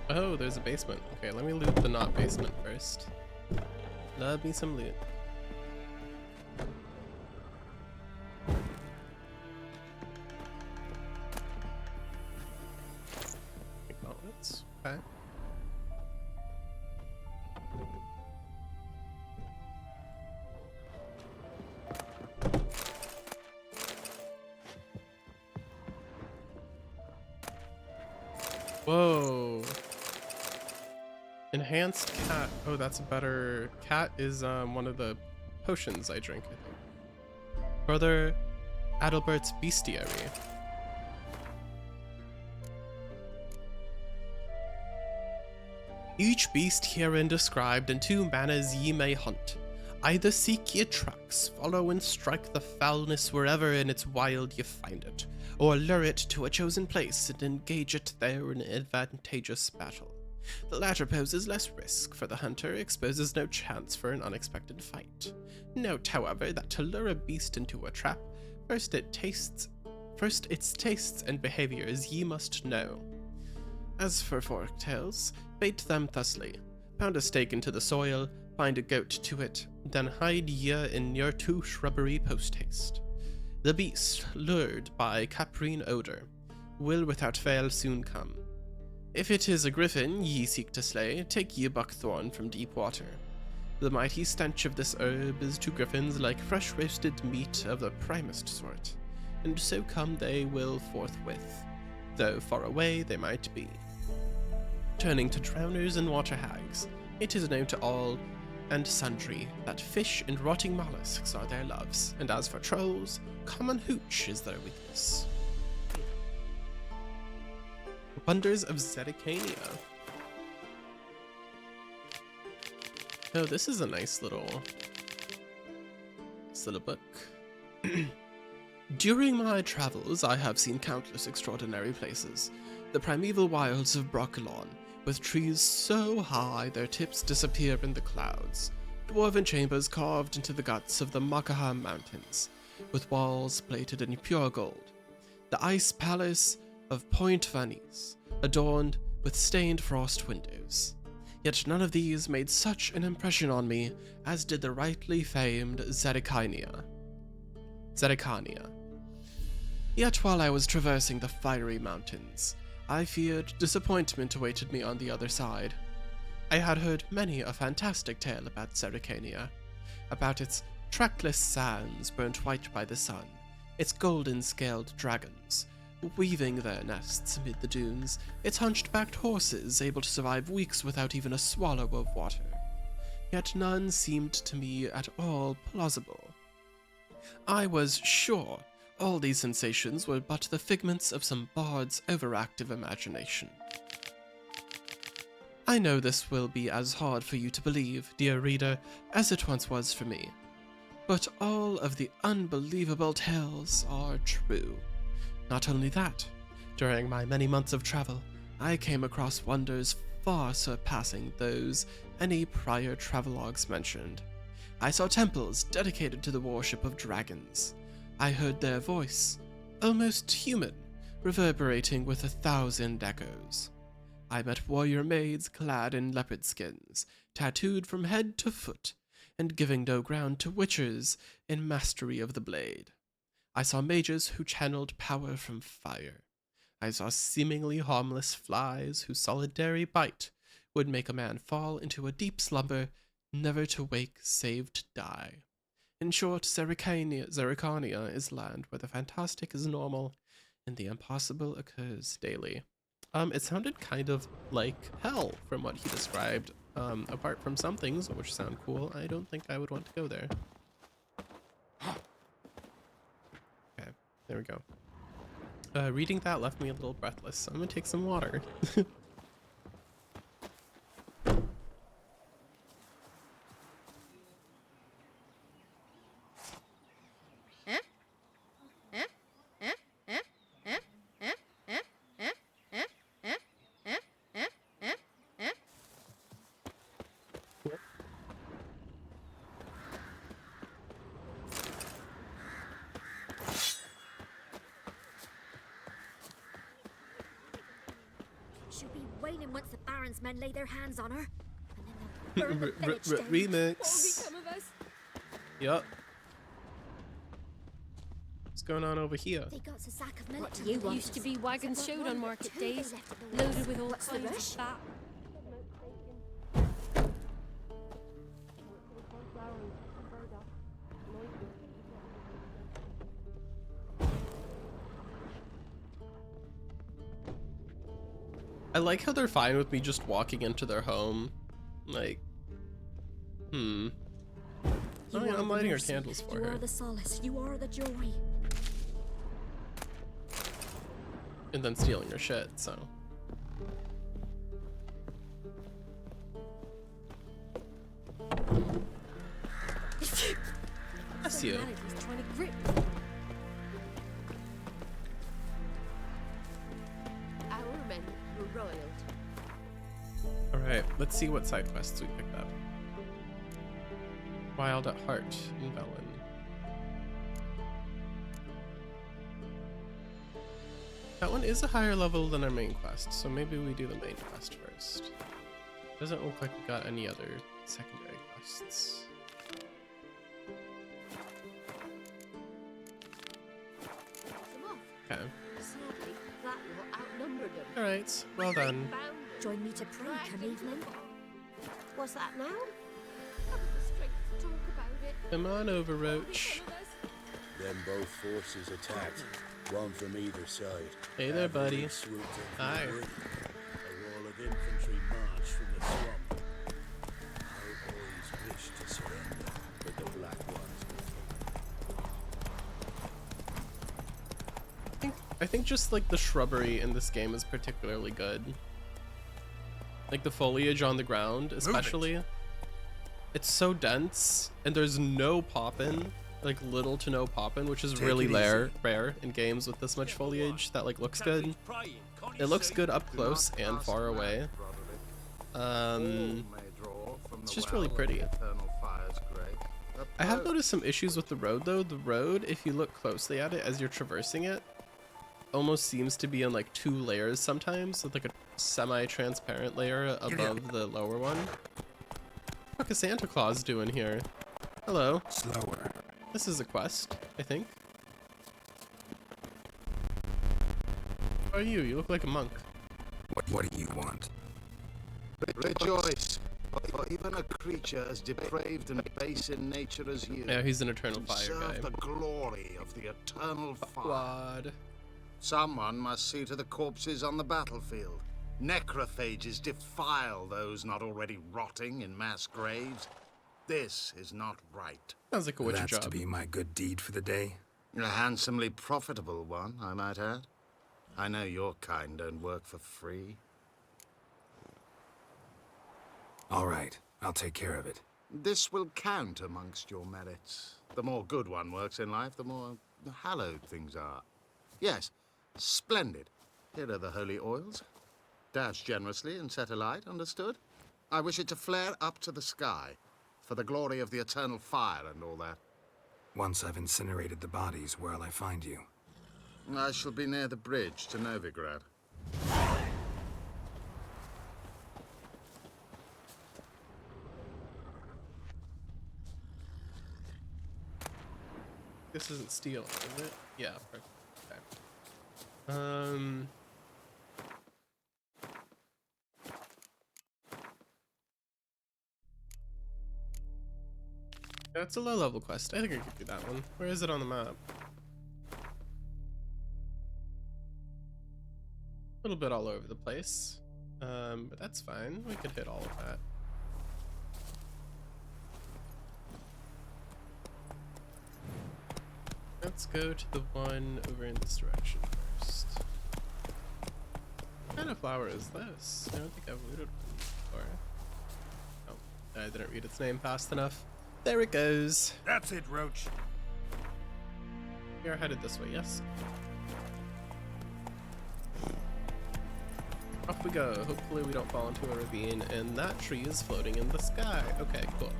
Oh, there's a basement. Okay, let me loot the not basement first. Love me some loot. Gauntlets. Okay. Whoa. Enhanced cat. Oh, that's a better. Cat is one of the potions I drink, I think. Brother Adalbert's Bestiary. Each beast herein described in 2 manners ye may hunt. Either seek ye tracks, follow and strike the foulness wherever in its wild ye find it, or lure it to a chosen place and engage it there in advantageous battle. The latter poses less risk, for the hunter exposes no chance for an unexpected fight. Note, however, that to lure a beast into a trap, first its tastes and behaviors ye must know. As for forktails, bait them thusly. Pound a stake into the soil, bind a goat to it, then hide ye in your 2 shrubbery post-haste. The beast, lured by caprine odor, will without fail soon come. If it is a griffin ye seek to slay, take ye buckthorn from deep water. The mighty stench of this herb is to griffins like fresh roasted meat of the primest sort, and so come they will forthwith, though far away they might be. Turning to drowners and water hags, it is known to all and sundry that fish and rotting mollusks are their loves, and as for trolls, common hooch is their weakness. Wonders of Zedicania. Oh, this is a nice little book. During my travels, I have seen countless extraordinary places. The primeval wilds of Broccolon, with trees so high their tips disappear in the clouds. Dwarven chambers carved into the guts of the Makaham Mountains, with walls plated in pure gold. The ice palace of Point Vanise, adorned with stained frost windows. Yet none of these made such an impression on me as did the rightly famed Zerikania. Yet while I was traversing the fiery mountains, I feared disappointment awaited me on the other side. I had heard many a fantastic tale about Zerikania, about its trackless sands burnt white by the sun, its golden-scaled dragons, weaving their nests amid the dunes, its hunchbacked horses able to survive weeks without even a swallow of water. Yet none seemed to me at all plausible. I was sure all these sensations were but the figments of some bard's overactive imagination. I know this will be as hard for you to believe, dear reader, as it once was for me. But all of the unbelievable tales are true. Not only that, during my many months of travel, I came across wonders far surpassing those any prior travelogues mentioned. I saw temples dedicated to the worship of dragons. I heard their voice, almost human, reverberating with 1,000 echoes. I met warrior maids clad in leopard skins, tattooed from head to foot, and giving no ground to witchers in mastery of the blade. I saw mages who channeled power from fire. I saw seemingly harmless flies whose solitary bite would make a man fall into a deep slumber, never to wake save to die. In short, Zerikania is land where the fantastic is normal and the impossible occurs daily. It sounded kind of like hell from what he described. Apart from some things which sound cool, I don't think I would want to go there. Okay, there we go. Reading that left me a little breathless, so I'm gonna take some water. She'll be wailing once the Baron's men lay their hands on her. And then they'll burn the village down. Remix. What'll become of us? Yup. What's going on over here? They got a sack of milk. What do you want? Used to be wagons showed on market days, loaded with all kinds of fat. I like how they're fine with me just walking into their home. Like, Oh, yeah, I'm lighting her candles for her. You are the solace. You are the joy. And then stealing her shit, so. Bless you. Trying to grip. Our men were roiled. Alright, let's see what side quests we picked up. Wild at Heart in Velen. That one is a higher level than our main quest, so maybe we do the main quest first. Doesn't look like we got any other secondary quests. Okay. Sadly, that lot outnumbered them. Alright, well done. Join me to pray come evening. What's that now? Haven't the strength to talk about it. Come on over, Roach. Then both forces attacked, one from either side. Hey there, buddy. Hi. A wall of infantry marched from the swamp. Our boys wished to surrender, but the black ones I think just like the shrubbery in this game is particularly good. Like the foliage on the ground, especially. It's so dense, and there's no poppin', like little to no poppin', which is really rare in games with this much foliage that like looks good. It looks good up close and far away. It's just really pretty. I have noticed some issues with the road though. The road, if you look closely at it as you're traversing it, almost seems to be in like 2 layers sometimes, with like a semi-transparent layer above the lower one. What is Santa Claus doing here? Hello. Slower. This is a quest, I think. Who are you? You look like a monk. What do you want? Rejoice, for even a creature as depraved and base in nature as you. Yeah, he's an eternal can fire serve guy. the glory of the eternal fire. Quad. Someone must see to the corpses on the battlefield. Necrophages defile those not already rotting in mass graves. This is not right. Sounds like a witcher That's job. to be my good deed for the day? A handsomely profitable one, I might add. I know your kind don't work for free. All right, I'll take care of it. This will count amongst your merits. The more good one works in life, the more hallowed things are. Yes, splendid. Here are the holy oils. Dash generously and set alight, understood? I wish it to flare up to the sky, for the glory of the eternal fire and all that. Once I've incinerated the bodies, where'll I find you? I shall be near the bridge to Novigrad. This isn't steel, is it? Yeah, perfect. Okay. That's a low-level quest. I think I could do that one. Where is it on the map? A little bit all over the place. But that's fine. We could hit all of that. Let's go to the one over in this direction first. What kind of flower is this? I don't think I've looted one before. Oh, I didn't read its name fast enough. There it goes. That's it, Roach. We are headed this way, yes? Off we go. Hopefully we don't fall into a ravine, and that tree is floating in the sky. Okay, cool.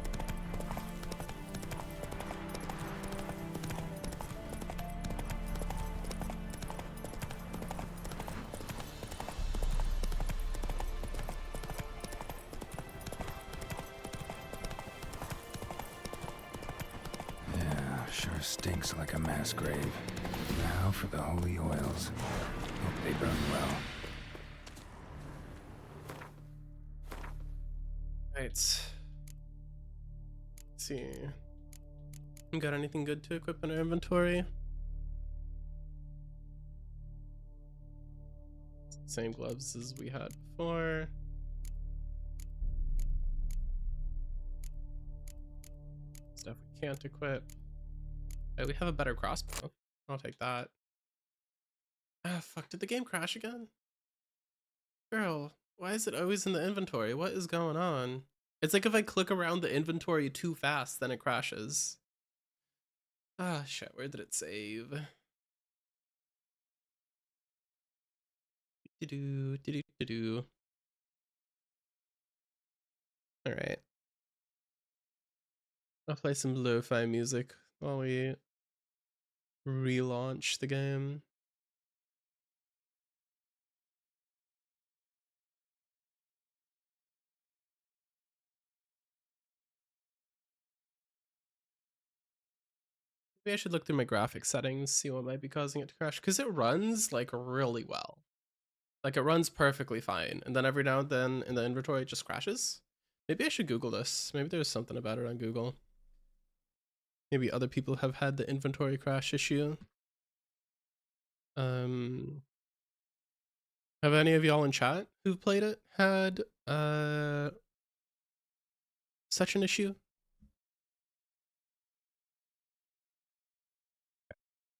Sure stinks like a mass grave. Now for the holy oils. Hope they burn well. Right. Let's see. Got anything good to equip in our inventory? Same gloves as we had before. Stuff we can't equip. We have a better crossbow. I'll take that. Ah, fuck, did the game crash again? Girl, why is it always in the inventory? What is going on? It's like if I click around the inventory too fast, then it crashes. Ah, shit, where did it save? Do-do-do-do-do-do. Alright. I'll play some lo-fi music while we relaunch the game. Maybe I should look through my graphics settings, see what might be causing it to crash, because it runs like really well. Like it runs perfectly fine, and then every now and then in the inventory it just crashes. Maybe I should Google this. Maybe there's something about it on Google. Maybe other people have had the inventory crash issue. Have any of y'all in chat who've played it had such an issue?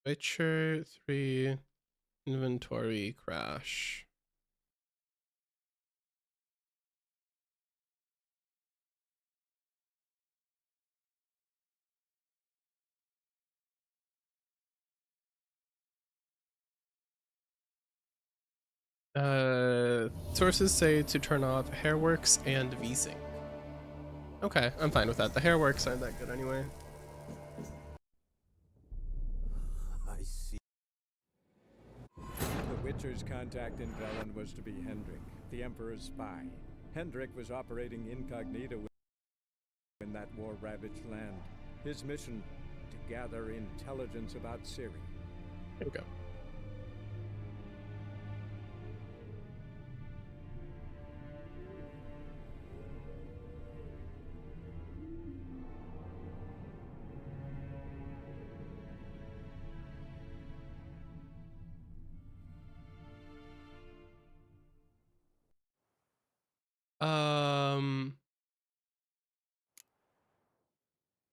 Witcher 3 inventory crash. Sources say to turn off Hairworks and VSync. Okay, I'm fine with that. The Hairworks aren't that good anyway. I see. Witcher's contact in Velen was to be Hendrik, the Emperor's spy. Hendrik was operating incognito in that war-ravaged land. His mission, to gather intelligence about Ciri. Here we go.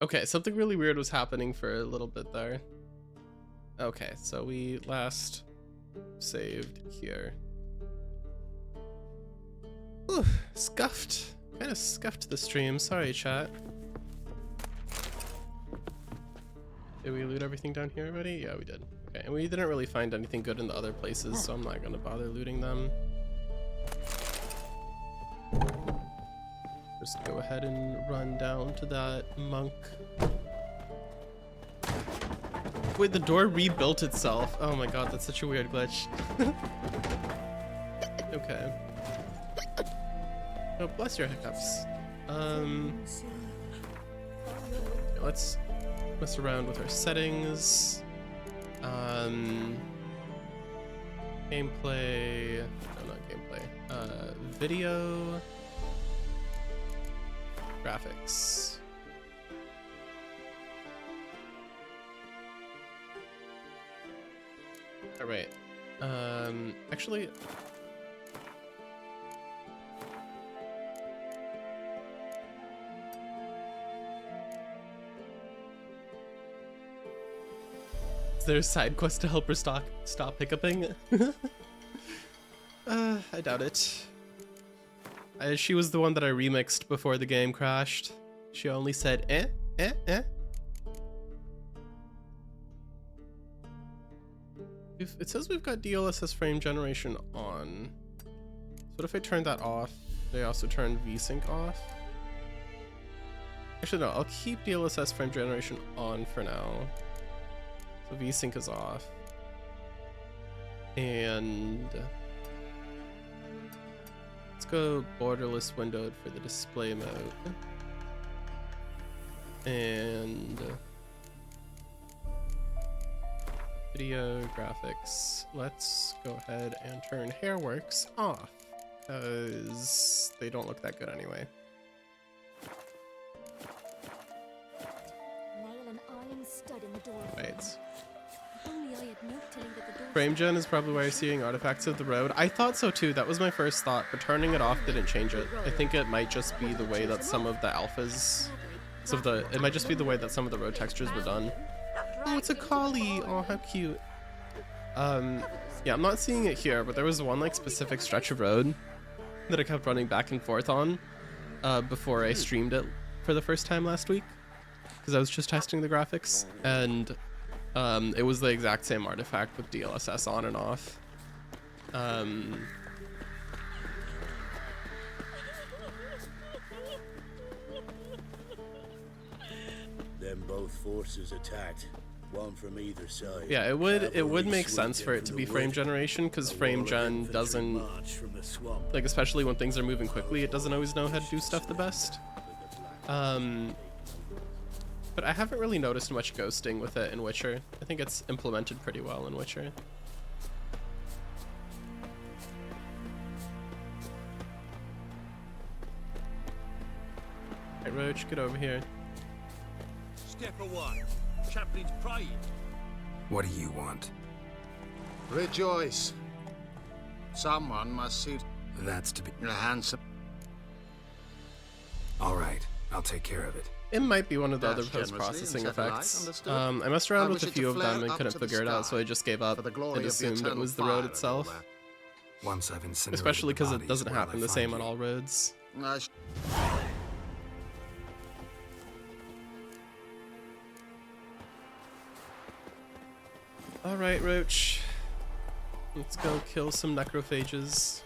Okay, something really weird was happening for a little bit there. Okay, so we last saved here. Whew, scuffed. Kind of scuffed the stream. Sorry, chat. Did we loot everything down here already? Yeah, we did. Okay, and we didn't really find anything good in the other places, so I'm not gonna bother looting them. Just go ahead and run down to that monk. Wait, the door rebuilt itself. Oh my god, that's such a weird glitch. Okay. Oh, bless your hiccups. Let's mess around with our settings. Gameplay. No, not gameplay. Video. Graphics. All right. Actually, is there a side quest to help her stop hiccuping? I doubt it. She was the one that I remixed before the game crashed. She only said eh, eh, eh. It says we've got DLSS frame generation on. So what if I turn that off? They also turn VSync off. Actually no, I'll keep DLSS frame generation on for now. So VSync is off. And let's go borderless windowed for the display mode. And video graphics. Let's go ahead and turn Hairworks off because they don't look that good anyway. Nail an iron stud in the door. Right. If only I had note telling that the door. Frame gen is probably why you're seeing artifacts of the road. I thought so too. That was my first thought, but turning it off didn't change it. I think it might just be the way that some of the alphas, it might just be the way that some of the road textures were done. Oh, it's a collie. Oh, how cute. Yeah, I'm not seeing it here, but there was one like specific stretch of road that I kept running back and forth on before I streamed it for the first time last week because I was just testing the graphics, and it was the exact same artifact with DLSS on and off. Then both forces attacked, one from either side. Yeah, it would make sense for it to be frame generation, because frame gen doesn't, like, especially when things are moving quickly, it doesn't always know how to do stuff the best. But I haven't really noticed much ghosting with it in Witcher. I think it's implemented pretty well in Witcher. Hey Roach, get over here. Step away. Chaplain's praying. What do you want? Rejoice. Someone must see That's to be a handsome. All right, I'll take care of it. It might be one of the other post-processing effects. I messed around with a few of them and couldn't figure it out, so I just gave up and assumed it was the road itself. Once I've incinerated Especially because the it bodies, doesn't where'll happen I the find same you? on all roads. Alright, Roach. Let's go kill some necrophages.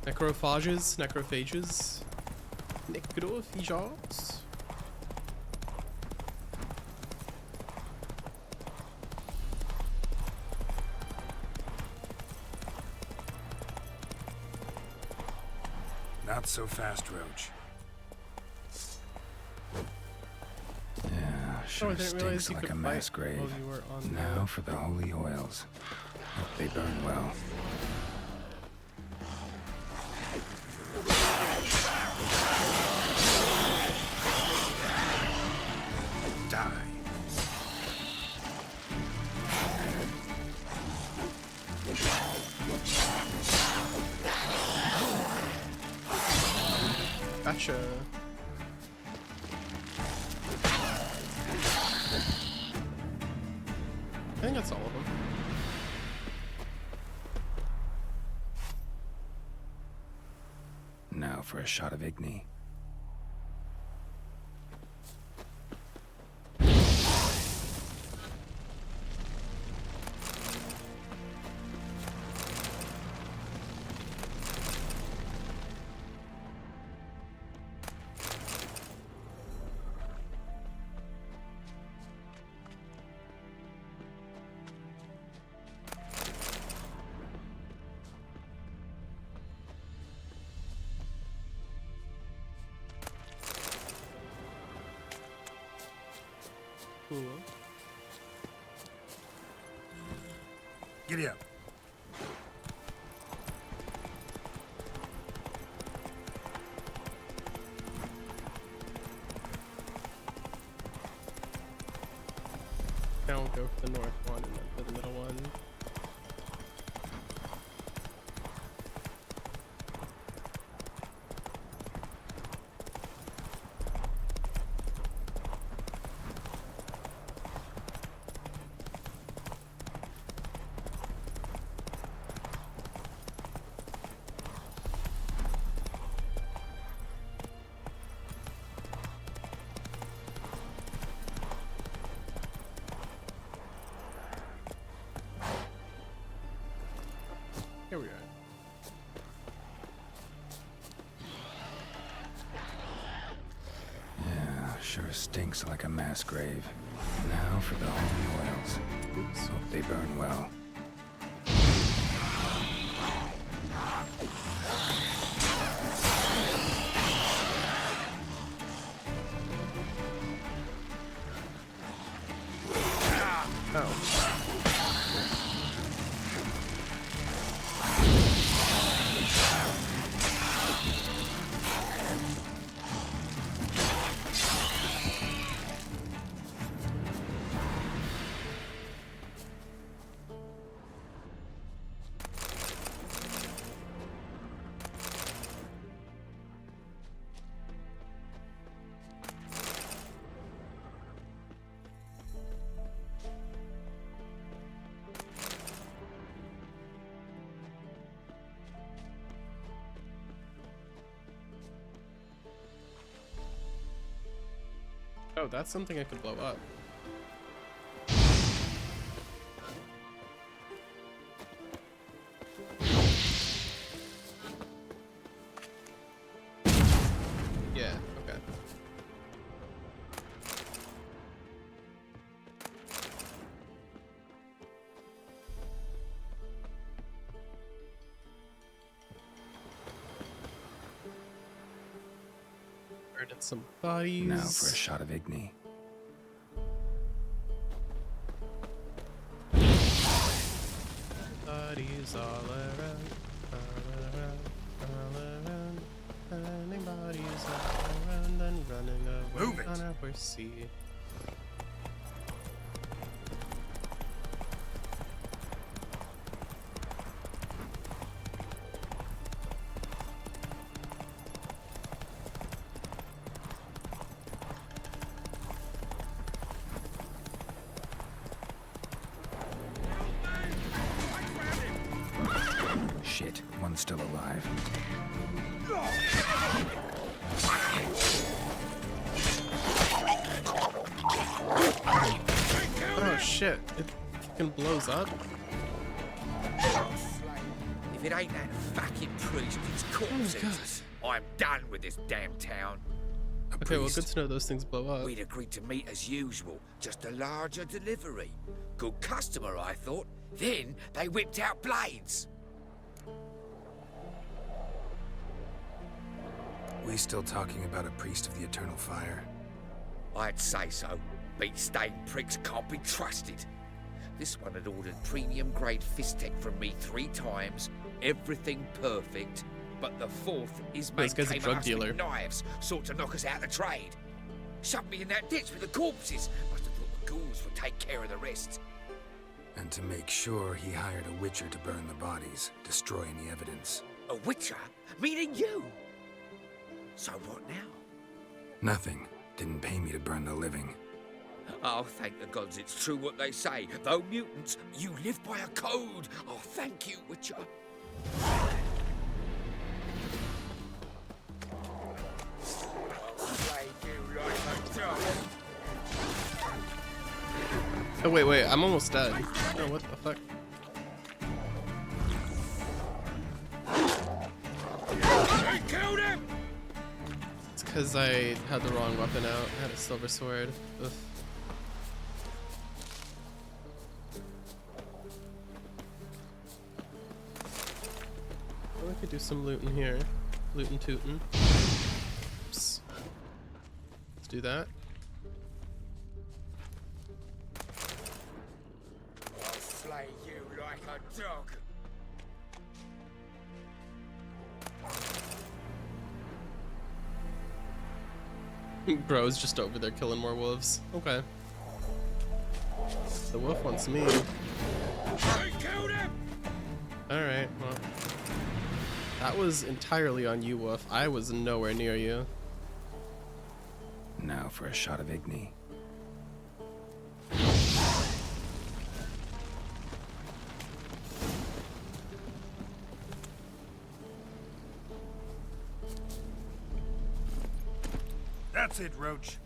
Necrophages? Necrophages? Necrophages? Not so fast, Roach. Yeah, sure I didn't realize stinks you like a could mass fight grave. while you were on Now for the holy oils. Hope they burn well. Die. Gotcha. I think that's all of them. Now for a shot of Igni. Cool. Giddy up. Now we'll go for the north one and then for the middle one. Here we are. Yeah, sure stinks like a mass grave. Now for the holy oils. Oops. Hope they burn well. Oh. Oh, that's something I could blow up. Yeah, okay. Murdered some bodies. Now for a shot of Igni. Bodies all around, all around, all around. Burning bodies all around and running away Move it. on a horsey. Shit, one's still alive. Oh shit, it fucking blows up. If it ain't that fucking priest, it's corpses. I'm done with this damn town. Okay, well, good to know those things blow up. We'd agreed to meet as usual, just a larger delivery. Good customer, I thought. Then they whipped out blades. We still talking about a priest of the eternal fire? I'd say so. Beat-stained pricks can't be trusted. This one had ordered premium-grade fist tech from me 3 times, everything perfect, but the 4th his mate This guy's a came drug at us dealer. with knives, sought to knock us out of the trade. Shoved me in that ditch with the corpses. Must have thought the ghouls would take care of the rest. And to make sure, he hired a witcher to burn the bodies, destroy any evidence. A witcher? Meaning you? So what now? Nothing. Didn't pay me to burn the living. Oh, thank the gods it's true what they say. Though mutants, you live by a code. Oh, thank you, Witcher. Oh, wait, I'm almost dead. Oh, what the fuck? I killed him! It's because I had the wrong weapon out. I had a silver sword. Oof. Well, I could do some looting here. Lootin' tootin'. Oops. Let's do that. I'll slay you like a dog. Bro's just over there killing more wolves. Okay. The wolf wants me. I killed him! Alright, well. That was entirely on you, Wolf. I was nowhere near you. Now for a shot of Igni. That's it, Roach.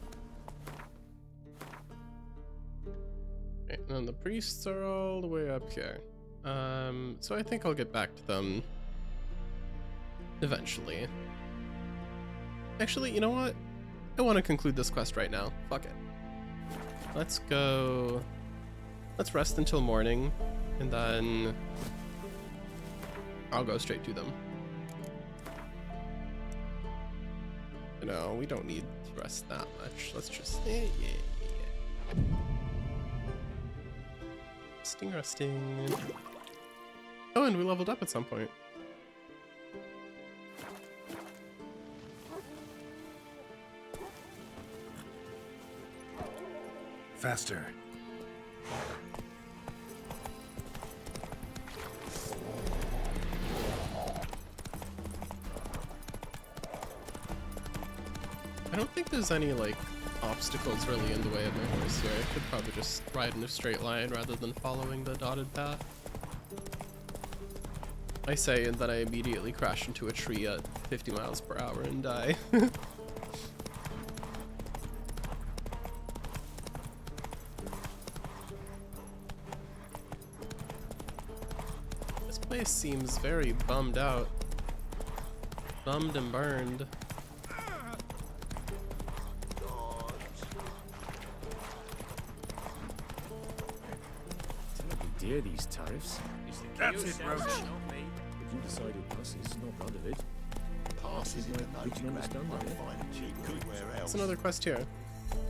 Okay, and the priests are all the way up here. So I think I'll get back to them eventually. Actually, you know what? I want to conclude this quest right now. Fuck it. Let's go. Let's rest until morning, and then I'll go straight to them. You know, we don't need to rest that much. Let's just yeah. Resting. Oh, and we leveled up at some point. Faster. I don't think there's any, like, obstacles really in the way of my horse here. I could probably just ride in a straight line rather than following the dotted path. I say, and then I immediately crash into a tree at 50 miles per hour and die. This place seems very bummed out. Bummed and burned. Dear these tariffs. That's it, Roach. But you decided passes, not none of it. Passes in the We can understand that. Everywhere There's another quest here.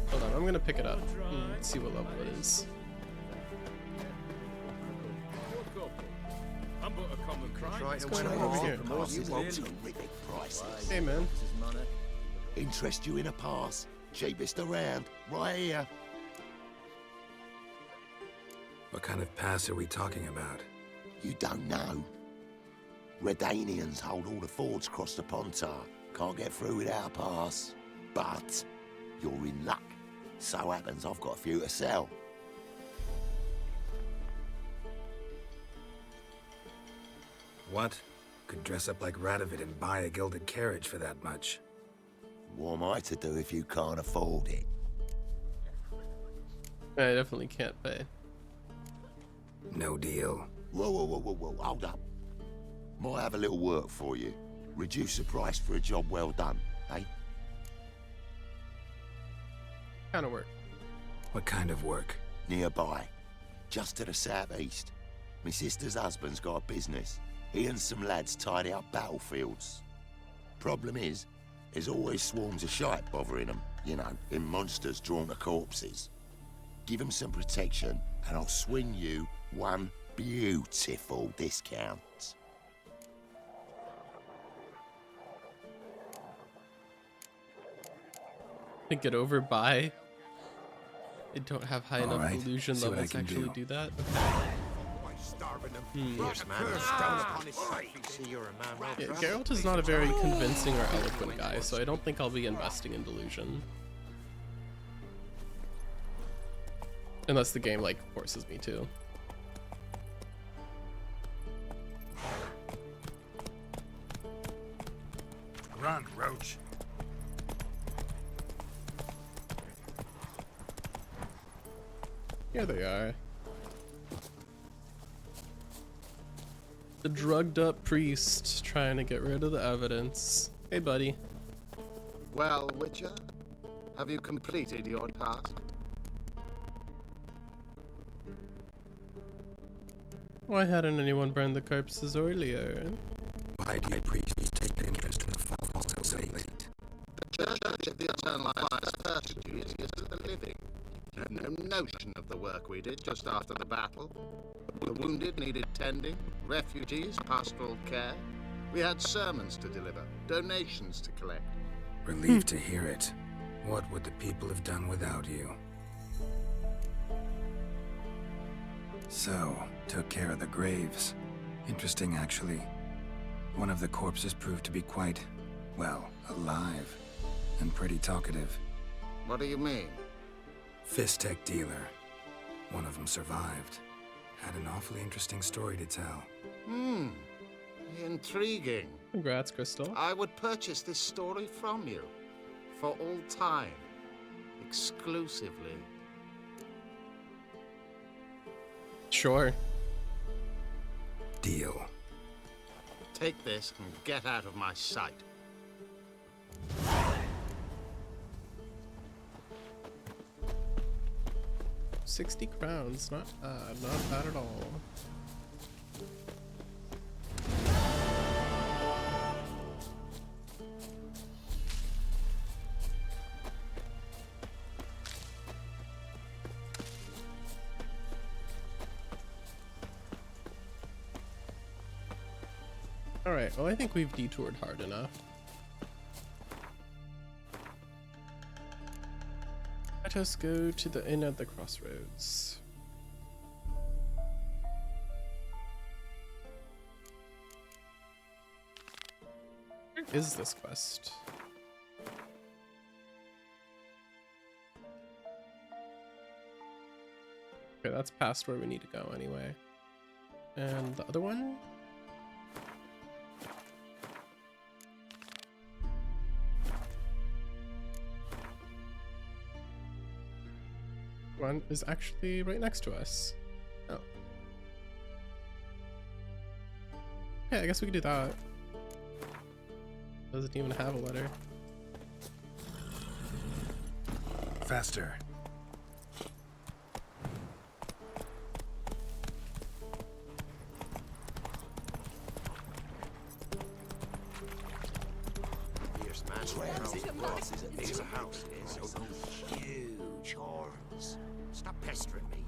Hold on, I'm gonna pick it up and see what level it is. I'm but a common crime. What's going on over here? You want terrific prices. Hey, man. Interest you in a pass? Cheapest around, right here. What kind of pass are we talking about? You don't know. Redanians hold all the fords across the Pontar. Can't get through without a pass. But you're in luck. So happens I've got a few to sell. What? Could dress up like Radovid and buy a gilded carriage for that much. What am I to do if you can't afford it? I definitely can't pay. No deal. Whoa, hold up. Might have a little work for you. Reduce the price for a job well done, eh? Kind of work. What kind of work? Nearby. Just to the southeast. My sister's husband's got a business. He and some lads tidy up battlefields. Problem is, There's always swarms of shite bothering them, you know, in monsters drawn to corpses. Give them some protection, and I'll swing you one beautiful discount. Think it over by. I don't have high enough right, illusion see what I levels to can actually do. that. Yeah, Geralt is not a very convincing or eloquent guy, so I don't think I'll be investing in delusion. Unless the game, like, forces me to. Run, Roach. Here they are. The drugged up priest trying to get rid of the evidence. Hey, buddy. Well, Witcher, have you completed your task? Why hadn't anyone burned the corpses earlier? Why do you priest take an interest in the fall so late? The Church of the Eternal Fire's first duty is to the living. You have no notion of the work we did just after the battle. The wounded needed tending, refugees, pastoral care. We had sermons to deliver, donations to collect. Relieved to hear it. What would the people have done without you? So, took care of the graves. Interesting, actually. One of the corpses proved to be quite, well, alive. And pretty talkative. What do you mean? Fist tech dealer. One of them survived. Had an awfully interesting story to tell. Intriguing. Congrats, Crystal. I would purchase this story from you. For all time. Exclusively. Sure. Deal. Take this and get out of my sight. $60 crowns, not bad at all. Alright, well I think we've detoured hard enough. Let us go to the inn at the crossroads. Where is this quest? Okay, that's past where we need to go anyway. And the other one? One is actually right next to us. Oh. Okay, I guess we could do that. Doesn't even have a letter. Faster. There's a house. There's huge horns. Stop pestering me.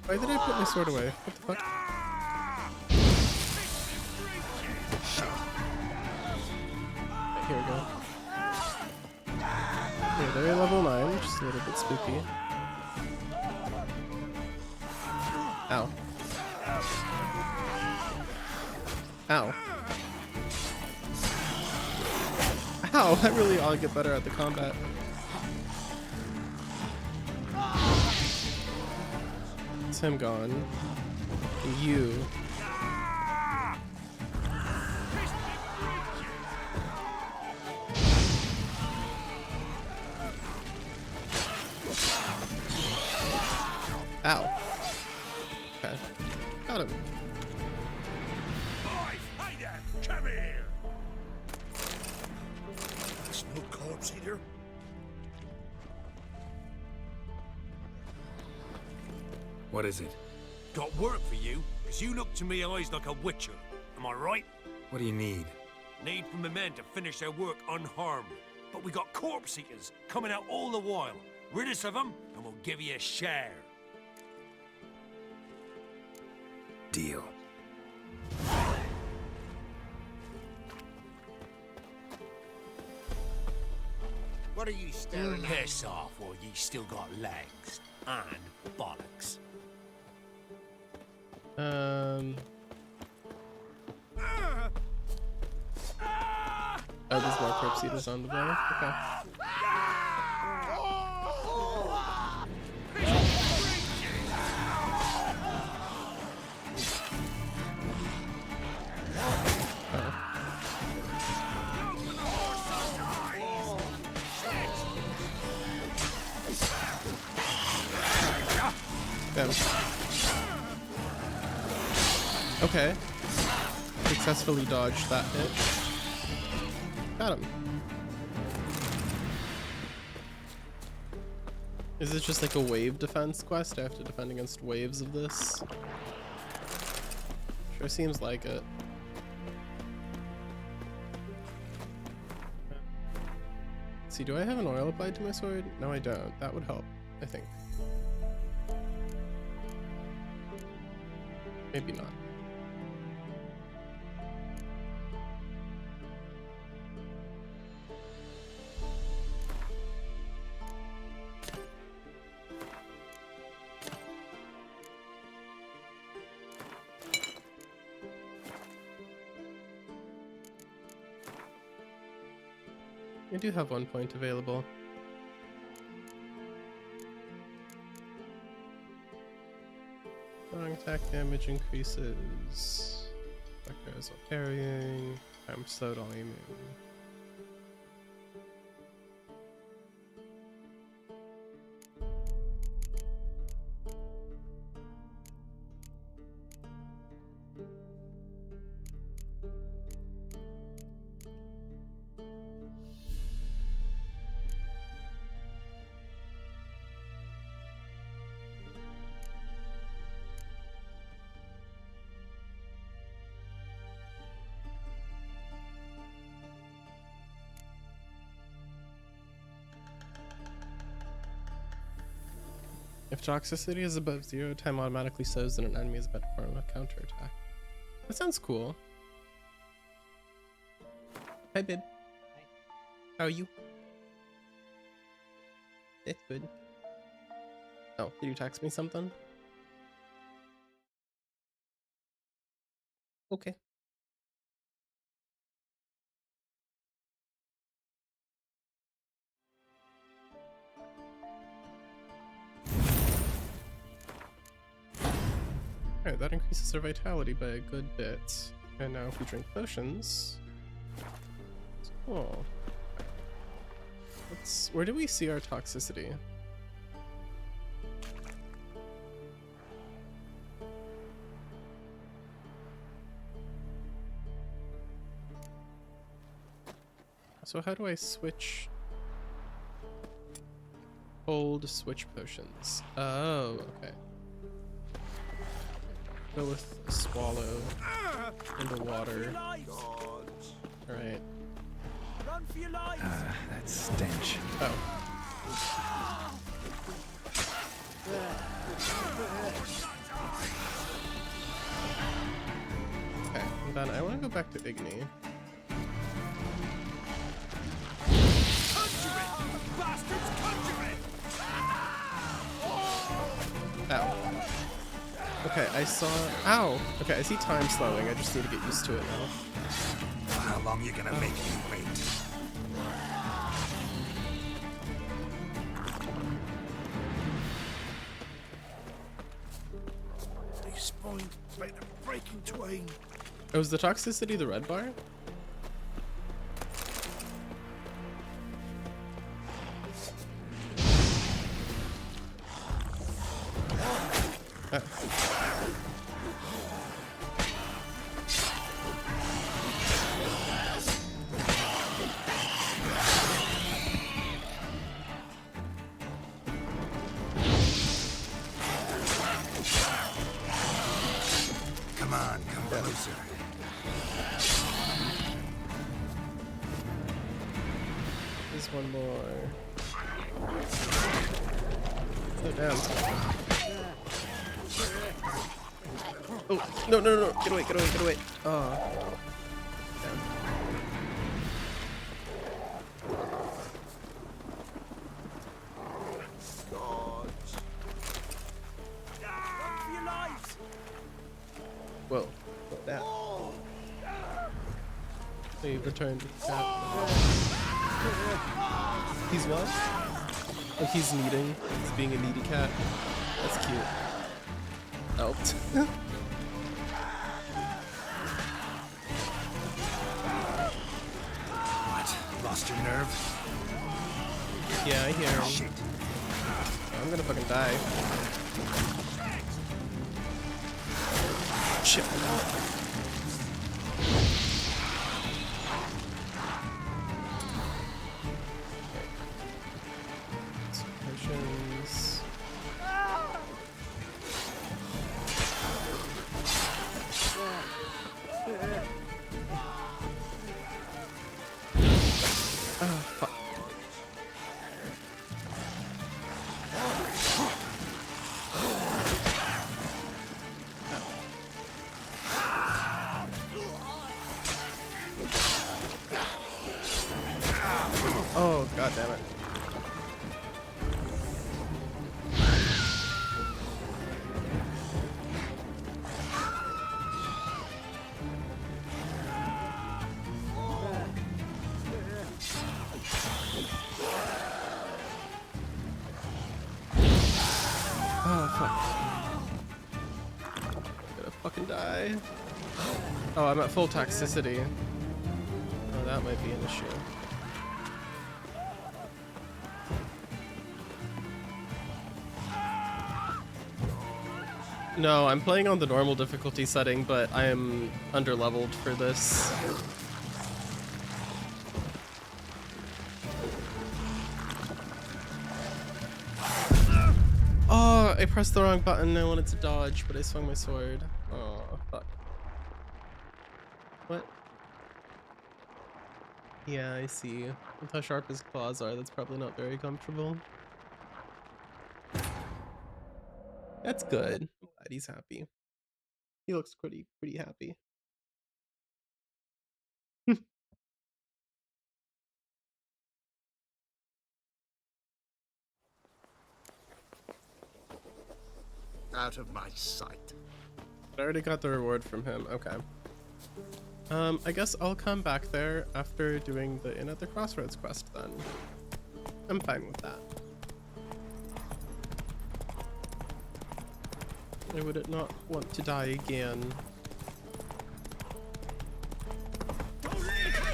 Why did I put my sword away? What the fuck? Here we go. Okay, they're level 9, which is a little bit spooky. Ow. Ow. Ow, I really ought to get better at the combat. It's him gone. And you. Ow. Okay. Got him. Hey there, come here. There's no corpse eater. What is it? Got work for you, because you look to me eyes like a witcher. Am I right? What do you need? Need for my men to finish their work unharmed. But we got corpse eaters coming out all the while. Rid us of them, and we'll give you a share. Deal. What are you staring at? Piss off, or ye still got legs. And bollocks. Oh, there's more corpse eaters on the way. Okay. Okay. Successfully dodged that hit. Got him. Is it just like a wave defense quest? I have to defend against waves of this? Sure seems like it. Let's see, do I have an oil applied to my sword? No, I don't. That would help, I think. Maybe not. I do have 1 point available. Strong attack damage increases. Vectors while parrying. I'm slowed while aiming. If toxicity is above 0, time automatically slows and an enemy is about to perform a counterattack. That sounds cool. Hi, babe. Hi. How are you? It's good. Oh, did you text me something? Okay. Alright, that increases our vitality by a good bit. And now if we drink potions... It's cool. Where do we see our toxicity? So how do I switch? Hold switch potions. Oh, okay. Go with a swallow into water. Alright. That stench. Oh. Okay, and then I want to go back to Igni. Ow. Okay, I saw... Ow! Okay, I see time slowing. I just need to get used to it now. How long you gonna make me wait? They spawned by the breaking twain. Oh, is the toxicity the red bar? Come on, come closer. There's one more. Oh, damn. Oh, no, no, no, no. Get away, get away, get away. Oh. Damn. Whoa, what that? They returned that. He's what? Oh, he's kneading. He's being a needy cat. That's cute. Helped. What? Lost your nerve? Yeah, I hear him. Shit. I'm gonna fucking die. Shit. Potions. Oh, fuck. Oh, god damn it. Oh, fuck. I'm gonna fucking die. Oh, I'm at full toxicity. Oh, that might be an issue. No, I'm playing on the normal difficulty setting, but I am underleveled for this. Oh, I pressed the wrong button. I wanted to dodge, but I swung my sword. Oh, fuck. What? Yeah, I see. With how sharp his claws are, that's probably not very comfortable. That's good. I'm glad he's happy. He looks pretty happy. Out of my sight. I already got the reward from him. Okay. I guess I'll come back there after doing the Inn at the Crossroads quest then. I'm fine with that. I would not want to die again.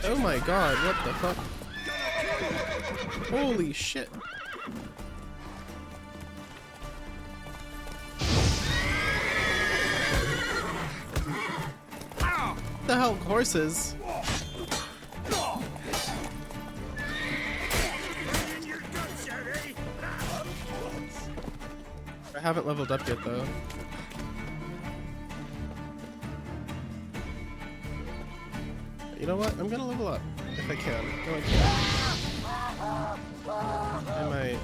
Oh my god, what the fuck? Holy shit. What the hell, horses? I haven't leveled up yet though. You know what? I'm gonna level up if I can. No, I can't. I might.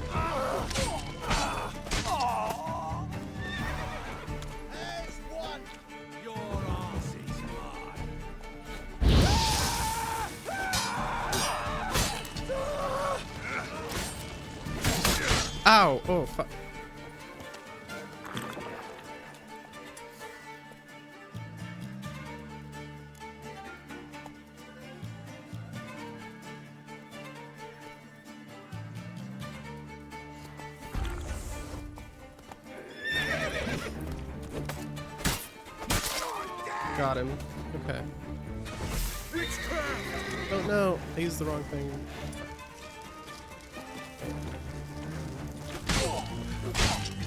Ow! Oh, fuck. Got him. Okay. Oh no, I used the wrong thing.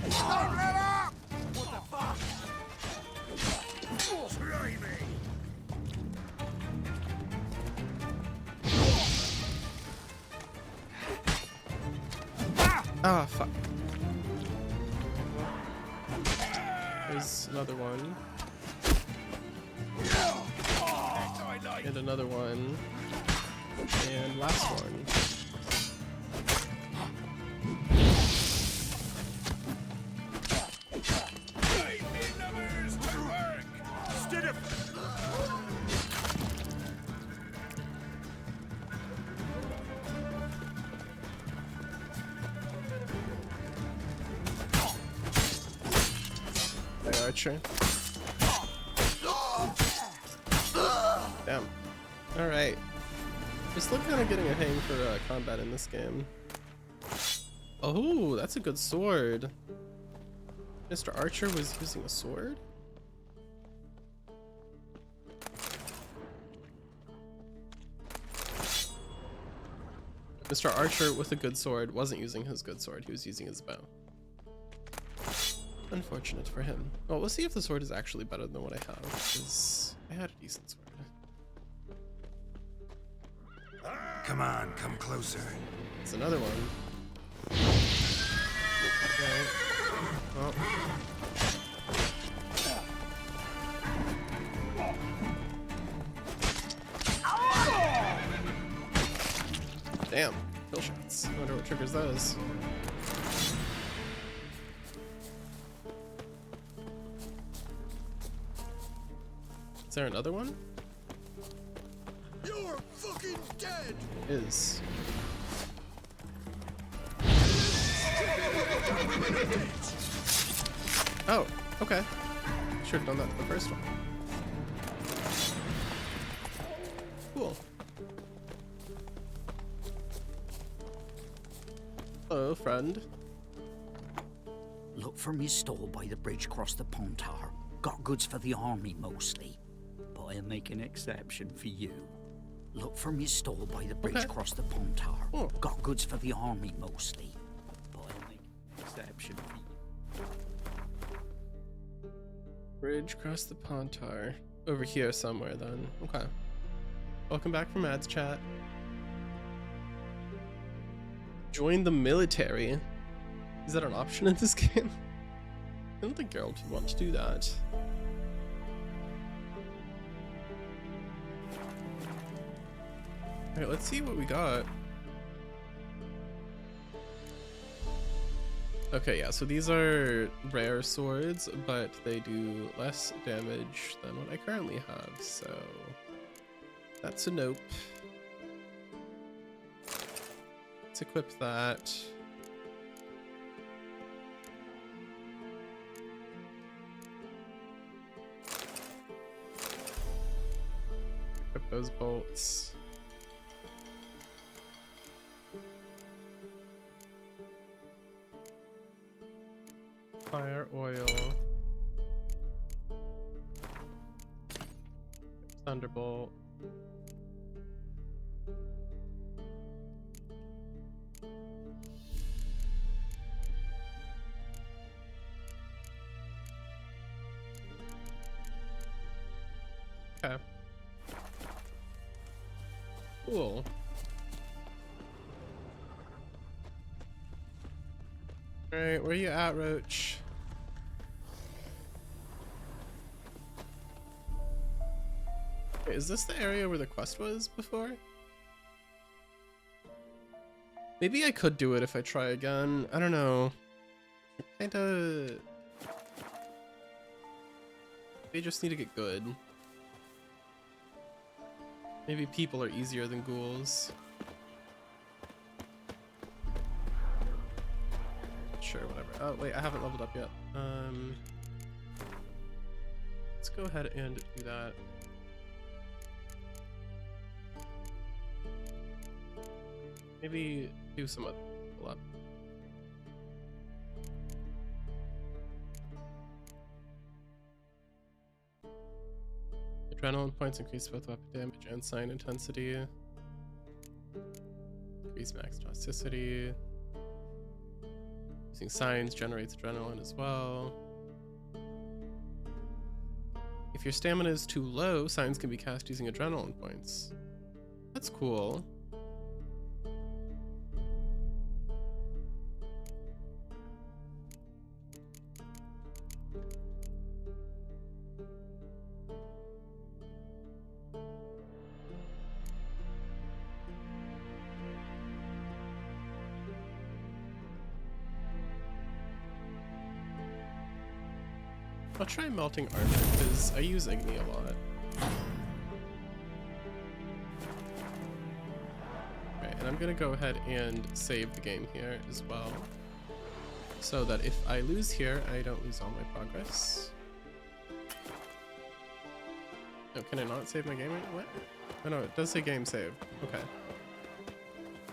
Don't let up! What the fuck? Try me! Ah, fuck. There's another one. And another one. And last one. Hey, Archer. Damn. Alright. We're still kind of getting a hang for combat in this game. Oh, that's a good sword. Mr. Archer was using a sword? Mr. Archer with a good sword wasn't using his good sword, he was using his bow. Unfortunate for him. Well, let's see if the sword is actually better than what I have, because I had a decent sword. Come on, come closer. It's another one. Okay. Well. Damn, kill shots. I wonder what triggers those. Is there another one? You're fucking dead! Is. Oh, okay. Should have done that to the first one. Cool. Hello, friend. Look for me stall by the bridge across the Pontar. Got goods for the army mostly, but I'll make an exception for you. Look for me stall by the bridge across the Pontar. Oh. Got goods for the army mostly, but I'll make an exception for you. Bridge across the Pontar. Over here somewhere then. Okay. Welcome back from ads chat. Join the military. Is that an option in this game? I don't think Geralt would want to do that. Alright, let's see what we got. Okay, yeah, so these are rare swords, but they do less damage than what I currently have, so that's a nope. Let's equip that. Equip those bolts. Fire oil. Thunderbolt. Okay. Cool. Alright, where you at, Roach? Wait, is this the area where the quest was before? Maybe I could do it if I try again. I don't know. Kinda... They just need to get good. Maybe people are easier than ghouls. Sure, whatever. Oh, wait, I haven't leveled up yet. Let's go ahead and do that. Maybe do some other level up. Adrenaline points increase both weapon damage and sign intensity. Increase max toxicity. Using signs generates adrenaline as well. If your stamina is too low, signs can be cast using adrenaline points. That's cool. I'll try melting armor because I use Igni a lot. Okay, and I'm gonna go ahead and save the game here as well, so that if I lose here, I don't lose all my progress. Oh, can I not save my game? What? Oh no, it does say game saved. Okay.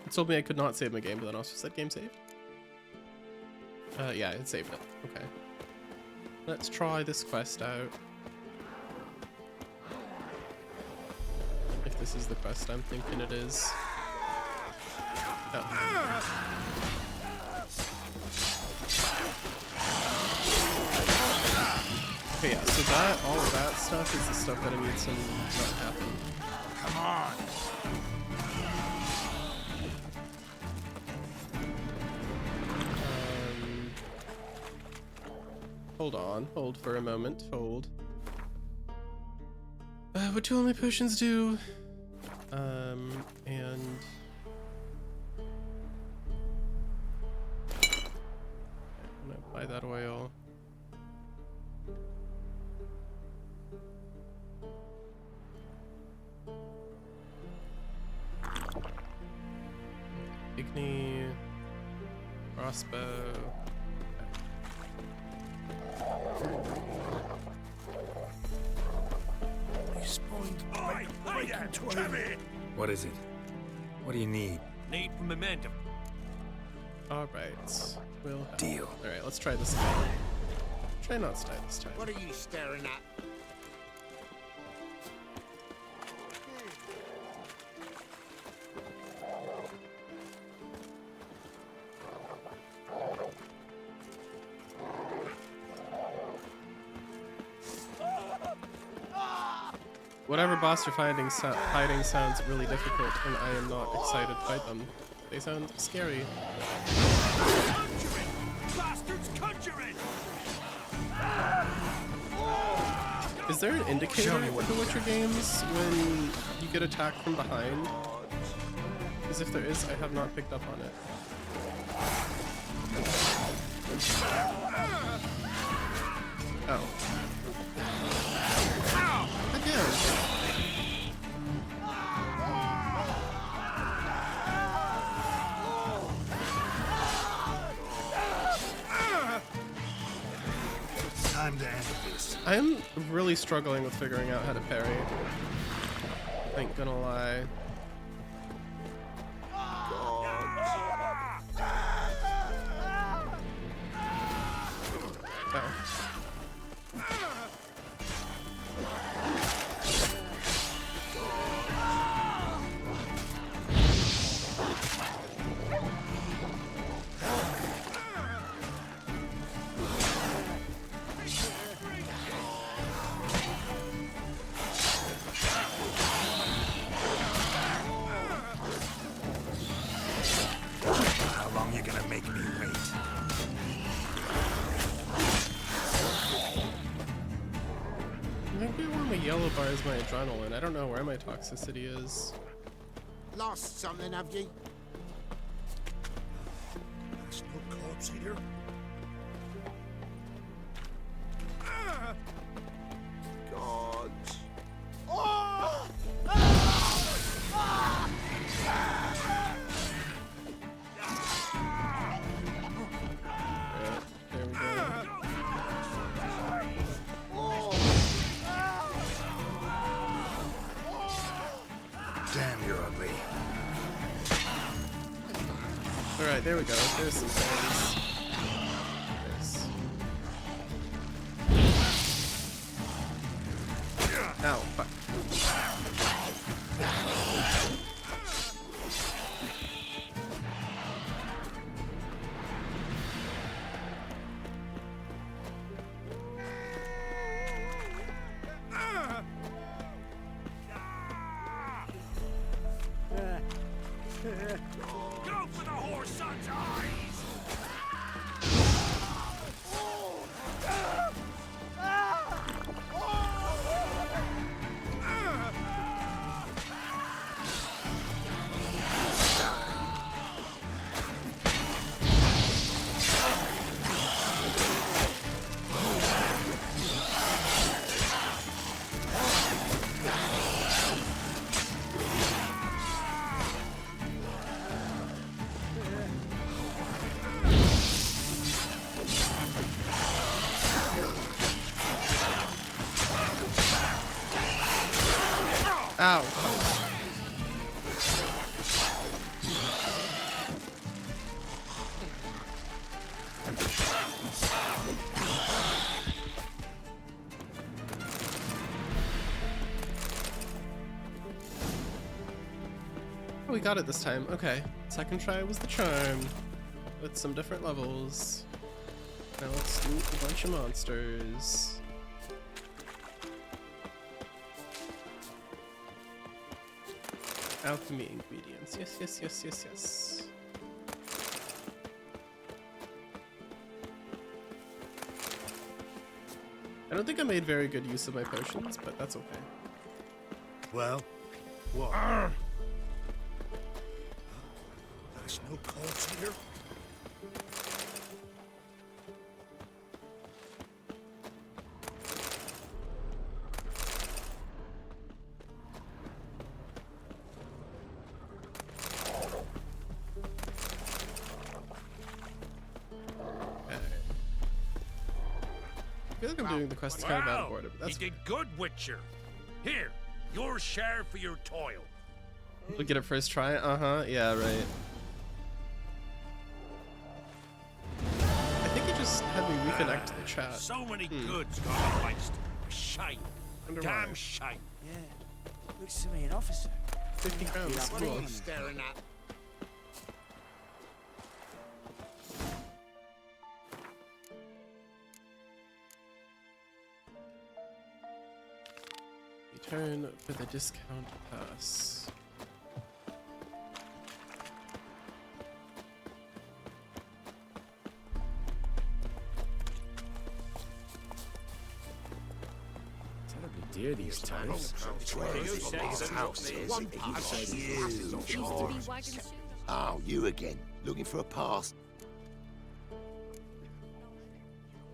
It told me I could not save my game, but then also said game saved. Yeah, it saved it. Okay. Let's try this quest out. If this is the quest I'm thinking it is. Oh. Okay, yeah, so that, all of that stuff is the stuff that I need to not happen. Come on! Hold on, hold for a moment, hold. What do all my potions do? And... I'm gonna buy that oil. Igni, crossbow. What is it? What do you need? Need for momentum. Alright, we'll help. Deal. Alright, let's try this again. Try not to die this time. What are you staring at? Whatever boss you're hiding sounds really difficult, and I am not excited to fight them. They sound scary. Conjuring! Bastards conjuring! Is there an indicator for the Witcher games when you get attacked from behind? Because if there is, I have not picked up on it. Oh. Again. Time to end this. I'm really struggling with figuring out how to parry. Ain't gonna lie. How long you gonna make me wait? Maybe one of my yellow bar is my adrenaline. I don't know where my toxicity is. Lost something, have you? There's no corpse here. God. There we go. Damn, you're ugly. Alright, there we go. There's some things. Nice. Ow, fuck. Go for the whore son's eyes! Ow. Oh, we got it this time. Okay. Second try was the charm. With some different levels. Now let's loot a bunch of monsters. Alchemy ingredients. Yes, yes, yes, yes, yes. I don't think I made very good use of my potions, but that's okay. Well, what? There's no cold here. I feel like I'm doing the quest kind of out of order, but that's You did good, Witcher. Here, your share for your toil. We'll get it first try. Yeah, right. I think it just had me reconnect to the chat. So many goods got replaced. Shame. Wonder Damn why. shame. Yeah. Looks to me an officer. 50 crowns. What are Cool. you staring at? Return for the discount pass. Terribly dear these times. Oh, you again. Looking for a pass?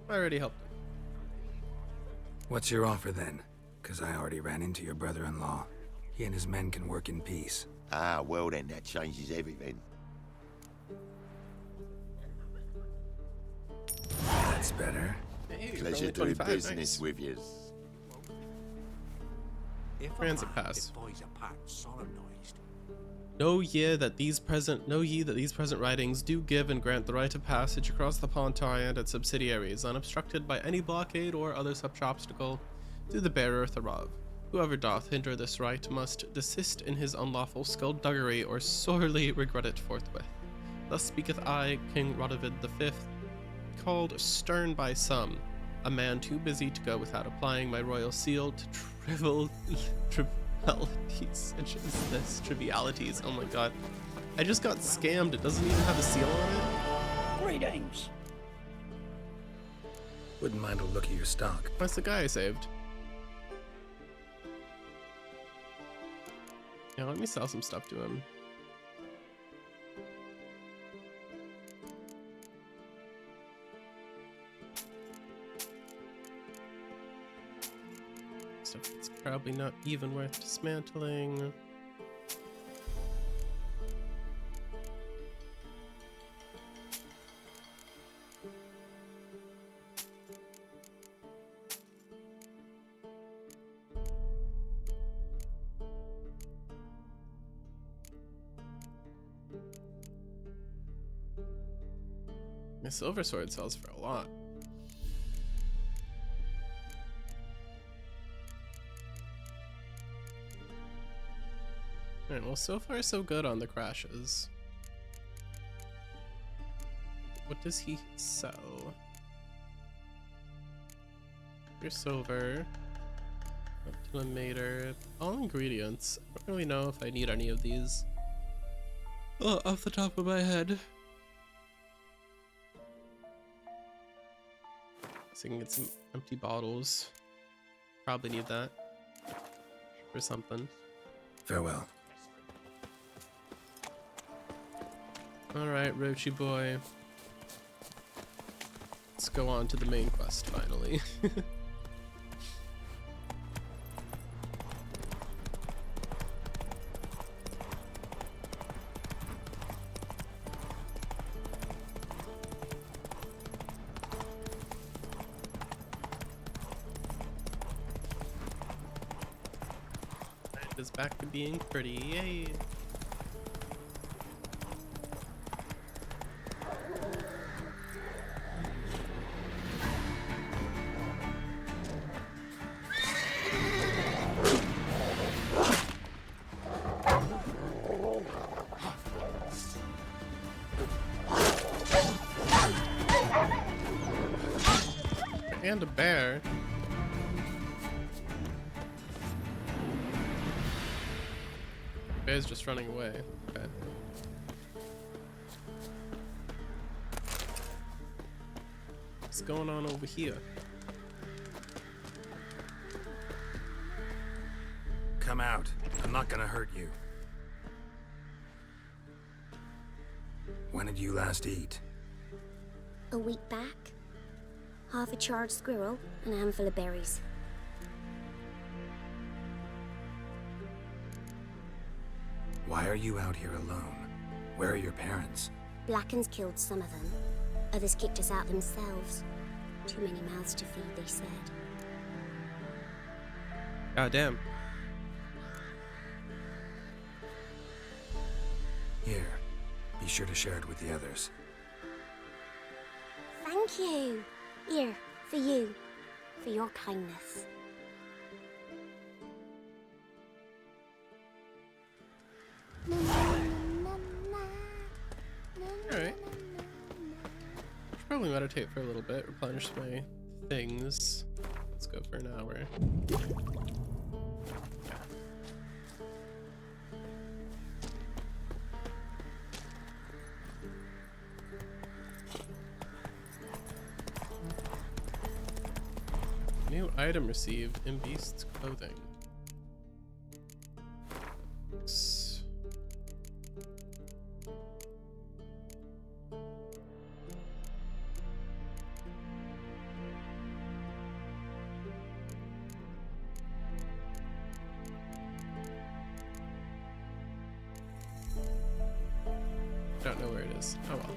I already helped. What's your offer then? Because I already ran into your brother-in-law. He and his men can work in peace. Ah, well then, that changes everything. That's better. Hey, Pleasure only doing 25, business nice. with you. Transit pass. Boys apart, solemnized. Know ye that these present writings do give and grant the right of passage across the Pontar and its subsidiaries, unobstructed by any blockade or other such obstacle, to the bearer thereof. Whoever doth hinder this right must desist in his unlawful skullduggery or sorely regret it forthwith. Thus speaketh I, King Radovid V, called stern by some, a man too busy to go without applying my royal seal to trivialities, such as this. Trivialities, oh my god. I just got scammed, it doesn't even have a seal on it. Greetings. Wouldn't mind a look at your stock. That's the guy I saved. Yeah, let me sell some stuff to him. Stuff that's probably not even worth dismantling. My silver sword sells for a lot. Alright, well, so far so good on the crashes. What does he sell? Your silver. Optimator. All ingredients. I don't really know if I need any of these. Oh, off the top of my head. So I can get some empty bottles. Probably need that. For something. Farewell. Alright, Rochi boy. Let's go on to the main quest finally. is back to being pretty. Yay. And a bear. Bear's just running away. Okay. What's going on over here? Come out. I'm not gonna hurt you. When did you last eat? A week back. Half a charred squirrel and a handful of berries. Why are you out here alone? Where are your parents? Blackens killed some of them. Others kicked us out themselves. Too many mouths to feed, they said. God damn. Here. Be sure to share it with the others. Thank you. Here, for you. For your kindness. Alright. Should probably meditate for a little bit, replenish my things. Let's go for an hour. New item received in Beast's clothing. Don't know where it is. Oh well.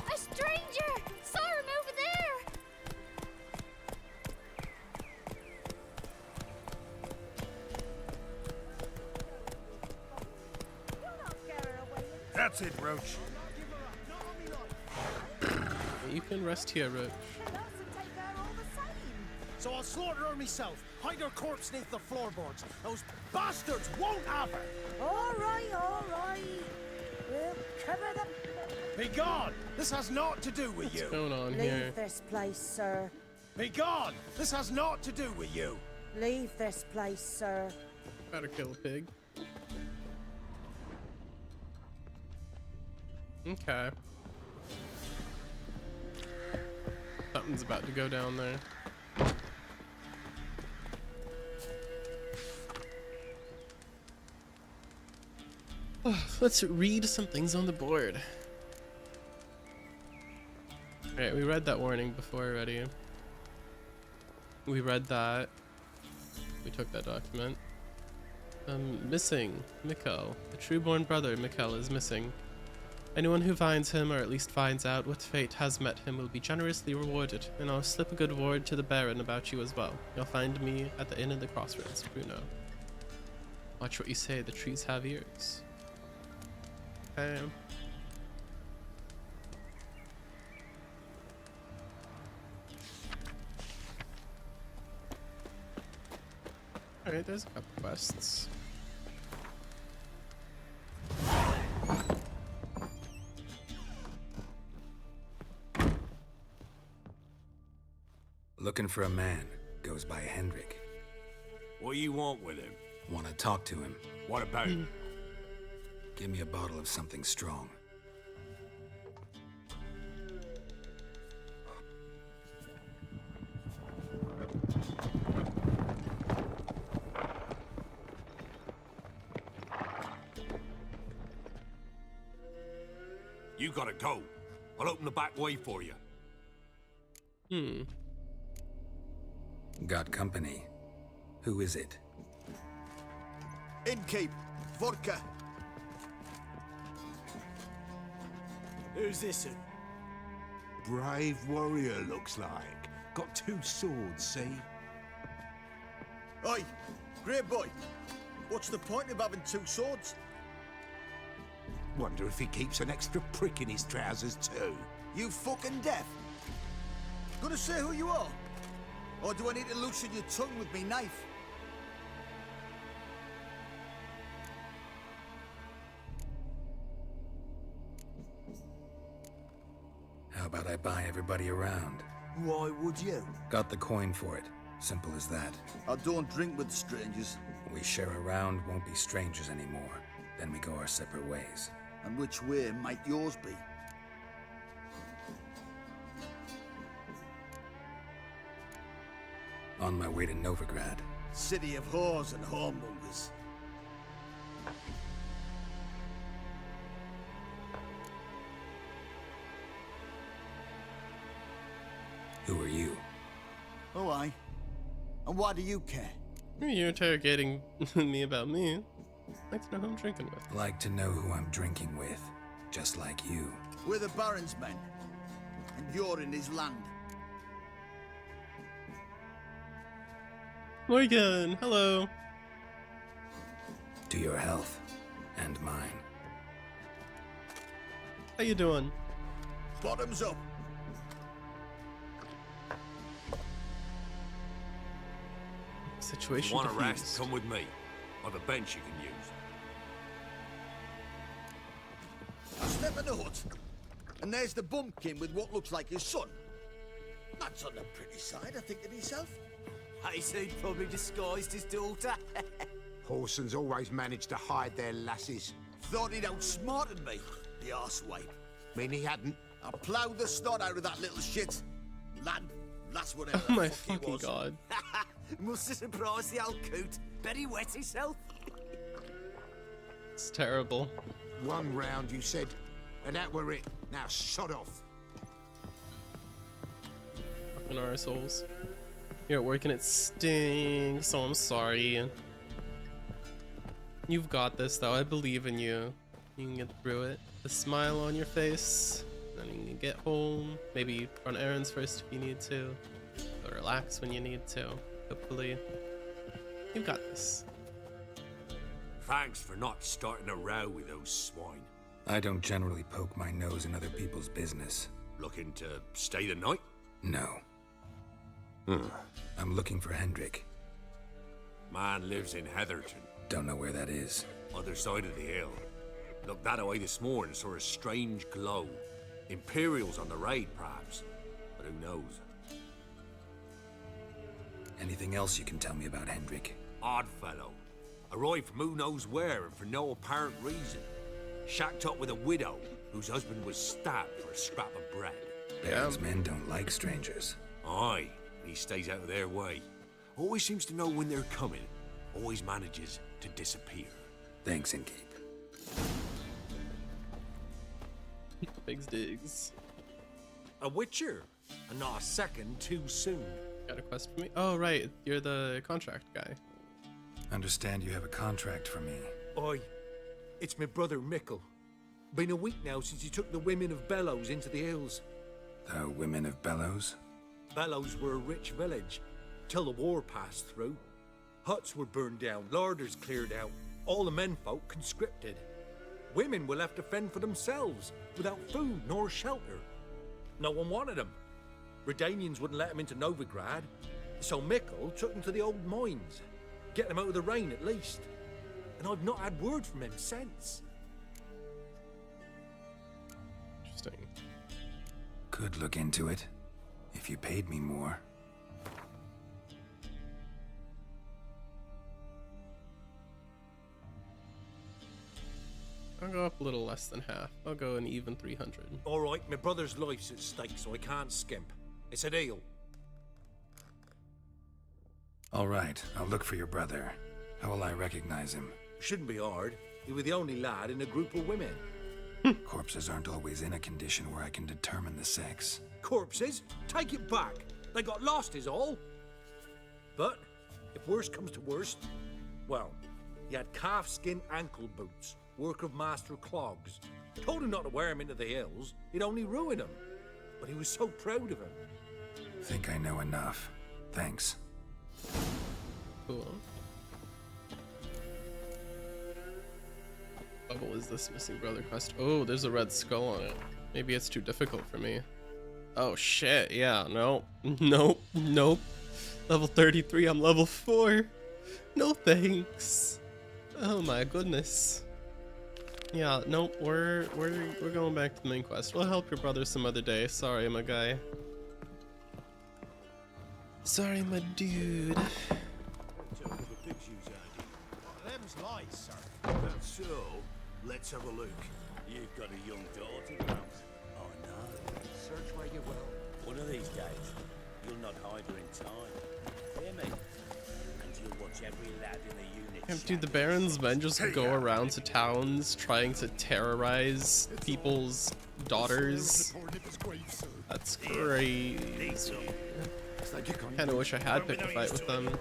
A stranger! Saw him over there! That's it, Roach. You can rest here, Roach. So I'll slaughter her myself. Hide her corpse neath the floorboards. Those bastards won't have her. All right, all right. We'll cover them. Be gone! This has naught to do with you. What's going on Leave here? this place, sir. Be gone! This has naught to do with you. Leave this place, sir. Better kill a pig. Okay. Something's about to go down there. Let's read some things on the board. Alright, we read that warning before already. We read that. We took that document. Missing. Mikkel. The true-born brother, Mikkel, is missing. Anyone who finds him, or at least finds out what fate has met him, will be generously rewarded, and I'll slip a good word to the Baron about you as well. You'll find me at the inn in the crossroads, Bruno. Watch what you say, the trees have ears. Alright, there's a couple quests. Looking for a man. Goes by Hendrik. What do you want with him? Want to talk to him. What about him? Give me a bottle of something strong. You gotta go. I'll open the back way for you. Got company. Who is it? Innkeep, vodka. Who's this? Brave warrior, looks like. Got 2 swords, see? Oi, great boy. What's the point of having 2 swords? Wonder if he keeps an extra prick in his trousers too. You fucking deaf? Gonna say who you are? Or do I need to loosen your tongue with me knife? How about I buy everybody around? Why would you? Got the coin for it. Simple as that. I don't drink with strangers. We share a round, won't be strangers anymore. Then we go our separate ways. And which way might yours be? On my way to Novigrad. City of whores and whoremongers. Who are you? Oh, I. And why do you care? You're interrogating me about me. I'd like to know who I'm drinking with. Like to know who I'm drinking with. Just like you. We're the Baron's men. And you're in his land. Morgan, hello. To your health. And mine. How you doing? Bottoms up. Situation Want a diffused. rest? Come with me. I have a bench you can use. I step in the hut, and there's the bumpkin with what looks like his son. That's on the pretty side, I think to myself. I said he'd probably disguised his daughter. Horsons always manage to hide their lasses. Thought he'd outsmarted me, the arsewipe. Mean he hadn't? I ploughed the snot out of that little shit. Lad, that's whatever Oh the my fuck he fucking was. god. Must have surprised the old coot. Bet he wet himself. It's terrible. 1 round, you said, and that were it. Now sod off. Fucking arseholes. You're at work and it stinks, so I'm sorry. You've got this though, I believe in you. You can get through it. A smile on your face, then you can get home. Maybe run errands first if you need to. Or relax when you need to. Hopefully. You've got this. Thanks for not starting a row with those swine. I don't generally poke my nose in other people's business. Looking to stay the night? No. I'm looking for Hendrik. Man lives in Heatherton. Don't know where that is. Other side of the hill. Looked that away this morning, saw a strange glow. Imperials on the raid, perhaps. But who knows? Anything else you can tell me about Hendrik? Odd fellow. Arrived from who knows where and for no apparent reason. Shacked up with a widow whose husband was stabbed for a scrap of bread. Baron's men don't like strangers. Aye, and he stays out of their way. Always seems to know when they're coming. Always manages to disappear. Thanks, Innkeep. Bigs digs. A witcher, and not a second too soon. Got a quest for me? Oh, right. You're the contract guy. Understand you have a contract for me. Oi, it's my brother Mickle. Been a week now since he took the women of Bellows into the hills. The women of Bellows? Bellows were a rich village, till the war passed through. Huts were burned down, larders cleared out, all the menfolk conscripted. Women were left to fend for themselves, without food nor shelter. No one wanted them. Redanians wouldn't let them into Novigrad, so Mickle took them to the old mines. Get them out of the rain at least. And I've not had word from him since. Interesting. Could look into it, if you paid me more. I'll go up a little less than half. I'll go an even 300. All right, my brother's life's at stake, so I can't skimp. It's a deal. All right, I'll look for your brother. How will I recognize him? Shouldn't be hard. You were the only lad in a group of women. Corpses aren't always in a condition where I can determine the sex. Corpses? Take it back. They got lost is all. But, if worst comes to worst, well, He had calfskin ankle boots, work of Master Clogs. Told him not to wear him into the hills, he'd only ruin him. But he was so proud of him. Think I know enough. Thanks. Cool. Level is this missing brother quest? Oh, there's a red skull on it. Maybe it's too difficult for me. Oh shit, yeah, nope. Nope, nope. Level 33, I'm level 4. No thanks. Oh my goodness. Yeah, nope, we're going back to the main quest. We'll help your brother some other day. Sorry, my guy. Sorry, my dude. Them's lights, sir. That's so. Let's have a look. You've got a young daughter, Grumps. I know. Search where you will. One of these days, you'll not hide her in time. Hear me? And you'll watch every lad in the unit. Dude, the Baron's men just go around to towns trying to terrorize people's daughters. That's crazy. Kinda wish I had picked a fight with them.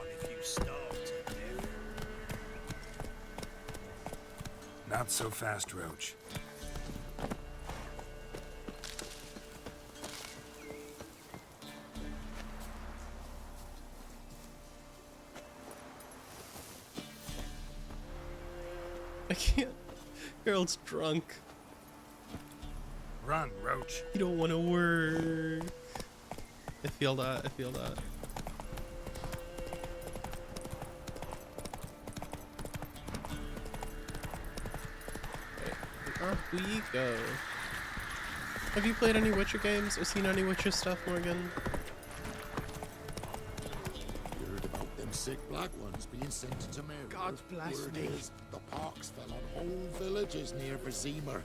Not so fast, Roach. I can't. Girl's drunk. Run, Roach. You don't want to work. I feel that. I feel that. Off we go. Have you played any Witcher games or seen any Witcher stuff, Morgan? Heard about them sick black ones being sent to Mary. God bless Word me. is, the pox fell on whole villages near Vizima.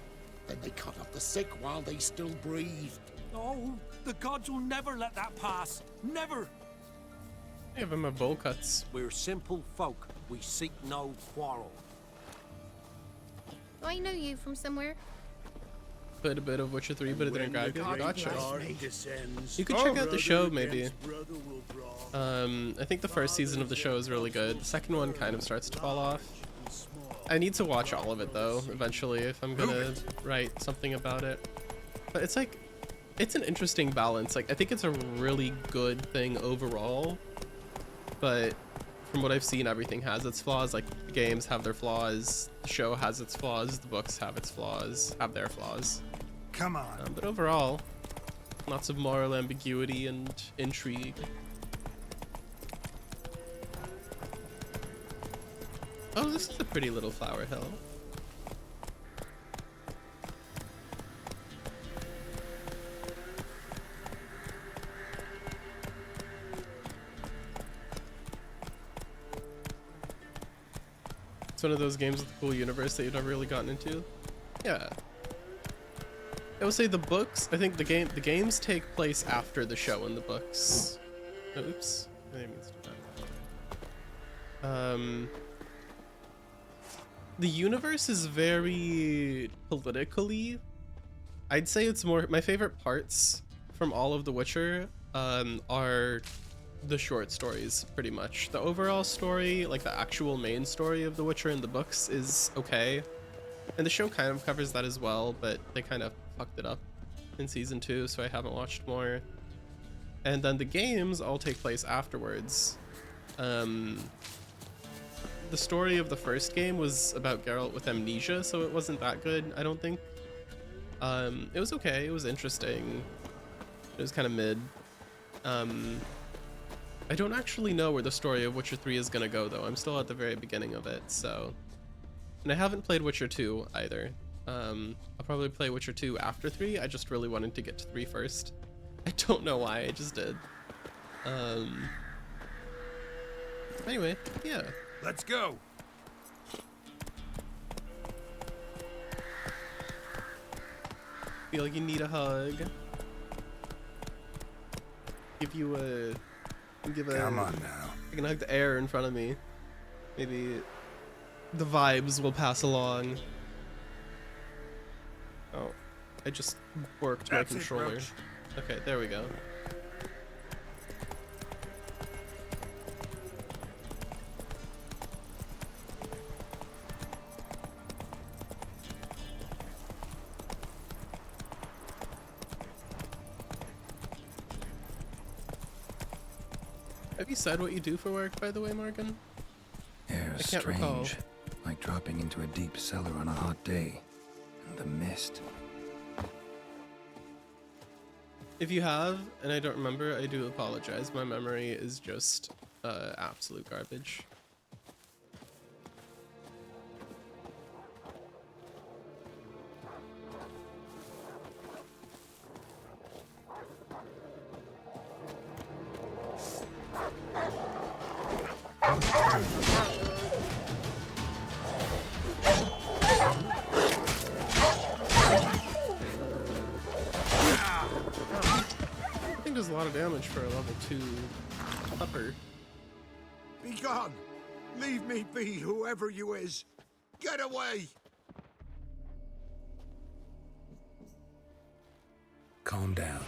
Then they cut off the sick while they still breathed. Oh, the gods will never let that pass. Never. Give him a bowl cuts. We're simple folk. We seek no quarrel. I know you from somewhere. Played a bit of Witcher 3, but it didn't grab you. Gotcha. Descends, You could check out the show, maybe. I think the first season of the show is really good. The second one kind of starts to fall off. I need to watch all of it, though, eventually, if I'm gonna write something about it. But it's like, it's an interesting balance. Like, I think it's a really good thing overall. But from what I've seen, everything has its flaws. Like, the games have their flaws, the show has its flaws, the books have its flaws, have their flaws. Come on. But overall, lots of moral ambiguity and intrigue. Oh, this is a pretty little flower hill. It's one of those games with a cool universe that you've never really gotten into. Yeah. I would say the books, I think the games take place after the show in the books. Oops. I didn't mean to do that. The universe is very politically. I'd say it's more, my favorite parts from all of The Witcher are the short stories, pretty much. The overall story, like the actual main story of The Witcher in the books, is okay. And the show kind of covers that as well, but they kind of fucked it up in season 2, so I haven't watched more. And then the games all take place afterwards. The story of the first game was about Geralt with amnesia, so it wasn't that good, I don't think. It was okay, it was interesting. It was kind of mid. I don't actually know where the story of Witcher 3 is gonna go, though. I'm still at the very beginning of it, so... And I haven't played Witcher 2 either. I'll probably play Witcher 2 after 3. I just really wanted to get to 3 first. I don't know why, I just did. Anyway, yeah. Let's go. Feel like you need a hug. Give a... Come on now. I can hug the air in front of me. Maybe the vibes will pass along. Oh, I just worked my controller. Okay, there we go. you said what you do for work, by the way, Morgan? Air I can't strange, recall. like dropping into a deep cellar on a hot day. And the mist. If you have, and I don't remember, I do apologize. My memory is just absolute garbage. I think does a lot of damage for a level 2 upper. Be gone! Leave me be, whoever you is! Get away! Calm down.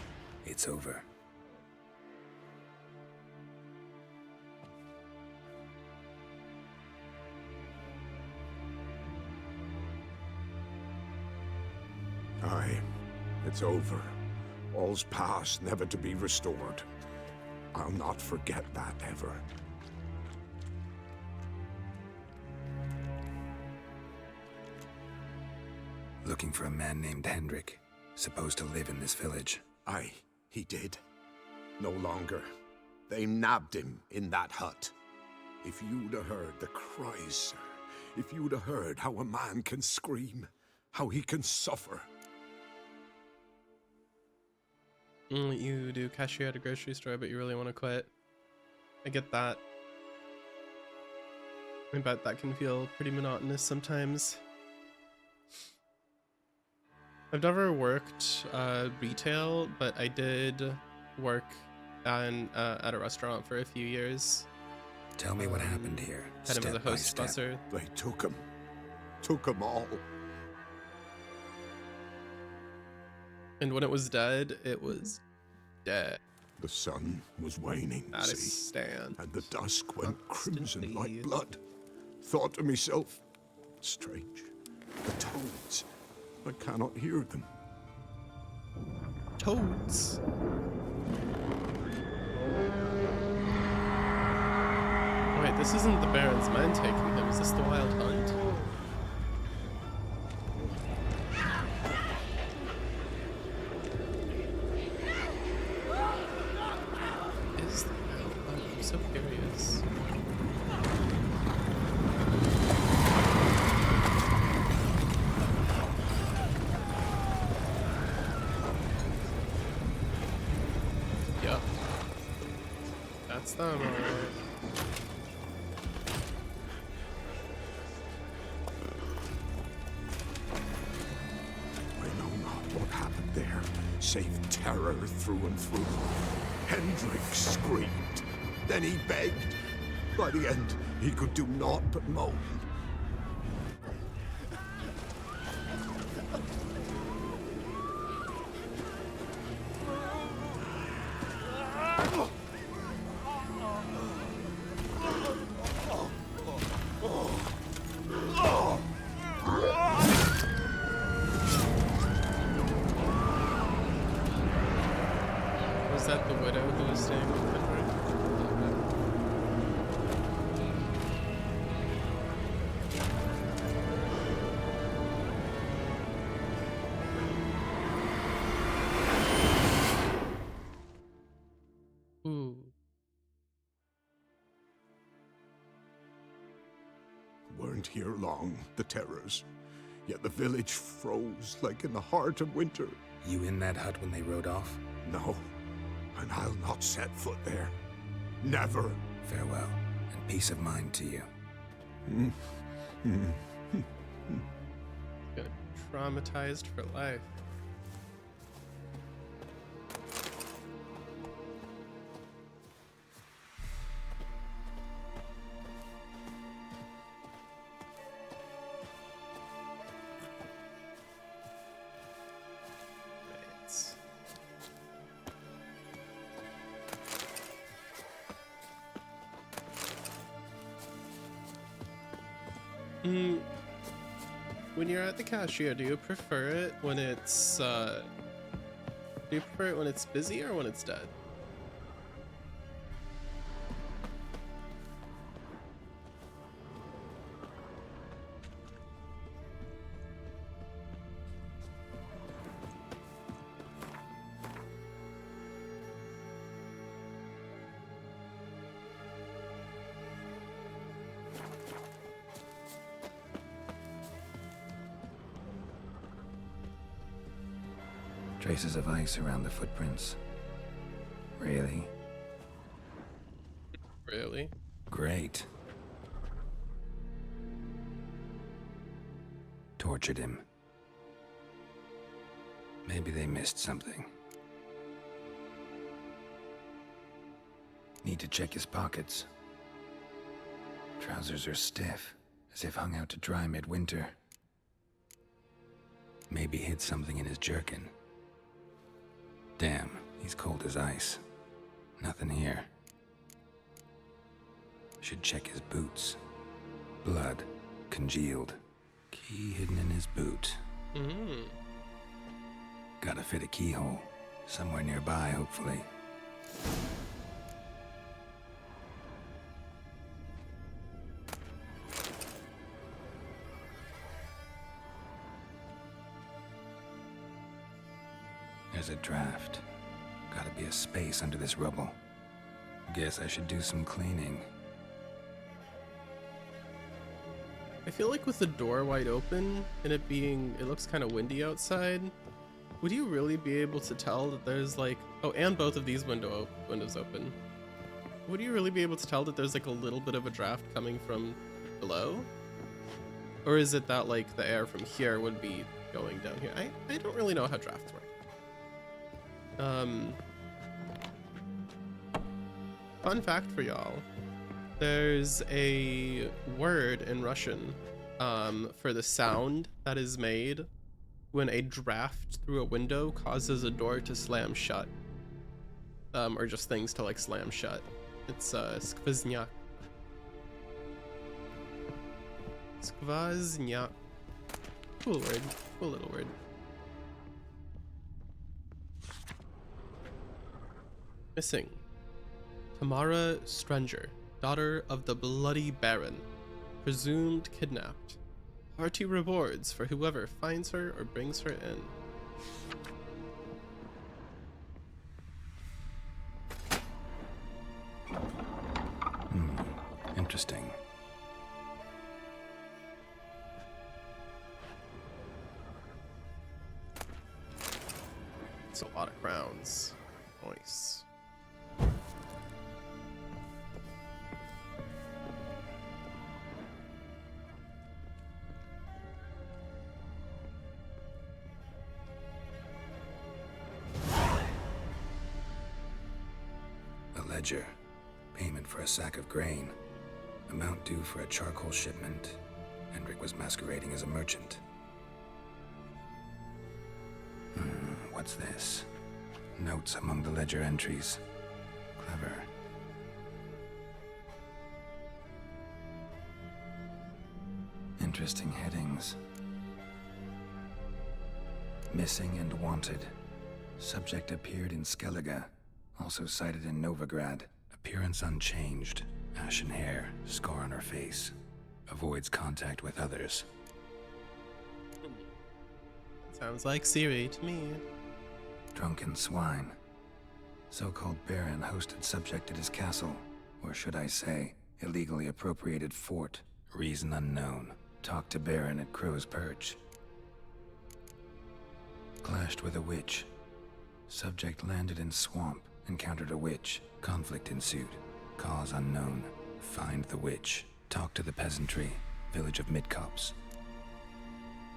It's over. Aye, it's over. All's past, never to be restored. I'll not forget that ever. Looking for a man named Hendrik, supposed to live in this village. Aye, he did. No longer. They nabbed him in that hut. If you'd have heard the cries, sir. If you'd have heard how a man can scream, how he can suffer. You do cashier at a grocery store, but you really want to quit. I get that. I bet that can feel pretty monotonous sometimes. I've never worked retail, but I did work at a restaurant for a few years. Tell me what happened here. Had him as a host busser. They took him. Took him all. And when it was dead, it was dead. The sun was waning, At a see, stand. and the dusk went crimson like blood. Thought to myself, strange, the toads, I cannot hear them. Toads? Wait, this isn't the Baron's men taking him, is this the Wild Hunt? Is the Wild Hunt? I'm so curious. Yup. That's them, alright. I know not what happened there, save terror through and through. Hendrik screamed, then he begged. By the end, he could do naught but moan. Was that the widow who was staying with Henry? Ooh. Weren't here long, the terrors. Yet the village froze like in the heart of winter. You in that hut when they rode off? No, and I'll not set foot there. Never. Farewell, and peace of mind to you. Got traumatized for life. When you're at the cashier, do you prefer it when it's busy or when it's dead? Traces of ice around the footprints. Really? Really? Great. Tortured him. Maybe they missed something. Need to check his pockets. Trousers are stiff, as if hung out to dry midwinter. Maybe hid something in his jerkin. Damn, he's cold as ice. Nothing here. Should check his boots. Blood, congealed. Key hidden in his boot. Gotta fit a keyhole. Somewhere nearby, hopefully. There's a draft. Gotta be a space under this rubble. Guess I should do some cleaning. I feel like with the door wide open and it looks kind of windy outside, would you really be able to tell that there's like, oh, and both of these windows open. Would you really be able to tell that there's like a little bit of a draft coming from below? Or is it that like the air from here would be going down here? I don't really know how drafts work. Fun fact for y'all. There's a word in Russian for the sound that is made when a draft through a window causes a door to slam shut. Or just things to like slam shut. It's skvozняк. Skvozняк. Cool word. Cool little word. Missing. Tamara Strenger, daughter of the Bloody Baron, presumed kidnapped. Hearty rewards for whoever finds her or brings her in. Interesting. It's a lot of crowns. Nice. A ledger. Payment for a sack of grain. Amount due for a charcoal shipment. Hendrik was masquerading as a merchant. What's this? Notes among the ledger entries. Clever. Interesting headings. Missing and wanted. Subject appeared in Skellige. Also cited in Novigrad. Appearance unchanged. Ashen hair. Scar on her face. Avoids contact with others. Sounds like Siri to me. Drunken swine. So-called Baron hosted subject at his castle, or should I say, illegally appropriated fort. Reason unknown. Talked to Baron at Crow's Perch. Clashed with a witch. Subject landed in swamp, encountered a witch. Conflict ensued. Cause unknown. Find the witch. Talk to the peasantry. Village of Midcopse.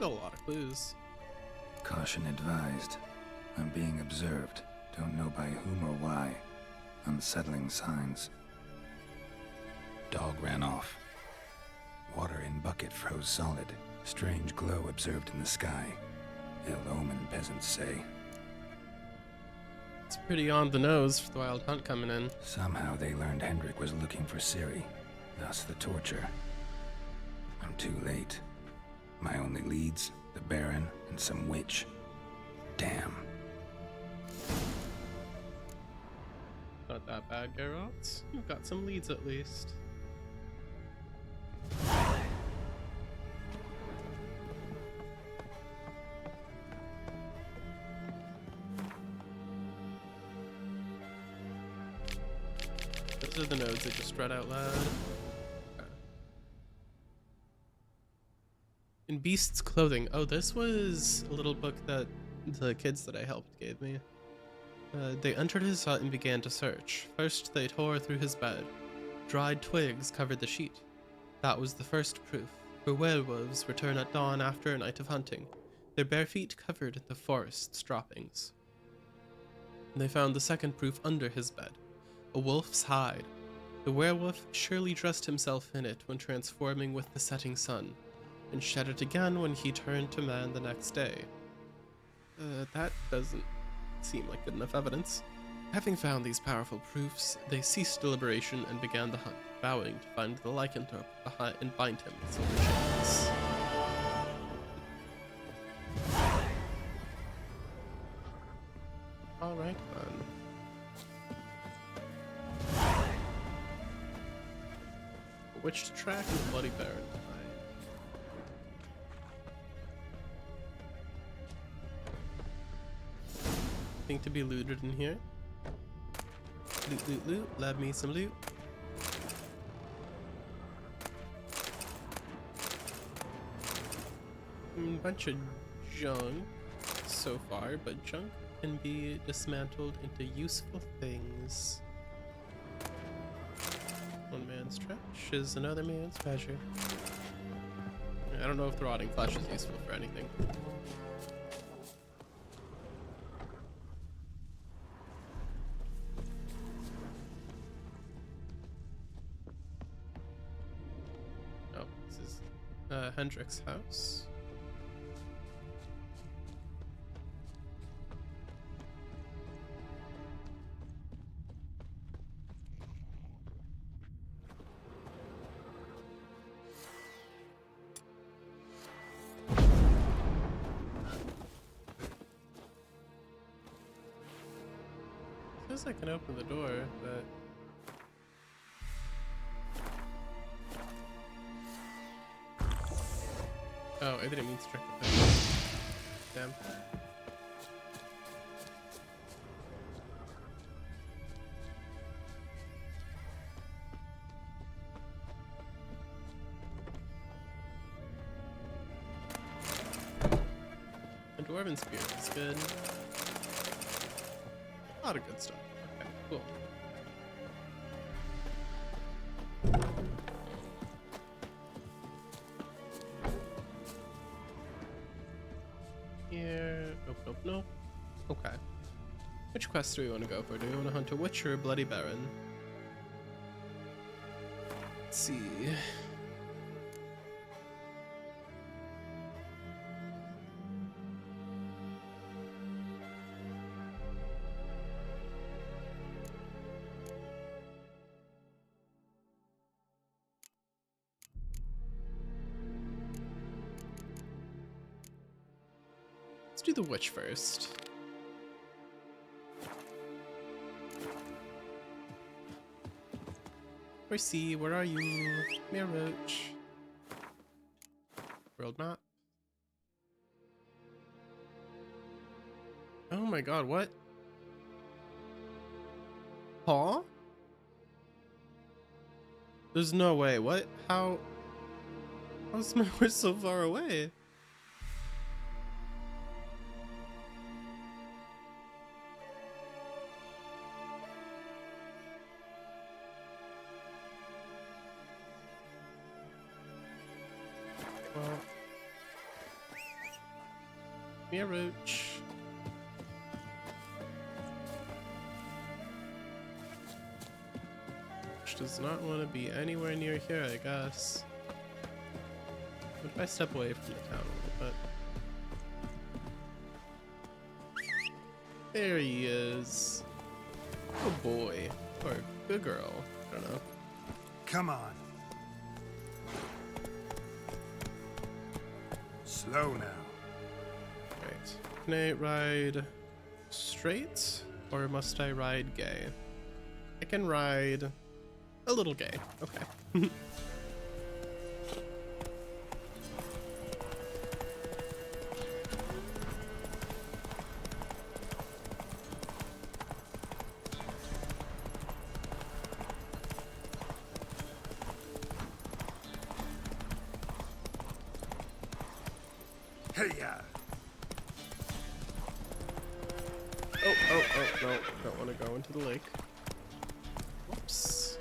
A lot of clues. Caution advised. I'm being observed. Don't know by whom or why. Unsettling signs. Dog ran off. Water in bucket froze solid. Strange glow observed in the sky. Ill omen, peasants say. It's pretty on the nose for the Wild Hunt coming in. Somehow they learned Hendrik was looking for Ciri. Thus the torture. I'm too late. My only leads, the Baron and some witch. Damn. Not that bad, Geralt. You've got some leads at least. Those are the nodes that just read out loud. Okay. In Beast's Clothing. Oh, this was a little book that the kids that I helped gave me. They entered his hut and began to search. First, they tore through his bed. Dried twigs covered the sheet. That was the first proof, for werewolves return at dawn after a night of hunting, their bare feet covered in the forest's droppings. They found the second proof under his bed, a wolf's hide. The werewolf surely dressed himself in it when transforming with the setting sun, and shed it again when he turned to man the next day. That doesn't seem like good enough evidence. Having found these powerful proofs, they ceased deliberation and began the hunt, vowing to find the lycanthrope and bind him with silver chains. Alright then. Which to track and the Bloody Baron tonight. Think to be looted in here. Loot, loot, loot. Lab me some loot. Bunch of junk so far, but junk can be dismantled into useful things. One man's trash is another man's treasure. I don't know if the rotting flesh is useful for anything. Oh, this is Hendrick's house. I can open the door, but oh, I didn't mean to trick the thing. Damn. A dwarven spear is good. A lot of good stuff. Okay, cool. Here. Nope, nope, nope. Okay. Which quest do we want to go for? Do we want to hunt a witch or a Bloody Baron? Let's see. Let's do the witch first. Percy, where are you? Mere roach. World map. Oh my god, what? Huh? There's no way. What? How's my horse so far away? Well, be a roach. Which does not want to be anywhere near here, I guess. What if I step away from the town a little bit? There he is. Oh boy. Or good girl. I don't know. Come on. Slow now. Right. Can I ride straight or must I ride gay? I can ride a little gay. Okay. Hey-ya. want to go into the lake. Whoops.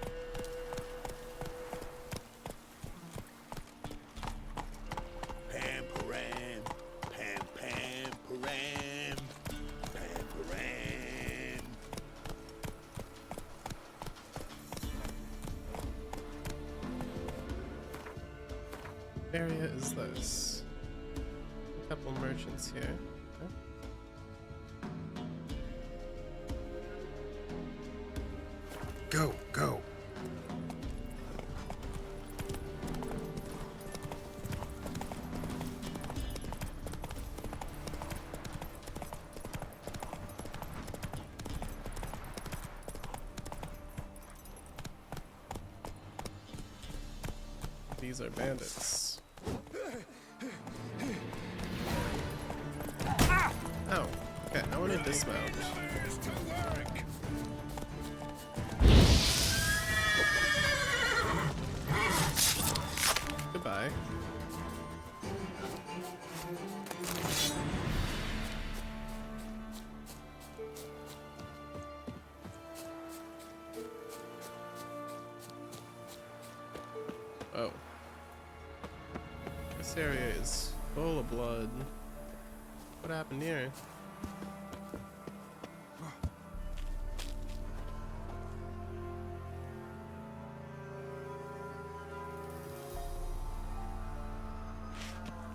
Pam param, pam pam param, pam param. What area is this? A couple merchants here. Okay. Go, go. These are bandits. Oh, okay, I want to dismount. Goodbye. Oh. This area is full of blood. What happened here?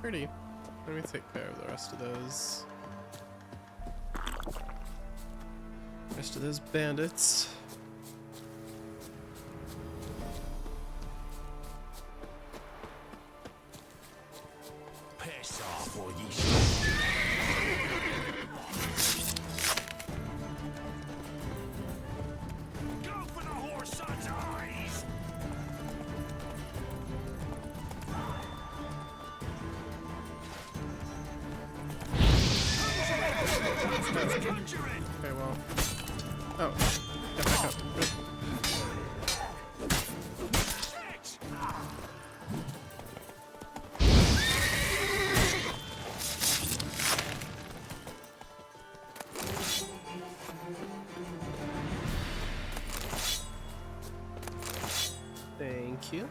Pretty. Let me take care of the rest of those. Rest of those bandits. Piss off, or ye go for the horse son's eyes! Okay, well. Oh, get back up. Good. Thank you.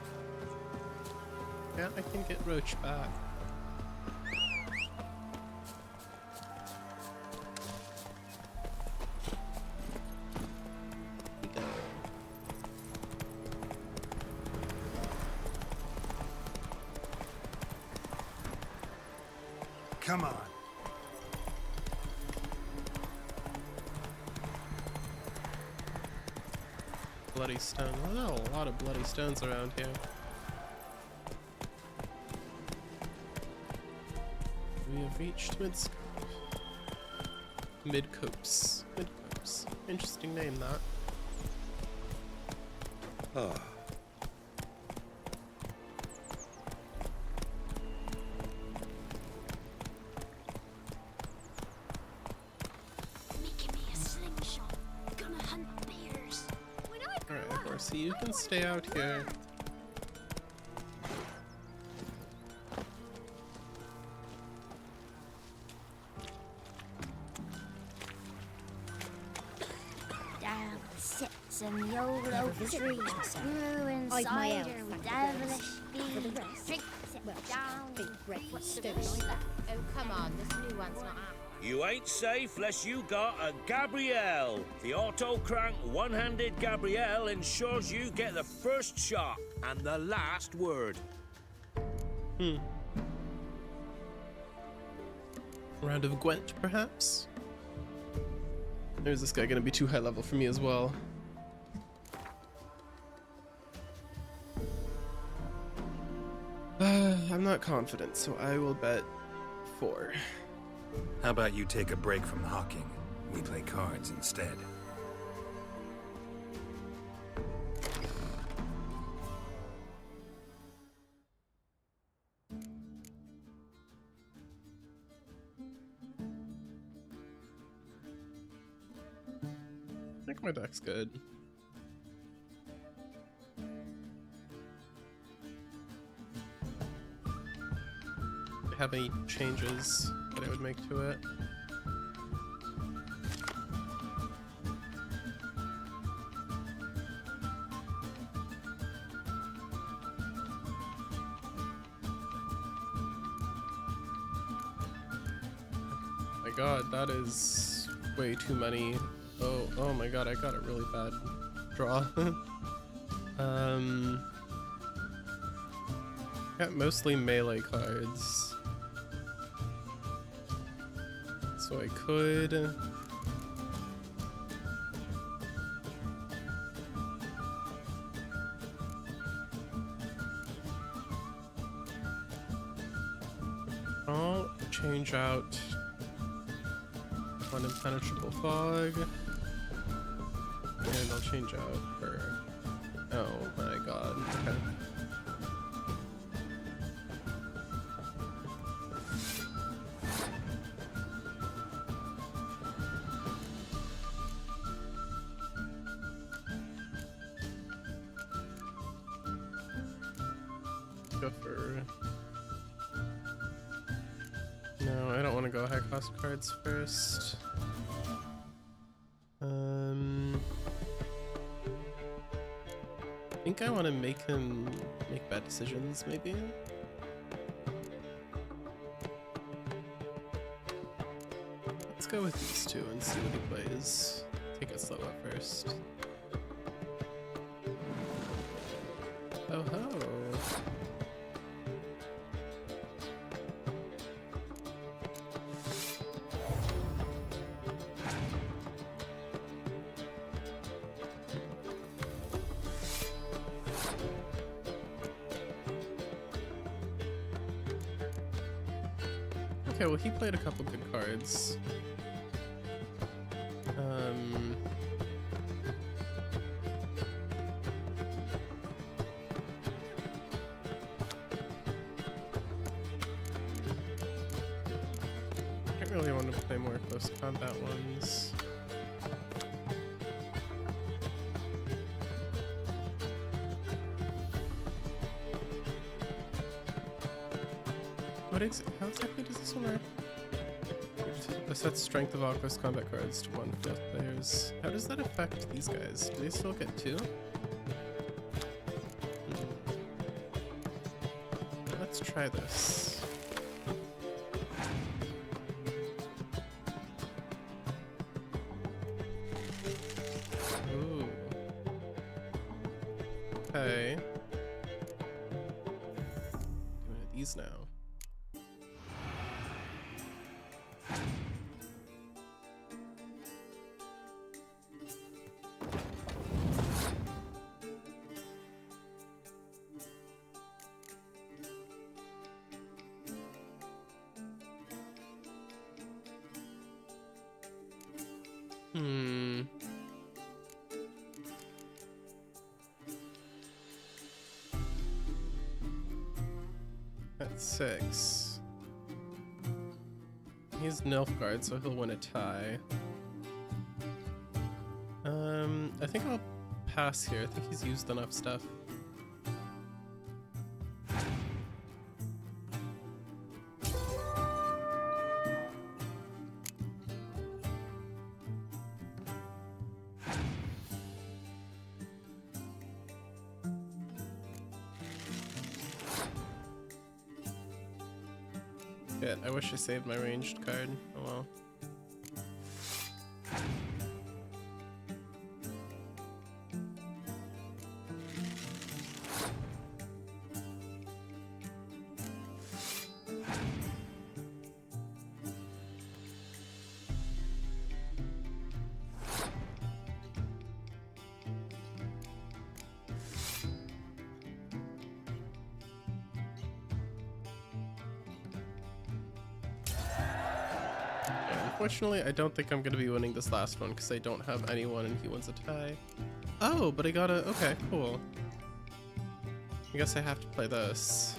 Yeah, I can get Roach back. Come on. Bloody stone. Oh, a lot of bloody stones around here. We have reached Midscope. Midcopes. Midcopes. Interesting name, that. Oh. Making me a slingshot. Gonna hunt bears. When I grow Alright, up, Horsey, you can stay out here. down sits in the old oak tree, grew I've my inside elf her and devilish For the being. rest, Drinks it well, down. big breakfast the stone bush like that. Oh, come on, this new one's not out. You ain't safe less you got a Gabrielle. The auto-crank one-handed Gabrielle ensures you get the first shot and the last word. Round of Gwent, perhaps? There's this guy gonna be too high level for me as well. I'm not confident, so I will bet 4. How about you take a break from hawking? We play cards instead. I think my deck's good. Do you have any changes that I would make to it? god, that is way too many. Oh my god, I got a really bad draw. Got mostly melee cards. So I could... I'll change out one impenetrable fog. And I'll change out her. Oh my god. Okay. Go for... No, I don't want to go high cost cards first. I think I want to make him make bad decisions, maybe? Let's go with these two and see what he plays. Take it slow at first. Oh ho! Okay, well he played a couple good cards. I really want to play more close combat ones. How exactly does this one work? This sets strength of all close combat cards to 1 for both players. How does that affect these guys? Do they still get 2? Let's try this. Ooh. Okay. Doing these now. That's 6. He's Nilfgaard, so he'll win a tie. I think I'll pass here. I think he's used enough stuff. Shit, I wish I saved my ranged card. Oh well. Unfortunately, I don't think I'm going to be winning this last one because I don't have anyone and he wins a tie. Oh, but I gotta... Okay, cool. I guess I have to play this.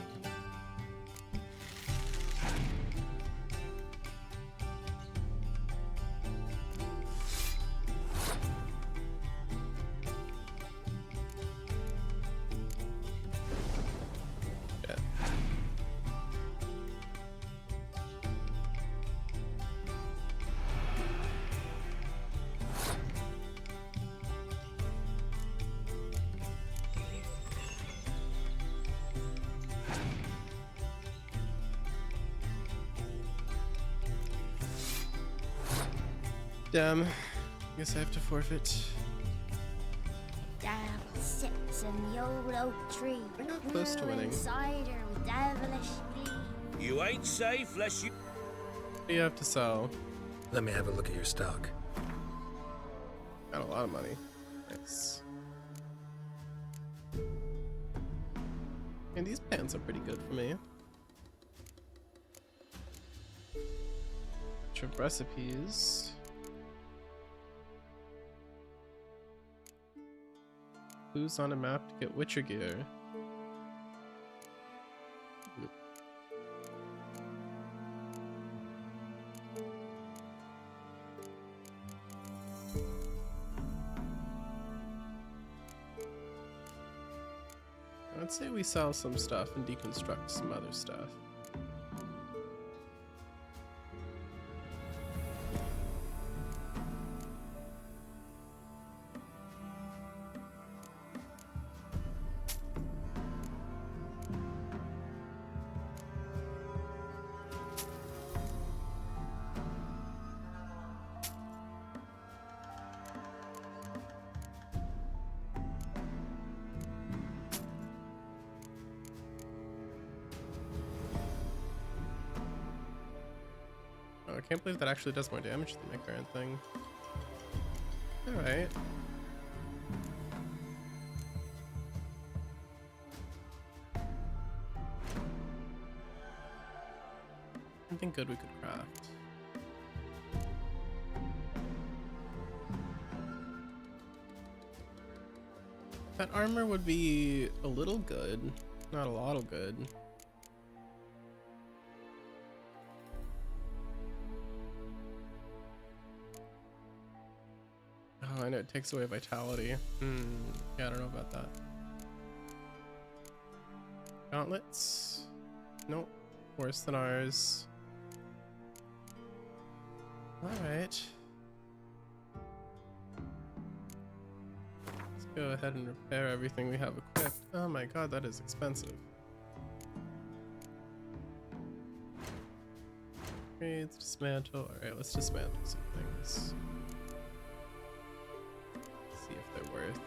Damn. Guess I have to forfeit. Devil sits in the old oak tree. I got close to winning. Cider with devilish glee. You ain't safe lest you. What do you have to sell? Let me have a look at your stock. Got a lot of money. Nice. And these pants are pretty good for me. Bunch of recipes. Clues on a map to get Witcher gear. I'd say we sell some stuff and deconstruct some other stuff. I can't believe that actually does more damage than my current thing. Alright. Something good we could craft. That armor would be a little good, not a lot of good. Oh, I know it takes away vitality. Yeah, I don't know about that. Gauntlets? Nope. Worse than ours. Alright. Let's go ahead and repair everything we have equipped. Oh my god, that is expensive. Upgrades, dismantle. Alright, let's dismantle some things. See if they're worth.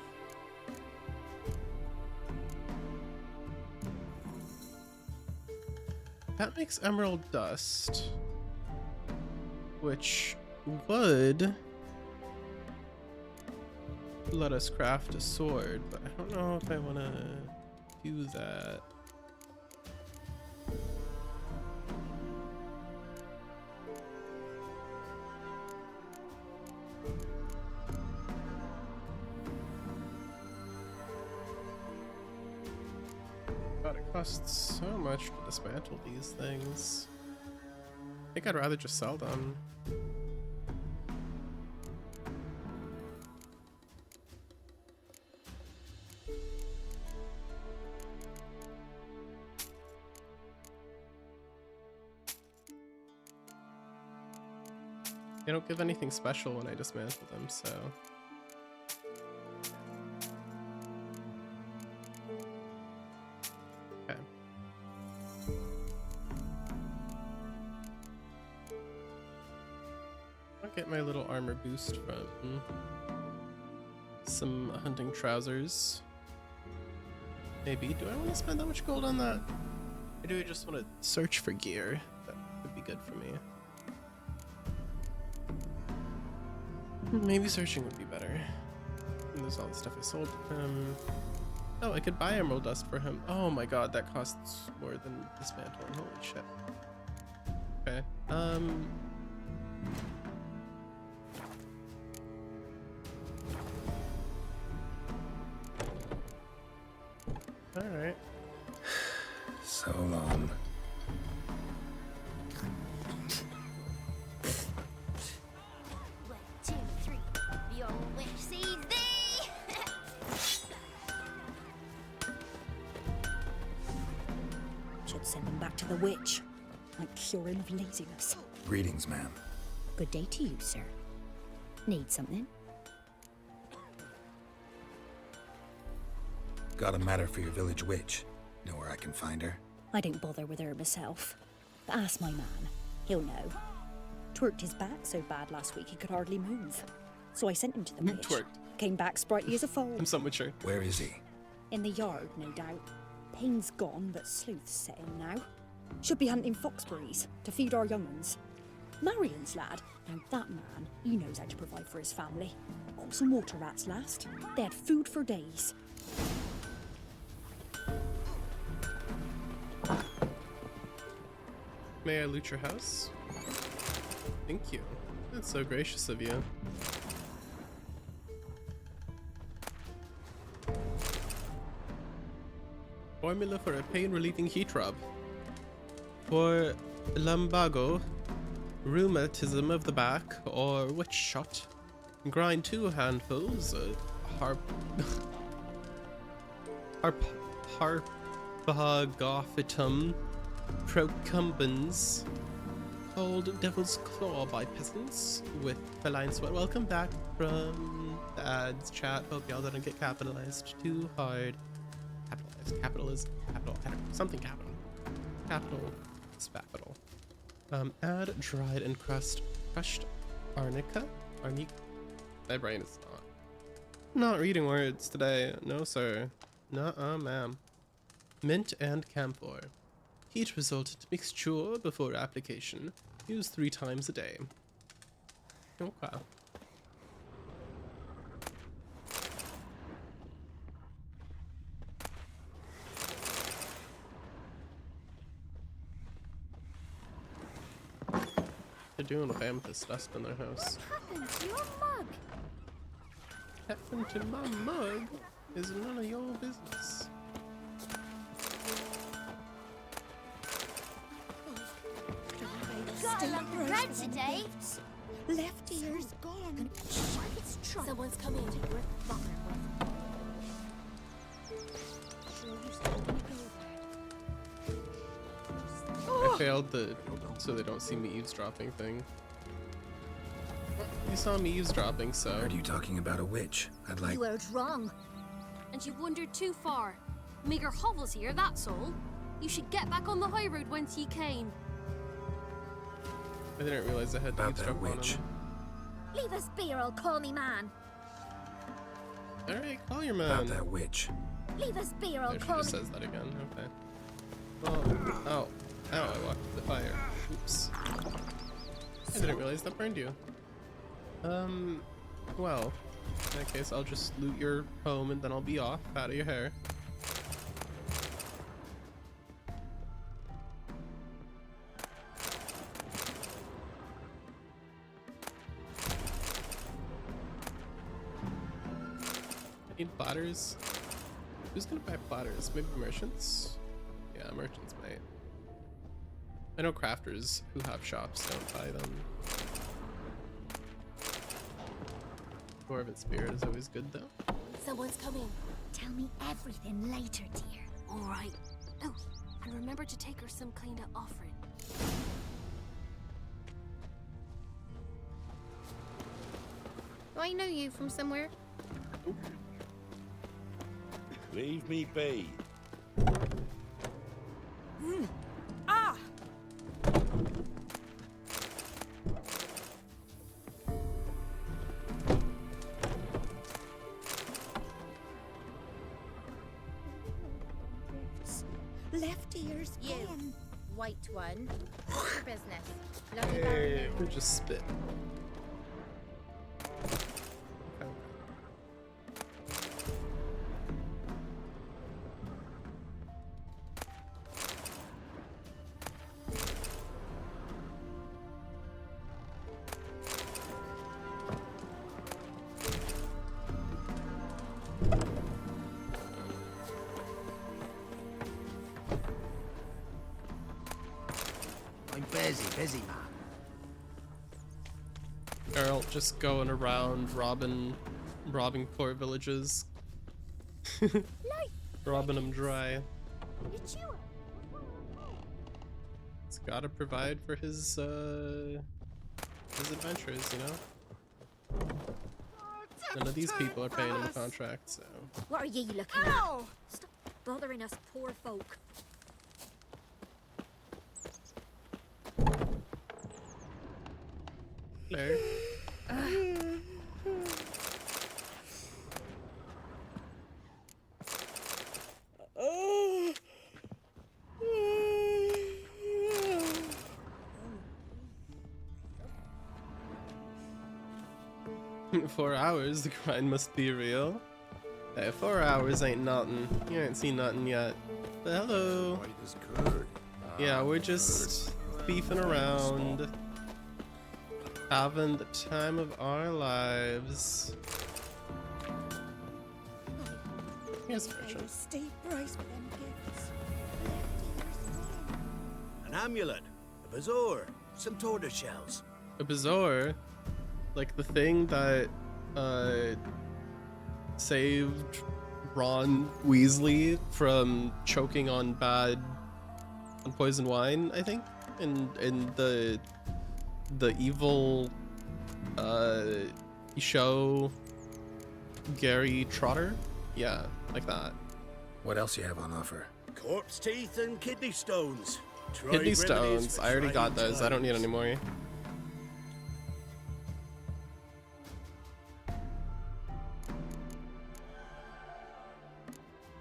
That makes emerald dust, which would let us craft a sword, but I don't know if I want to do that. God, it costs so much to dismantle these things. I think I'd rather just sell them. They don't give anything special when I dismantle them, so... Okay. I'll get my little armor boost from some hunting trousers. Maybe. Do I want to spend that much gold on that? Or do I just want to search for gear? That would be good for me. Maybe searching would be better. And there's all the stuff I sold to him. Oh, I could buy emerald dust for him. Oh my god, that costs more than dismantling. Holy shit. Okay. Alright. So long. 1, 2, 3. The old witch sees thee. Should send him back to the witch. Might cure him of laziness. Greetings, ma'am. Good day to you, sir. Need something? Got a matter for your village witch. Know where I can find her? I didn't bother with her myself. But ask my man. He'll know. Twerked his back so bad last week he could hardly move. So I sent him to the witch. Twerked. Came back sprightly as a foal. I'm somewhat sure. Where is he? In the yard, no doubt. Pain's gone, but sleuth's set in now. Should be hunting foxberries to feed our young uns. Marion's lad. Now that man, he knows how to provide for his family. Got some water rats last. They had food for days. May I loot your house? Thank you. That's so gracious of you. Formula for a pain-relieving heat rub. For lumbago, rheumatism of the back, or witch shot, grind 2 handfuls of harpagophytum procumbens, called Devil's Claw by peasants with feline sweat. Welcome back from the ads chat. Hope y'all didn't get capitalized too hard. Capitalized, something capital. Capital, spapital. Add dried and crushed arnica. My brain is not reading words today. No, sir. Nuh-uh, ma'am. Mint and camphor. Heat resultant mixture before application. Use 3 times a day. Okay. They're doing with amethyst dust in their house. What happened to your mug? Happened to my mug is none of your business. Got a lump of bread today. Left ear's gone. It's trouble. Someone's coming. I failed the so they don't see me eavesdropping thing. You saw me eavesdropping, so. Heard you talking about a witch. I'd like. You heard wrong. And you've wandered too far. Meager hovels here, that's all. You should get back on the high road whence ye came. I didn't realize I had to eavesdrop on him. Leave us be or I'll call me man. Alright, call your man. About that witch. Leave us be or I'll There, she call just me. says that again. Okay. Oh, I walked the fire. Oops. I didn't realize that burned you. Well, in that case, I'll just loot your home and then I'll be off out of your hair. I need platters. Who's gonna buy platters? Maybe merchants? Yeah, merchants might. I know crafters who have shops don't buy them. Dwarven spirit is always good though. Someone's coming. Tell me everything later, dear. All right. Oh, and remember to take her some kind of offering. I know you from somewhere. Leave me be. Ah! Left ear's You, gone. white one. What's your business? Lucky Hey, we just spit. I'm busy, man. Geralt just going around robbing poor villages. Robbing them dry. It's you. He's gotta provide for his adventures, you know? None of these people are paying him a contract, so. What are ye looking at? Stop bothering us poor folk. Fair. Four hours, the grind must be real. Hey, 4 hours ain't nothing. You ain't seen nothing yet. But hello. Yeah, we're just beefing around. Having the time of our lives. Here's a version. Steep price for them gifts. An amulet, a bazaar, some tortoise shells. A bazaar? Like the thing that saved Ron Weasley from choking on poisoned wine, I think, in the evil show Gary Trotter. Yeah, like that. What else you have on offer? Corpse teeth and kidney stones. Try Kidney remedies stones. for I already got trying those. I don't need any more.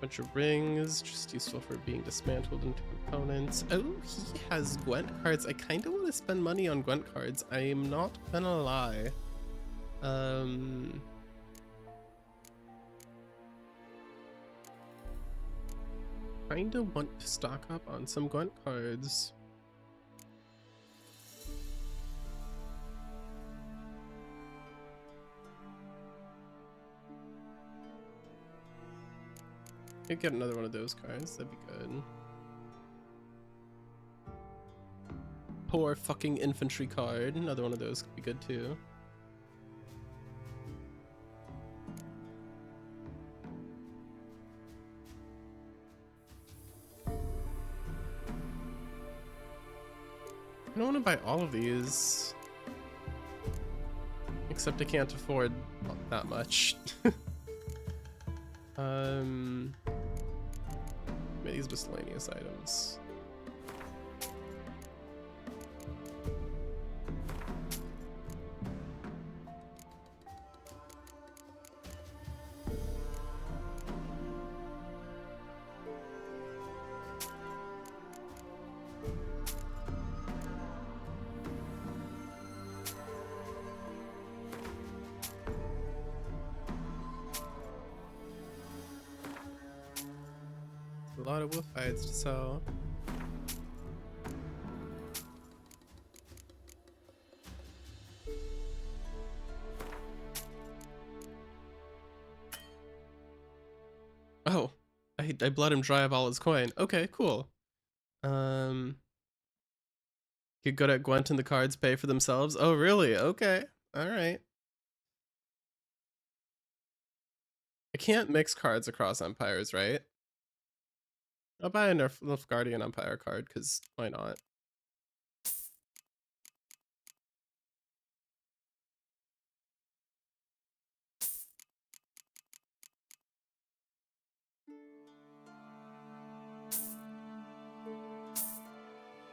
Bunch of rings, just useful for being dismantled into components. Oh, he has Gwent cards. I kind of want to spend money on Gwent cards. I'm not gonna lie. Kind of want to stock up on some Gwent cards. Could get another one of those cards, that'd be good. Poor fucking infantry card, another one of those could be good too. I don't want to buy all of these. Except I can't afford that much. These miscellaneous items. A lot of wolf hides to sell. Oh, I bled him dry of all his coin. Okay, cool. Get good at Gwent and the cards pay for themselves. Oh, really? Okay. All right. I can't mix cards across empires, right? I'll buy a Nilfgaardian Empire card, because why not?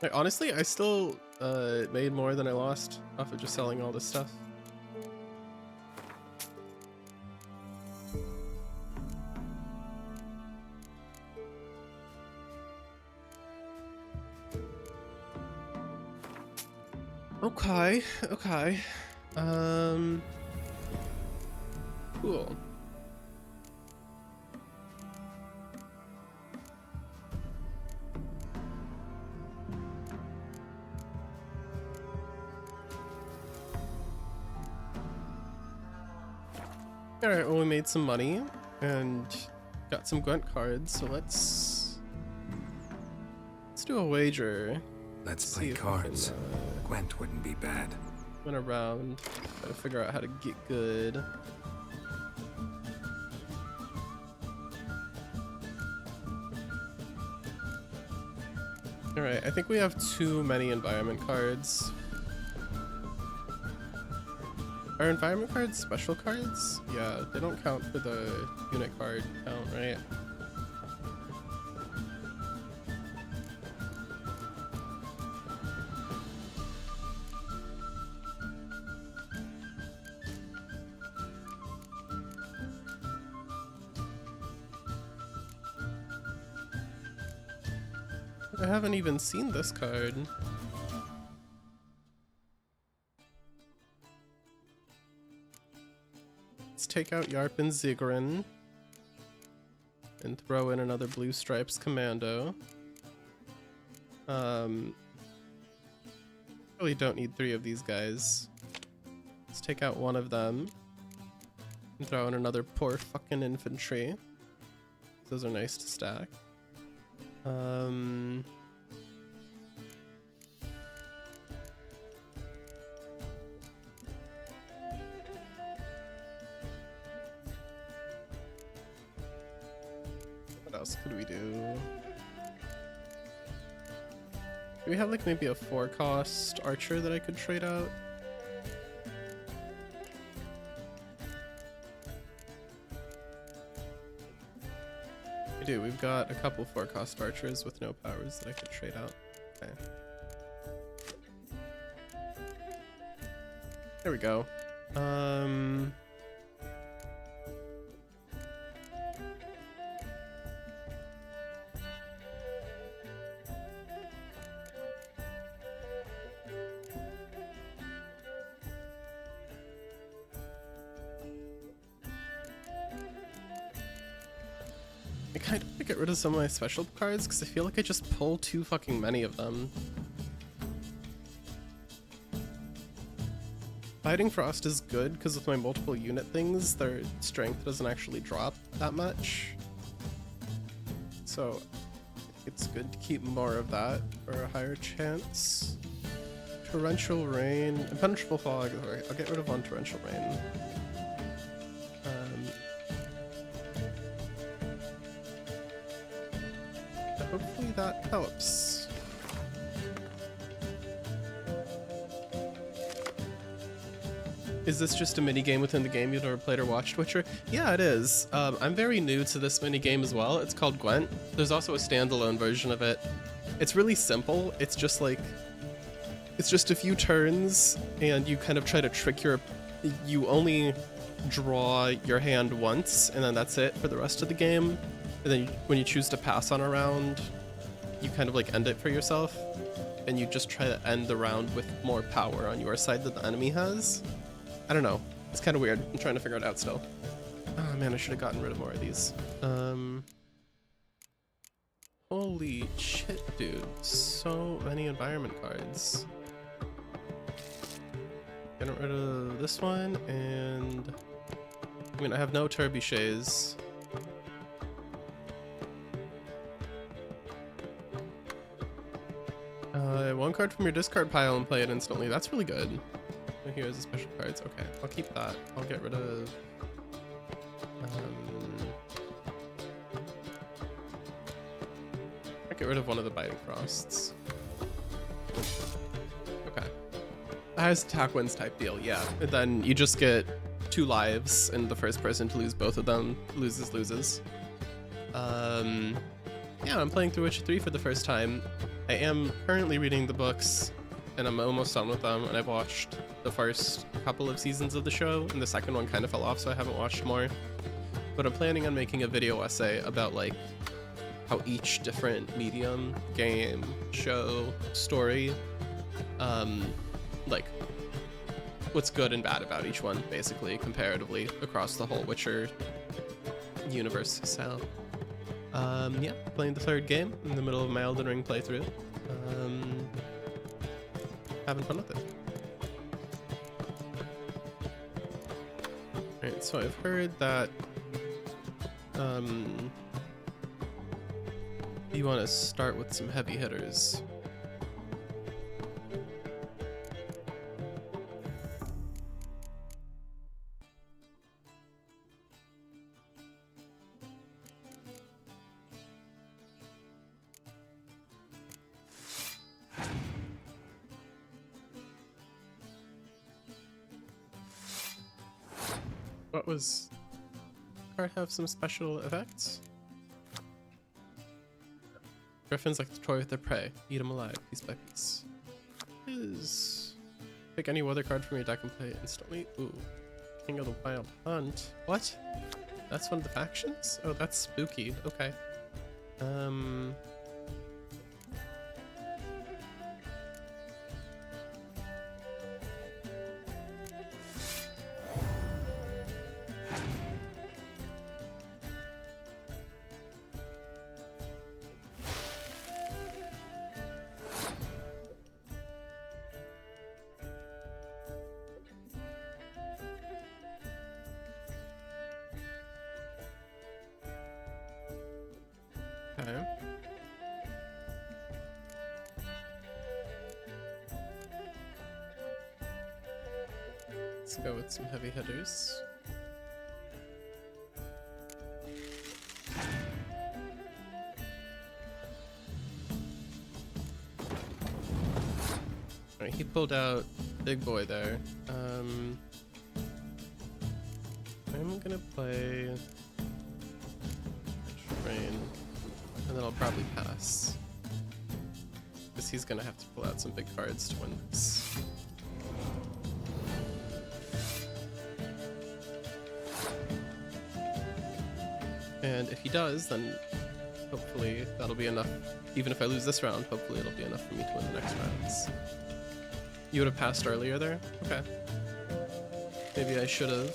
Like, honestly, I still made more than I lost off of just selling all this stuff. Okay, okay. Cool. Alright, well, we made some money and got some Gwent cards, so let's do a wager. Let's play cards. Gwent wouldn't be bad. Went around, try to figure out how to get good. Alright, I think we have too many environment cards. Are environment cards special cards? Yeah, they don't count for the unit card count, right? I haven't even seen this card. Let's take out Yarp and Ziggurin and throw in another Blue Stripes Commando. Really don't need 3 of these guys. Let's take out one of them and throw in another poor fucking infantry. Those are nice to stack. What else could we do? Do we have like maybe a 4-cost archer that I could trade out? We do. We've got a couple 4-cost archers with no powers that I could trade out. Okay. There we go. I kind of want to get rid of some of my special cards because I feel like I just pull too fucking many of them. Fighting Frost is good because with my multiple unit things, their strength doesn't actually drop that much. So it's good to keep more of that for a higher chance. Torrential Rain, Impenetrable Fog. Alright, I'll get rid of one Torrential Rain. Hopefully that helps. Is this just a mini game within the game you've never played or watched, Witcher? Yeah, it is. I'm very new to this mini game as well. It's called Gwent. There's also a standalone version of it. It's really simple. It's just like, it's just a few turns, and you kind of try to trick your. You only draw your hand once, and then that's it for the rest of the game. And then when you choose to pass on a round, you kind of like end it for yourself, and you just try to end the round with more power on your side than the enemy has. I don't know. It's kind of weird. I'm trying to figure it out still. Oh man, I should have gotten rid of more of these. Holy shit, dude. So many environment cards. Getting rid of this one, and I mean, I have no trebuchets. One card from your discard pile and play it instantly. That's really good. And here's the special cards. Okay, I'll keep that. I'll get rid of... I'll get rid of one of the Biting Frosts. Okay. The highest attack wins type deal, yeah. And then you just get 2 lives, and the first person to lose both of them loses. Yeah, I'm playing through Witcher 3 for the first time. I am currently reading the books, and I'm almost done with them, and I've watched the first couple of seasons of the show, and the second one kind of fell off, so I haven't watched more. But I'm planning on making a video essay about, like, how each different medium, game, show, story, like, what's good and bad about each one, basically, comparatively, across the whole Witcher universe, so... yeah, playing the 3rd game in the middle of my Elden Ring playthrough. Having fun with it. Alright, so I've heard that you want to start with some heavy hitters. What was... Card have some special effects? Griffins like to toy with their prey. Eat them alive, piece by piece. Pick any weather card from your deck and play it instantly. Ooh. King of the Wild Hunt. What? That's one of the factions? Oh, that's spooky. Okay. Let's go with some heavy hitters. Alright, he pulled out big boy there. I'm gonna play Train, and then I'll probably pass. Because he's gonna have to pull out some big cards to win this. And if he does, then hopefully that'll be enough. Even if I lose this round, hopefully it'll be enough for me to win the next rounds. You would have passed earlier there? Okay. Maybe I should have.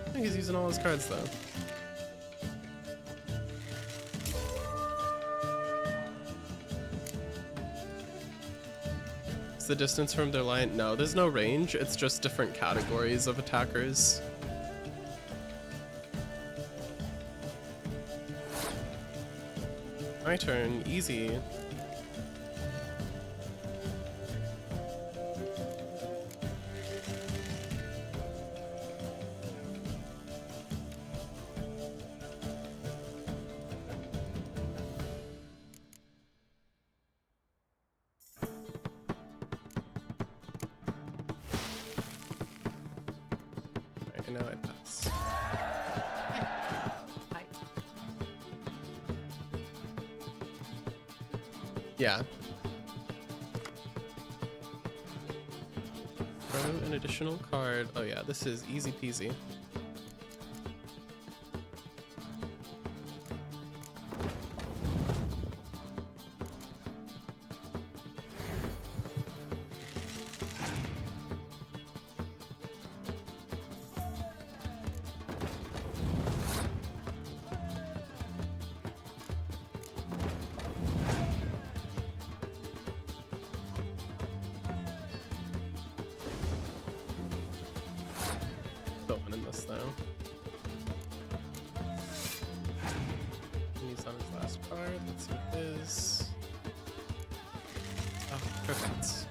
I think he's using all his cards though. Is the distance from their line? No, there's no range. It's just different categories of attackers. My turn, easy. Alright, now I pass. Yeah. Throw an additional card. Oh yeah, this is easy peasy. Still winning this though. He's on his last card. Let's see what it is. Oh, perfect.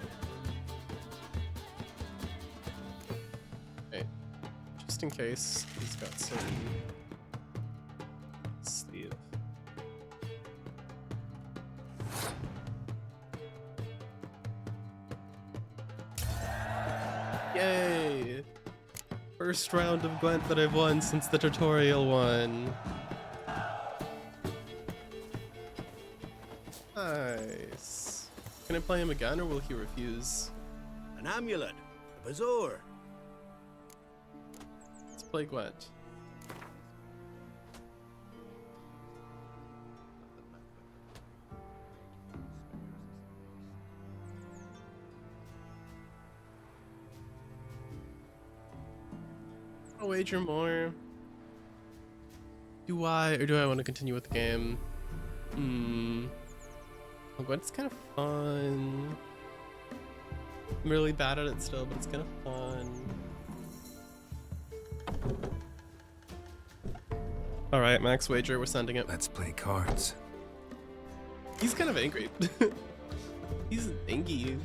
Okay. Just in case he's got some sleeve. Yay! First round of Gwent that I've won since the tutorial one. Nice. Can I play him again or will he refuse? An amulet, a bazaar. Let's play Gwent. I'll wager more. Do I, or do I want to continue with the game? Oh, Gwent's kind of fun. I'm really bad at it still, but it's kind of fun. Alright, max wager, we're sending it. Let's play cards. He's kind of angry. He's angry.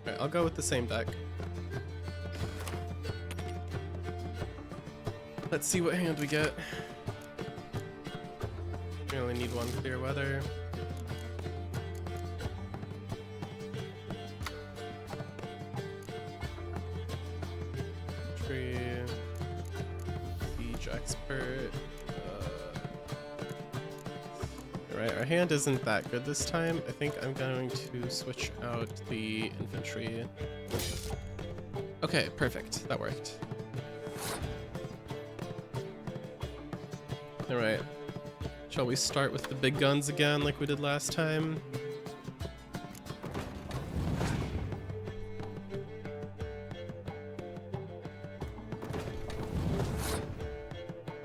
Alright, I'll go with the same deck. Let's see what hand we get. We only need one clear weather. Tree. Siege expert. Alright, our hand isn't that good this time. I think I'm going to switch out the infantry. Okay, perfect. That worked. Alright. Shall we start with the big guns again like we did last time?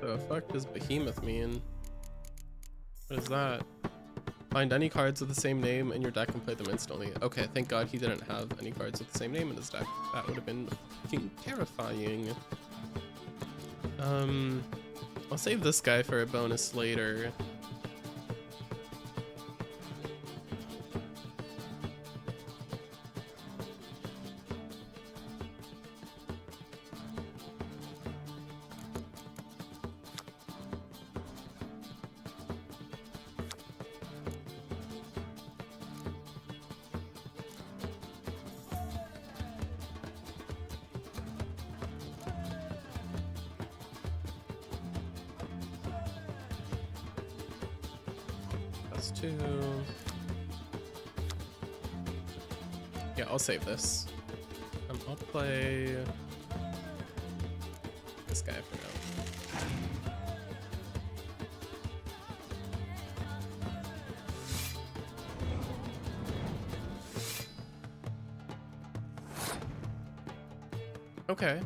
The fuck does behemoth mean? What is that? Find any cards with the same name in your deck and play them instantly. Okay, thank God he didn't have any cards with the same name in his deck. That would have been fucking terrifying. I'll save this guy for a bonus later. 2. Yeah, I'll save this. I'll play this guy for now. Okay.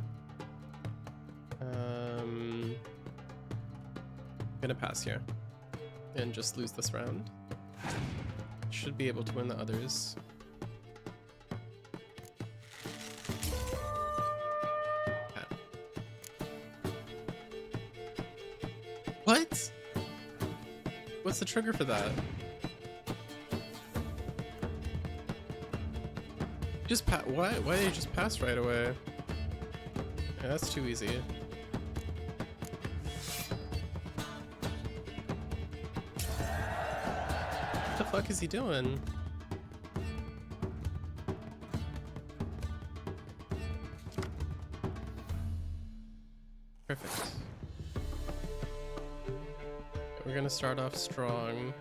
Gonna pass here and just lose this round. Should be able to win the others. Okay. What? What's the trigger for that? Just why did you just pass right away? Yeah, that's too easy. What the fuck is he doing? Perfect. We're gonna start off strong.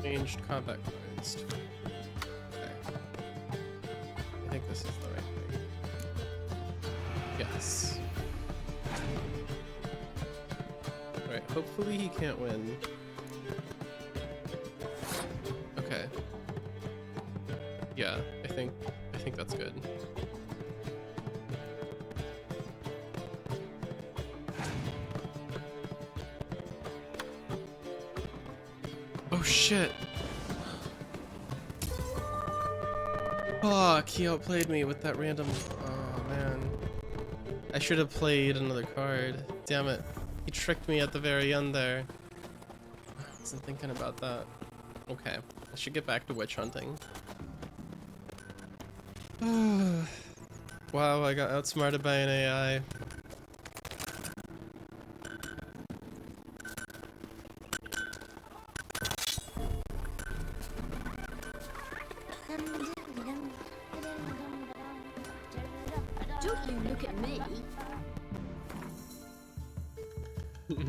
Changed combat cards. Okay. I think this is the right thing. Yes. Alright, hopefully he can't win. Okay. Yeah, I think that's good. Oh shit. Fuck, he outplayed me with that random. Oh man. I should have played another card. Damn it. He tricked me at the very end there. I wasn't thinking about that. Okay. I should get back to witch hunting. Wow, I got outsmarted by an AI. Don't you look at me.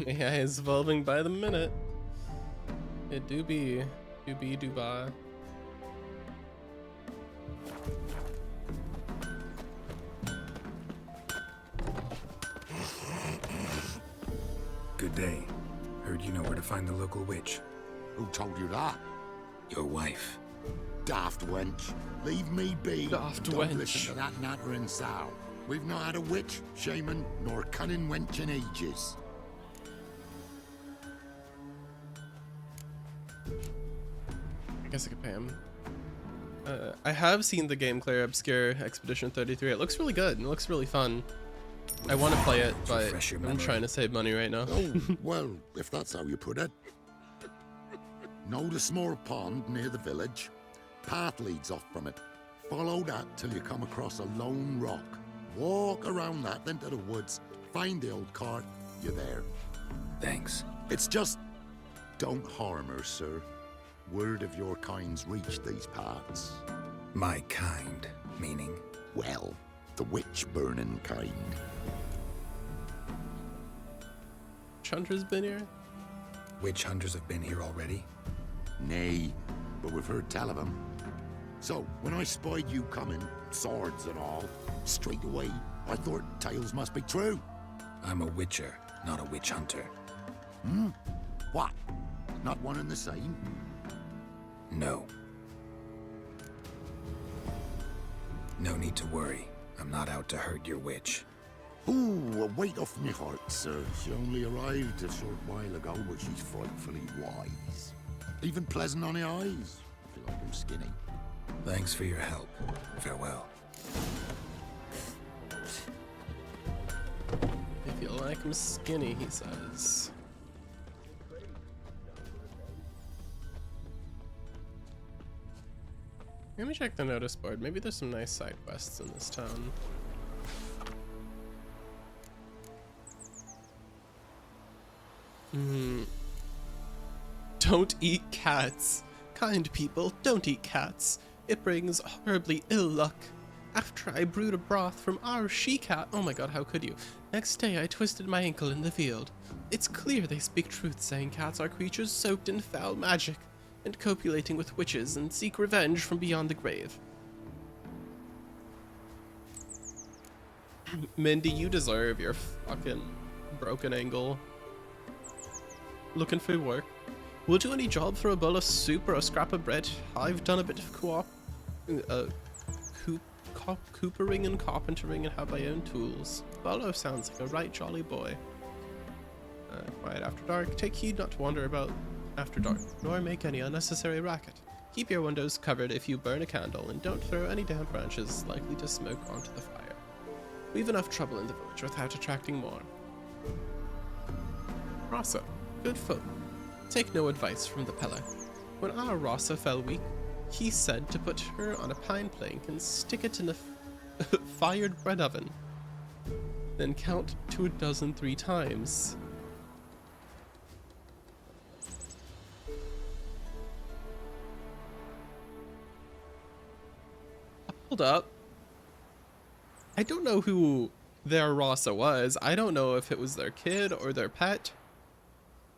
AI is evolving by the minute. It do be ba. Good day. Heard you know where to find the local witch. Who told you that? Your wife. Daft wench. Leave me be. Daft Don't wench. listen to that nattering sow. We've not had a witch, shaman, nor cunning wench in ages. I guess I could pay him. I have seen the game Claire Obscure Expedition 33. It looks really good. It looks really fun. I want to play it, but I'm trying to save money right now. Oh, well, if that's how you put it. Know the small pond near the village? Path leads off from it. Follow that till you come across a lone rock. Walk around that, then to the woods. Find the old cart. You're there. Thanks. It's just... don't harm her, sir. Word of your kind's reached these parts. My kind, meaning? Well, the witch-burning kind. Witch hunters been here? Witch hunters have been here already? Nay, but we've heard tell of them. So, when I spied you coming, swords and all, straight away, I thought tales must be true. I'm a witcher, not a witch hunter. Hmm? What? Not one and the same? No. No need to worry. I'm not out to hurt your witch. Ooh, a weight off me heart, sir. She only arrived a short while ago, but she's frightfully wise. Even pleasant on the eyes, if you like him skinny. Thanks for your help. Farewell. If you like him skinny, he says. Let me check the notice board. Maybe there's some nice side quests in this town. Don't eat cats. Kind people, don't eat cats. It brings horribly ill luck. After I brewed a broth from our she-cat, oh my god, how could you? Next day I twisted my ankle in the field. It's clear they speak truth, saying cats are creatures soaked in foul magic, and copulating with witches and seek revenge from beyond the grave. Mindy, you deserve your fucking broken ankle. Looking for work. Will do any job for a bowl of soup or a scrap of bread. I've done a bit of coopering and carpentering and have my own tools. Bolo sounds like a right jolly boy. Quiet after dark. Take heed not to wander about after dark, nor make any unnecessary racket. Keep your windows covered if you burn a candle, and don't throw any damp branches likely to smoke onto the fire. We've enough trouble in the village without attracting more. Rasa, good folk. Take no advice from the Peller. When our Rasa fell weak, he said to put her on a pine plank and stick it in a fired bread oven. Then count to 12 3 times. Hold up. I don't know who their Rasa was. I don't know if it was their kid or their pet.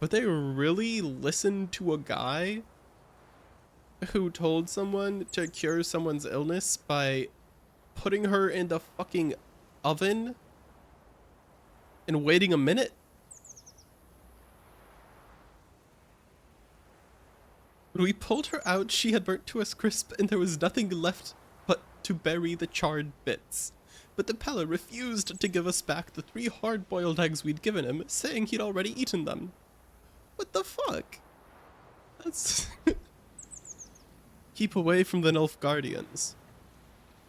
But they really listened to a guy who told someone to cure someone's illness by putting her in the fucking oven and waiting a minute? When we pulled her out, she had burnt to a crisp and there was nothing left but to bury the charred bits. But the Peller refused to give us back the 3 hard-boiled eggs we'd given him, saying he'd already eaten them. What the fuck? That's... Keep away from the Nilfgaardians.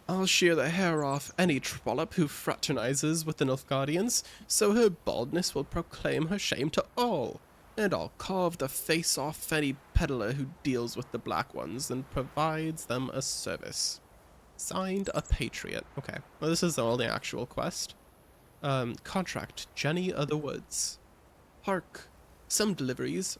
I'll shear the hair off any trollop who fraternizes with the Nilfgaardians, so her baldness will proclaim her shame to all. And I'll carve the face off any peddler who deals with the Black Ones and provides them a service. Signed, a patriot. Okay, well this is the only actual quest. Contract, Jenny of the Woods. Hark. Some devilry's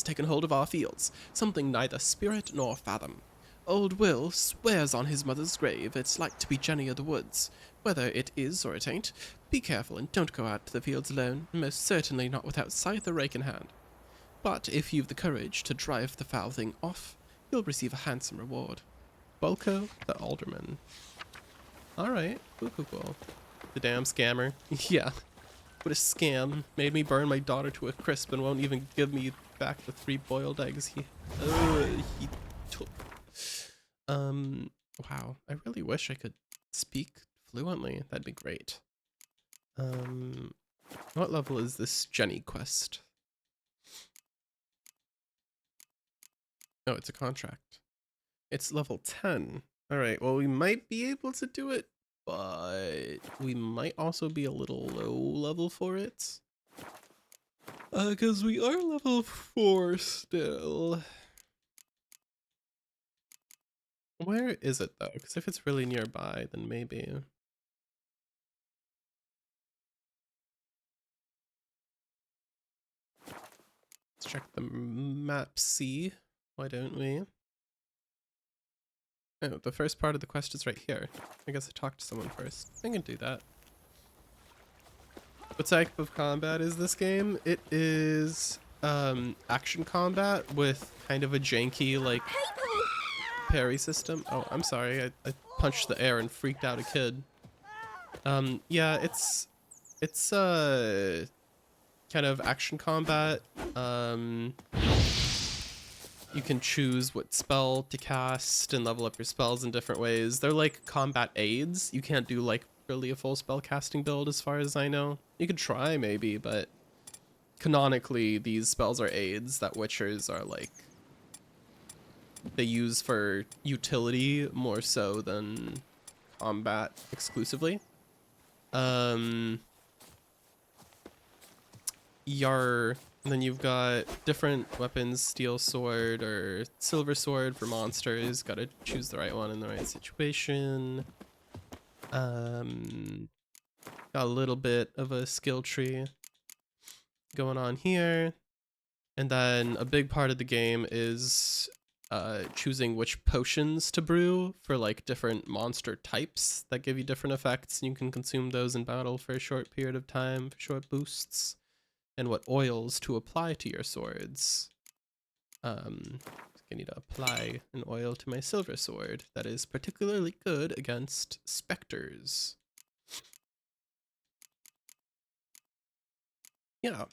taken hold of our fields, something neither spirit nor fathom. Old Will swears on his mother's grave it's like to be Jenny of the Woods. Whether it is or it ain't, be careful and don't go out to the fields alone, most certainly not without scythe or rake in hand. But if you've the courage to drive the foul thing off, you'll receive a handsome reward. Bolko the Alderman. Alright, cool. The damn scammer. Yeah. What a scam. Made me burn my daughter to a crisp and won't even give me back the 3 boiled eggs he took. Wow. I really wish I could speak fluently. That'd be great. What level is this Jenny quest? Oh, it's a contract. It's level 10. Alright, well we might be able to do it, but we might also be a little low level for it. Because we are level 4 still. Where is it though? Because if it's really nearby, then maybe. Let's check the map, see? Why don't we? Oh, the first part of the quest is right here. I guess I talked to someone first. I can do that. What type of combat is this game? It is action combat with kind of a janky like parry system. Oh, I'm sorry. I punched the air and freaked out a kid. Yeah, it's kind of action combat. You can choose what spell to cast and level up your spells in different ways. They're like combat aids. You can't do like really a full spell casting build as far as I know. You could try maybe, but canonically these spells are aids that witchers are like, they use for utility more so than combat exclusively. And then you've got different weapons, steel sword or silver sword for monsters. Gotta choose the right one in the right situation. Got a little bit of a skill tree going on here. And then a big part of the game is choosing which potions to brew for like different monster types that give you different effects. You can consume those in battle for a short period of time, for short boosts. And what oils to apply to your swords. I need to apply an oil to my silver sword that is particularly good against specters. Yeah.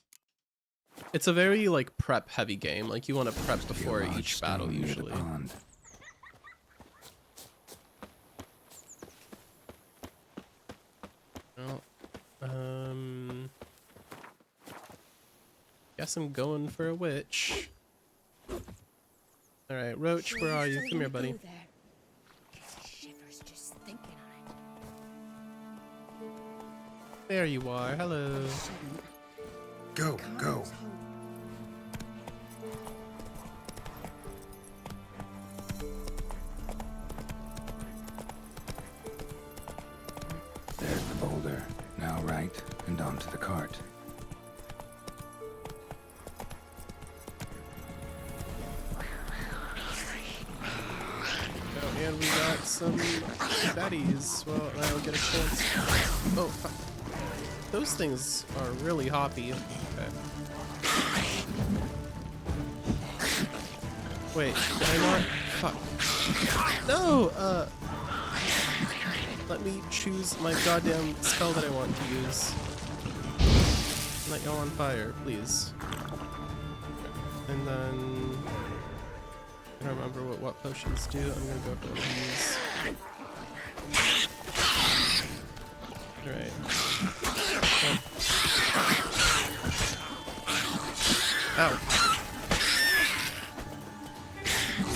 It's a very like prep heavy game. Like you want to prep before each battle usually. Well, guess I'm going for a witch. Alright, Roach, where are you? Come here, buddy. There you are. Hello. Go, go. There's the boulder. Now right, and onto the cart. And we got some baddies. Well, I'll get a chance. Oh, fuck. Those things are really hoppy. Okay. Wait, did I not? Fuck. No! Let me choose my goddamn spell that I want to use. Light y'all on fire, please. And then... I don't remember what potions do. I'm gonna go for these. Alright. Oh. Ow.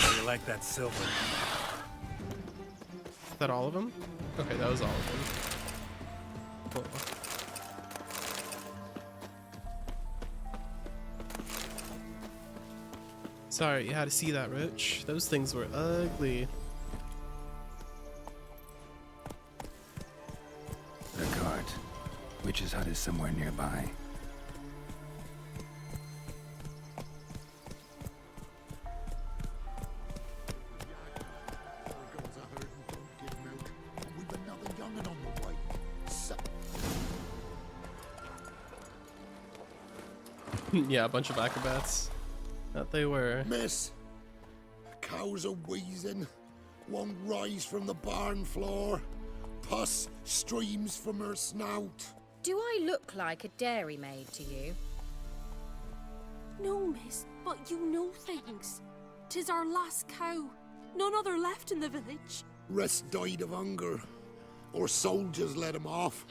So you like that silver? Is that all of them? Okay, that was all of them. Cool. Sorry, you had to see that, Roach. Those things were ugly. The cart. Witch's hut is somewhere nearby. Yeah, a bunch of acrobats. That they were. Miss, cows are wheezing, won't rise from the barn floor. Pus streams from her snout. Do I look like a dairymaid to you? No, miss, but you know things. 'Tis our last cow. None other left in the village. Rest died of hunger, or soldiers let him off.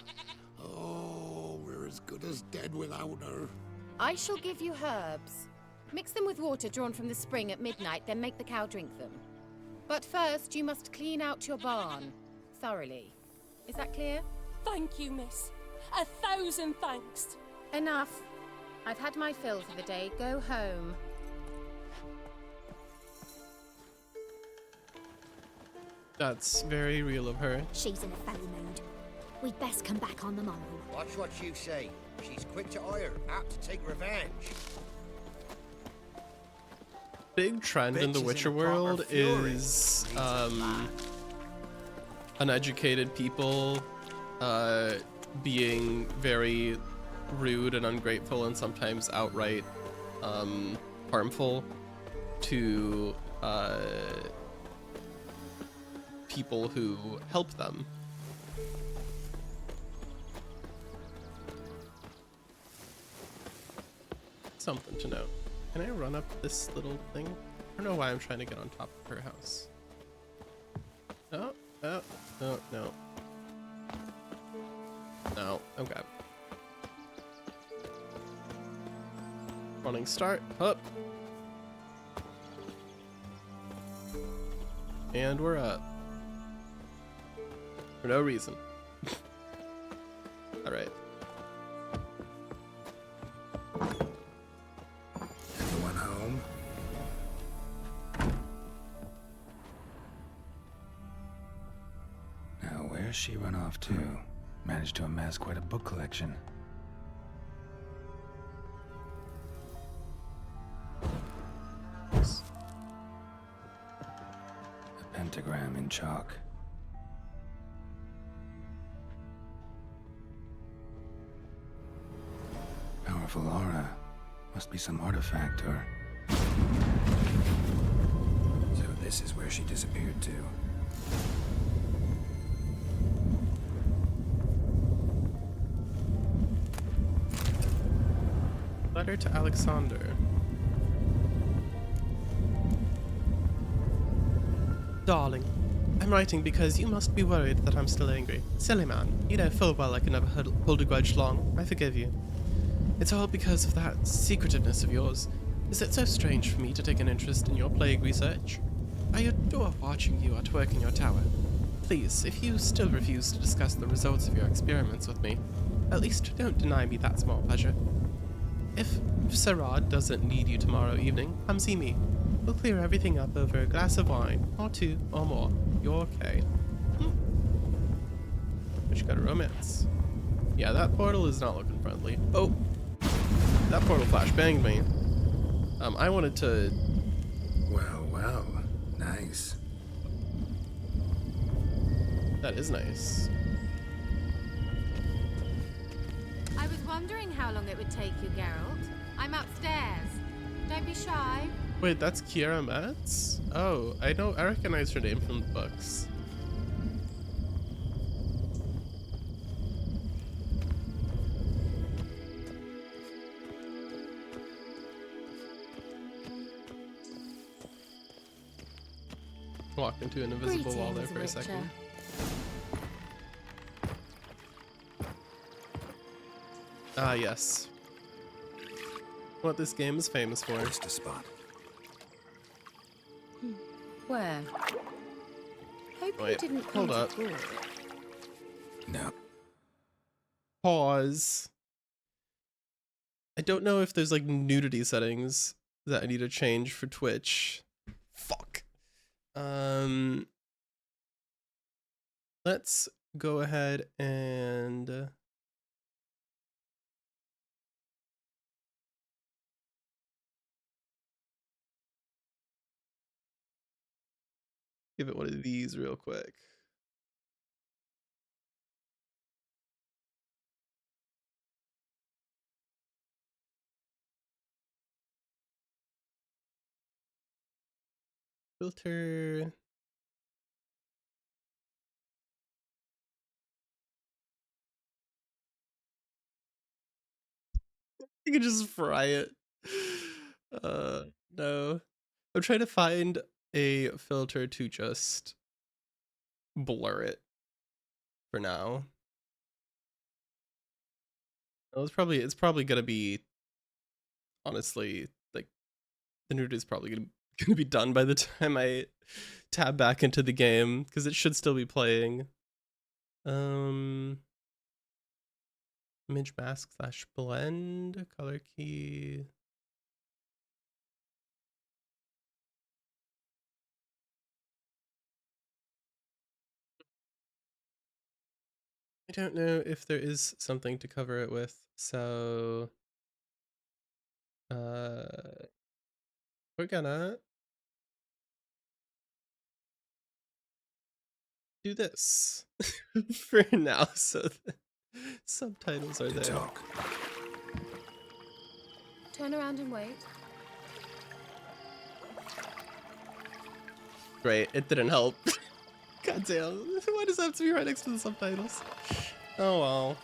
Oh, we're as good as dead without her. I shall give you herbs. Mix them with water drawn from the spring at midnight, then make the cow drink them. But first, you must clean out your barn thoroughly. Is that clear? Thank you, miss. 1,000 thanks. Enough. I've had my fill for the day. Go home. That's very real of her. She's in a foul mood. We'd best come back on the morrow. Watch what you say. She's quick to ire, apt to take revenge. Big trend in the Witcher world is uneducated people being very rude and ungrateful and sometimes outright harmful to people who help them. Something to note. Can I run up this little thing? I don't know why I'm trying to get on top of her house. Oh, oh, no, no. No, okay. Running start, up. And we're up. For no reason. Alright. Everyone home? Now, where's she run off to? Managed to amass quite a book collection. A pentagram in chalk. Powerful aura. Must be some artifact or... So this is where she disappeared to. Letter to Alexander. Darling, I'm writing because you must be worried that I'm still angry. Silly man, you know full well I can never hold a grudge long. I forgive you. It's all because of that secretiveness of yours. Is it so strange for me to take an interest in your plague research? I adore watching you at work in your tower. Please, if you still refuse to discuss the results of your experiments with me, at least don't deny me that small pleasure. If Sir Rod doesn't need you tomorrow evening, come see me. We'll clear everything up over a glass of wine, or two, or more. You're okay. But you got a romance. Yeah, that portal is not looking friendly. Oh! That portal flash banged me. I wanted to... Well, well. Nice. That is nice. I was wondering how long it would take you, Geralt. I'm upstairs. Don't be shy. Wait, that's Kiera Metz? Oh, I recognize her name from the books. Walked into an invisible wall there for a second. Ah, yes. What this game is famous for. Just a spot. Where? Hope Wait, you didn't hold up. No. Pause. I don't know if there's like nudity settings that I need to change for Twitch. Fuck. Let's go ahead and give it one of these real quick. Filter. You can just fry it. No. I'm trying to find a filter to just blur it for now. Well, it's probably gonna be, honestly, like the nudity is probably gonna be done by the time I tab back into the game because it should still be playing. Image mask / blend color key. I don't know if there is something to cover it with, so we're gonna do this for now so the subtitles are there. Turn around and wait. Great, it didn't help. God damn, why does that have to be right next to the subtitles? Oh well.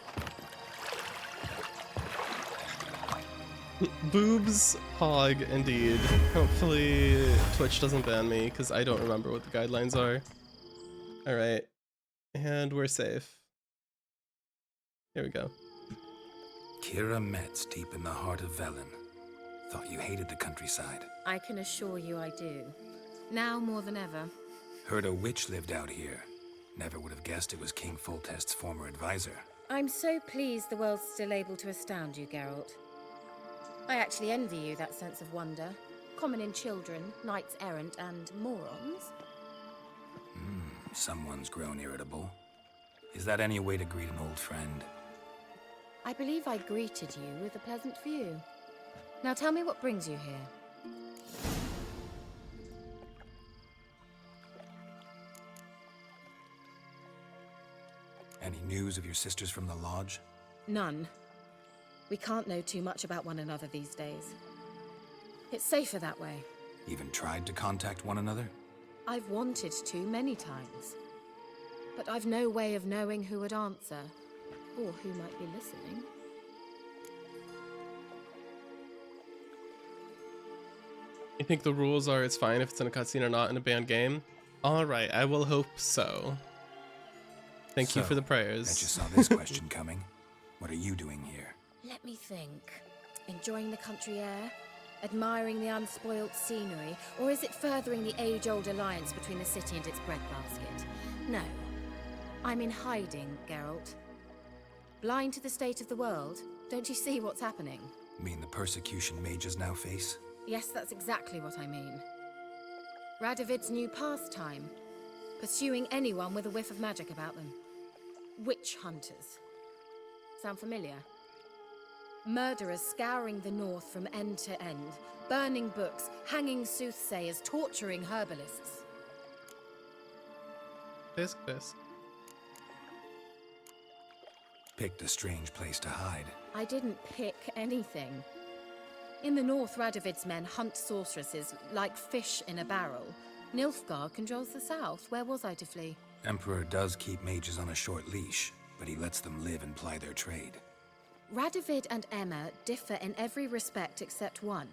Boobs, hog, indeed. Hopefully Twitch doesn't ban me because I don't remember what the guidelines are. Alright, and we're safe. Here we go. Kira Metz, deep in the heart of Velen. Thought you hated the countryside. I can assure you I do. Now more than ever. Heard a witch lived out here. Never would have guessed it was King Foltest's former advisor. I'm so pleased the world's still able to astound you, Geralt. I actually envy you that sense of wonder. Common in children, knights errant, and morons. Someone's grown irritable. Is that any way to greet an old friend? I believe I greeted you with a pleasant view. Now tell me what brings you here. Any news of your sisters from the lodge? None. We can't know too much about one another these days. It's safer that way. Even tried to contact one another? I've wanted to many times. But I've no way of knowing who would answer, or who might be listening. You think the rules are it's fine if it's in a cutscene or not in a banned game? Alright, I will hope so. Thank you for the prayers. Bet you saw this question coming. What are you doing here? Let me think. Enjoying the country air? Admiring the unspoilt scenery? Or is it furthering the age-old alliance between the city and its breadbasket? No. I'm in hiding, Geralt. Blind to the state of the world? Don't you see what's happening? Mean the persecution mages now face? Yes, that's exactly what I mean. Radovid's new pastime. Pursuing anyone with a whiff of magic about them. Witch hunters. Sound familiar? Murderers scouring the north from end to end, burning books, hanging soothsayers, torturing herbalists. This. Picked a strange place to hide. I didn't pick anything. In the north, Radovid's men hunt sorceresses like fish in a barrel. Nilfgaard controls the south. Where was I to flee? Emperor does keep mages on a short leash, but he lets them live and ply their trade. Radovid and Emma differ in every respect except one.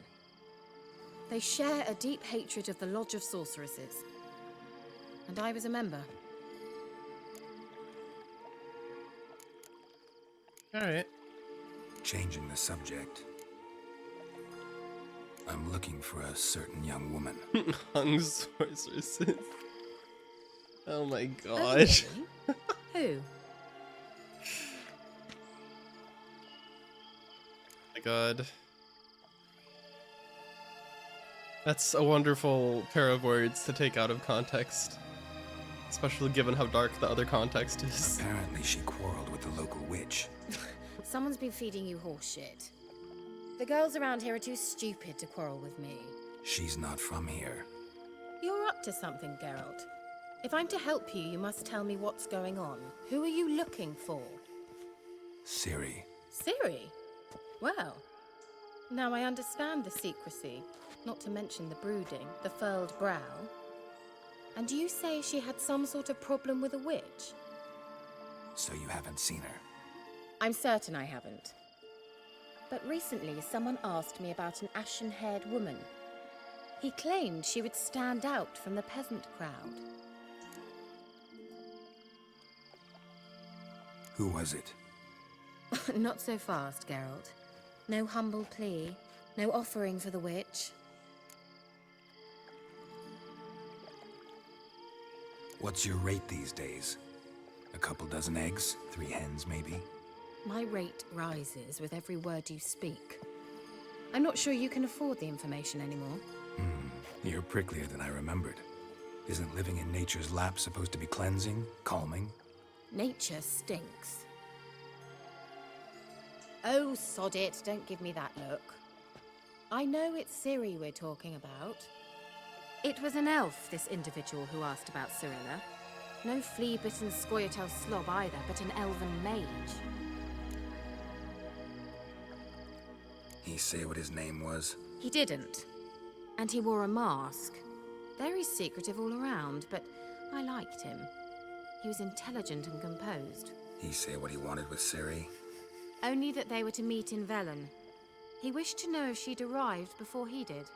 They share a deep hatred of the Lodge of Sorceresses. And I was a member. Alright. Changing the subject. I'm looking for a certain young woman. Hung sorceresses. Oh my gosh. Oh, really? Who? My god. That's a wonderful pair of words to take out of context. Especially given how dark the other context is. Apparently she quarreled with the local witch. Someone's been feeding you horseshit. The girls around here are too stupid to quarrel with me. She's not from here. You're up to something, Geralt. If I'm to help you, you must tell me what's going on. Who are you looking for? Ciri. Ciri? Well, now I understand the secrecy, not to mention the brooding, the furled brow. And you say she had some sort of problem with a witch? So you haven't seen her? I'm certain I haven't. But recently, someone asked me about an ashen-haired woman. He claimed she would stand out from the peasant crowd. Who was it? Not so fast, Geralt. No humble plea, no offering for the witch. What's your rate these days? A couple dozen eggs? 3 hens, maybe? My rate rises with every word you speak. I'm not sure you can afford the information anymore. You're pricklier than I remembered. Isn't living in nature's lap supposed to be cleansing, calming? Nature stinks. Oh, sod it, don't give me that look. I know it's Ciri we're talking about. It was an elf, this individual who asked about Cirilla. No flea-bitten Scoia'tael slob either, but an elven mage. He say what his name was? He didn't. And he wore a mask. Very secretive all around, but I liked him. He was intelligent and composed. He say what he wanted with Ciri? Only that they were to meet in Velen. He wished to know if she'd arrived before he did.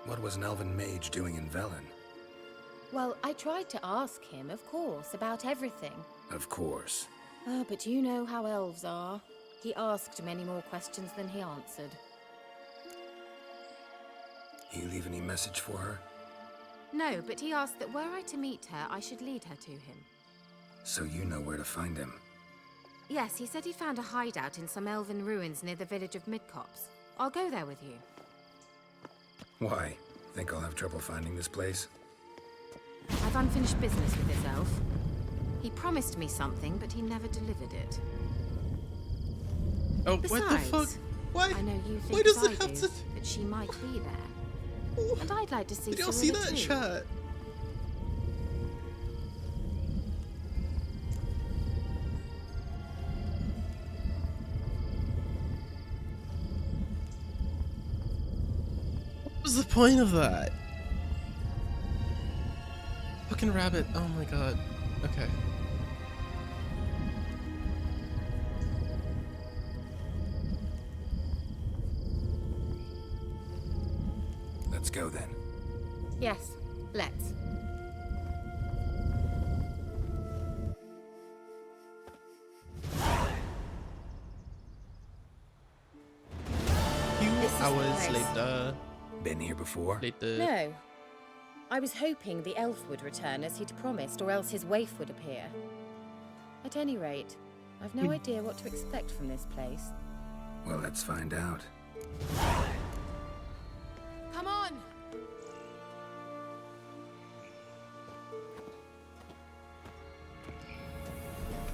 What was an elven mage doing in Velen? Well, I tried to ask him, of course, about everything. Of course. But you know how elves are. He asked many more questions than he answered. You leave any message for her? No, but he asked that were I to meet her, I should lead her to him. So you know where to find him. Yes, he said he found a hideout in some elven ruins near the village of Midcopse. I'll go there with you. Why? Think I'll have trouble finding this place? I've unfinished business with this elf. He promised me something, but he never delivered it. Oh, Besides, what the fuck? Why? I know you Why think does as it I have do, to? that she might be there. And I'd like to see Did y'all see Serena that too. chat? What was the point of that? Fucking rabbit. Oh my god. Okay. Let's go then. Yes, let's. Few This is the hours place. later. Been here before? Later. No. I was hoping the elf would return as he'd promised, or else his waif would appear. At any rate, I've no idea what to expect from this place. Well, let's find out. Come on!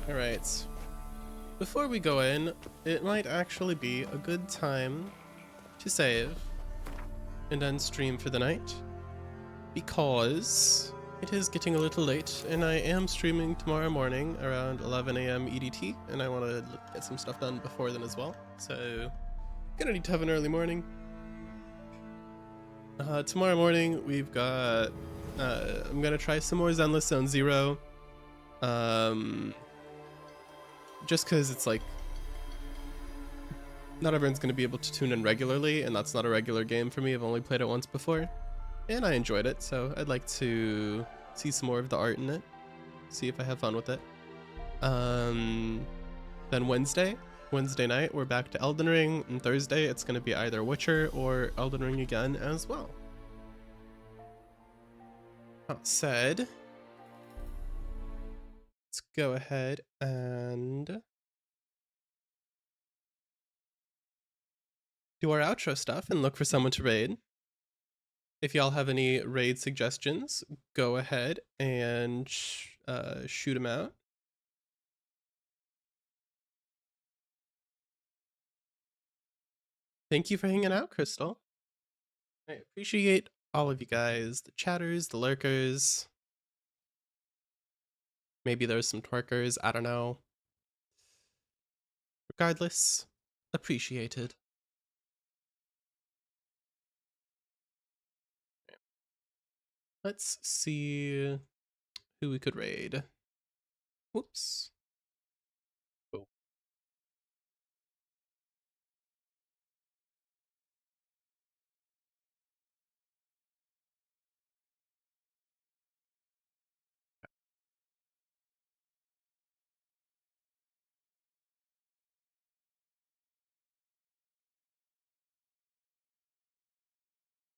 Alright. Before we go in, it might actually be a good time to save and then stream for the night, because it is getting a little late and I am streaming tomorrow morning around 11 a.m. EDT, and I want to get some stuff done before then as well, so gonna need to have an early morning. Tomorrow morning we've got I'm gonna try some more Zenless Zone Zero, just because it's like not everyone's going to be able to tune in regularly, and that's not a regular game for me. I've only played it once before, and I enjoyed it, so I'd like to see some more of the art in it, see if I have fun with it. Then Wednesday night, we're back to Elden Ring, and Thursday it's going to be either Witcher or Elden Ring again as well. That said, let's go ahead and do our outro stuff and look for someone to raid. If y'all have any raid suggestions, go ahead and shoot them out. Thank you for hanging out, Crystal. I appreciate all of you guys, the chatters, the lurkers. Maybe there's some twerkers, I don't know. Regardless, appreciated. Let's see who we could raid. Whoops. Oh.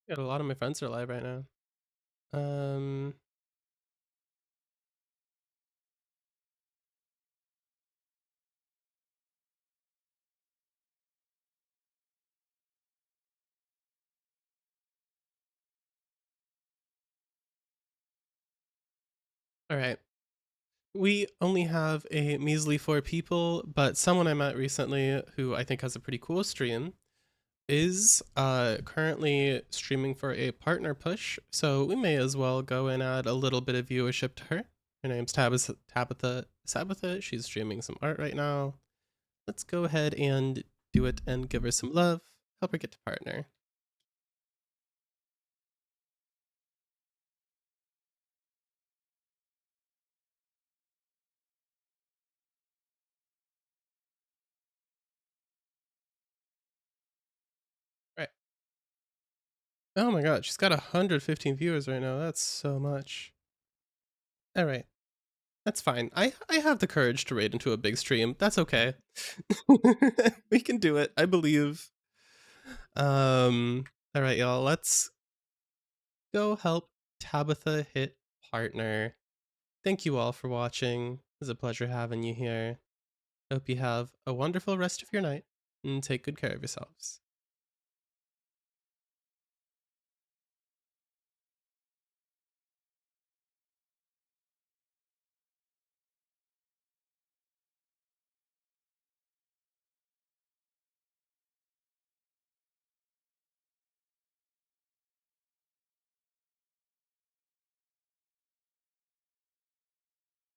Yeah, a lot of my friends are live right now. All right. We only have a measly 4 people, but someone I met recently who I think has a pretty cool stream is currently streaming for a partner push, so we may as well go and add a little bit of viewership to her. Her name's Tabitha. She's streaming some art right now. Let's go ahead and do it and give her some love. Help her get to partner. Right. Oh my god, she's got 115 viewers right now. That's so much. All right. That's fine. I have the courage to raid into a big stream. That's okay. We can do it. I believe. All right, y'all. Let's go help Tabitha hit partner. Thank you all for watching. It was a pleasure having you here. Hope you have a wonderful rest of your night and take good care of yourselves.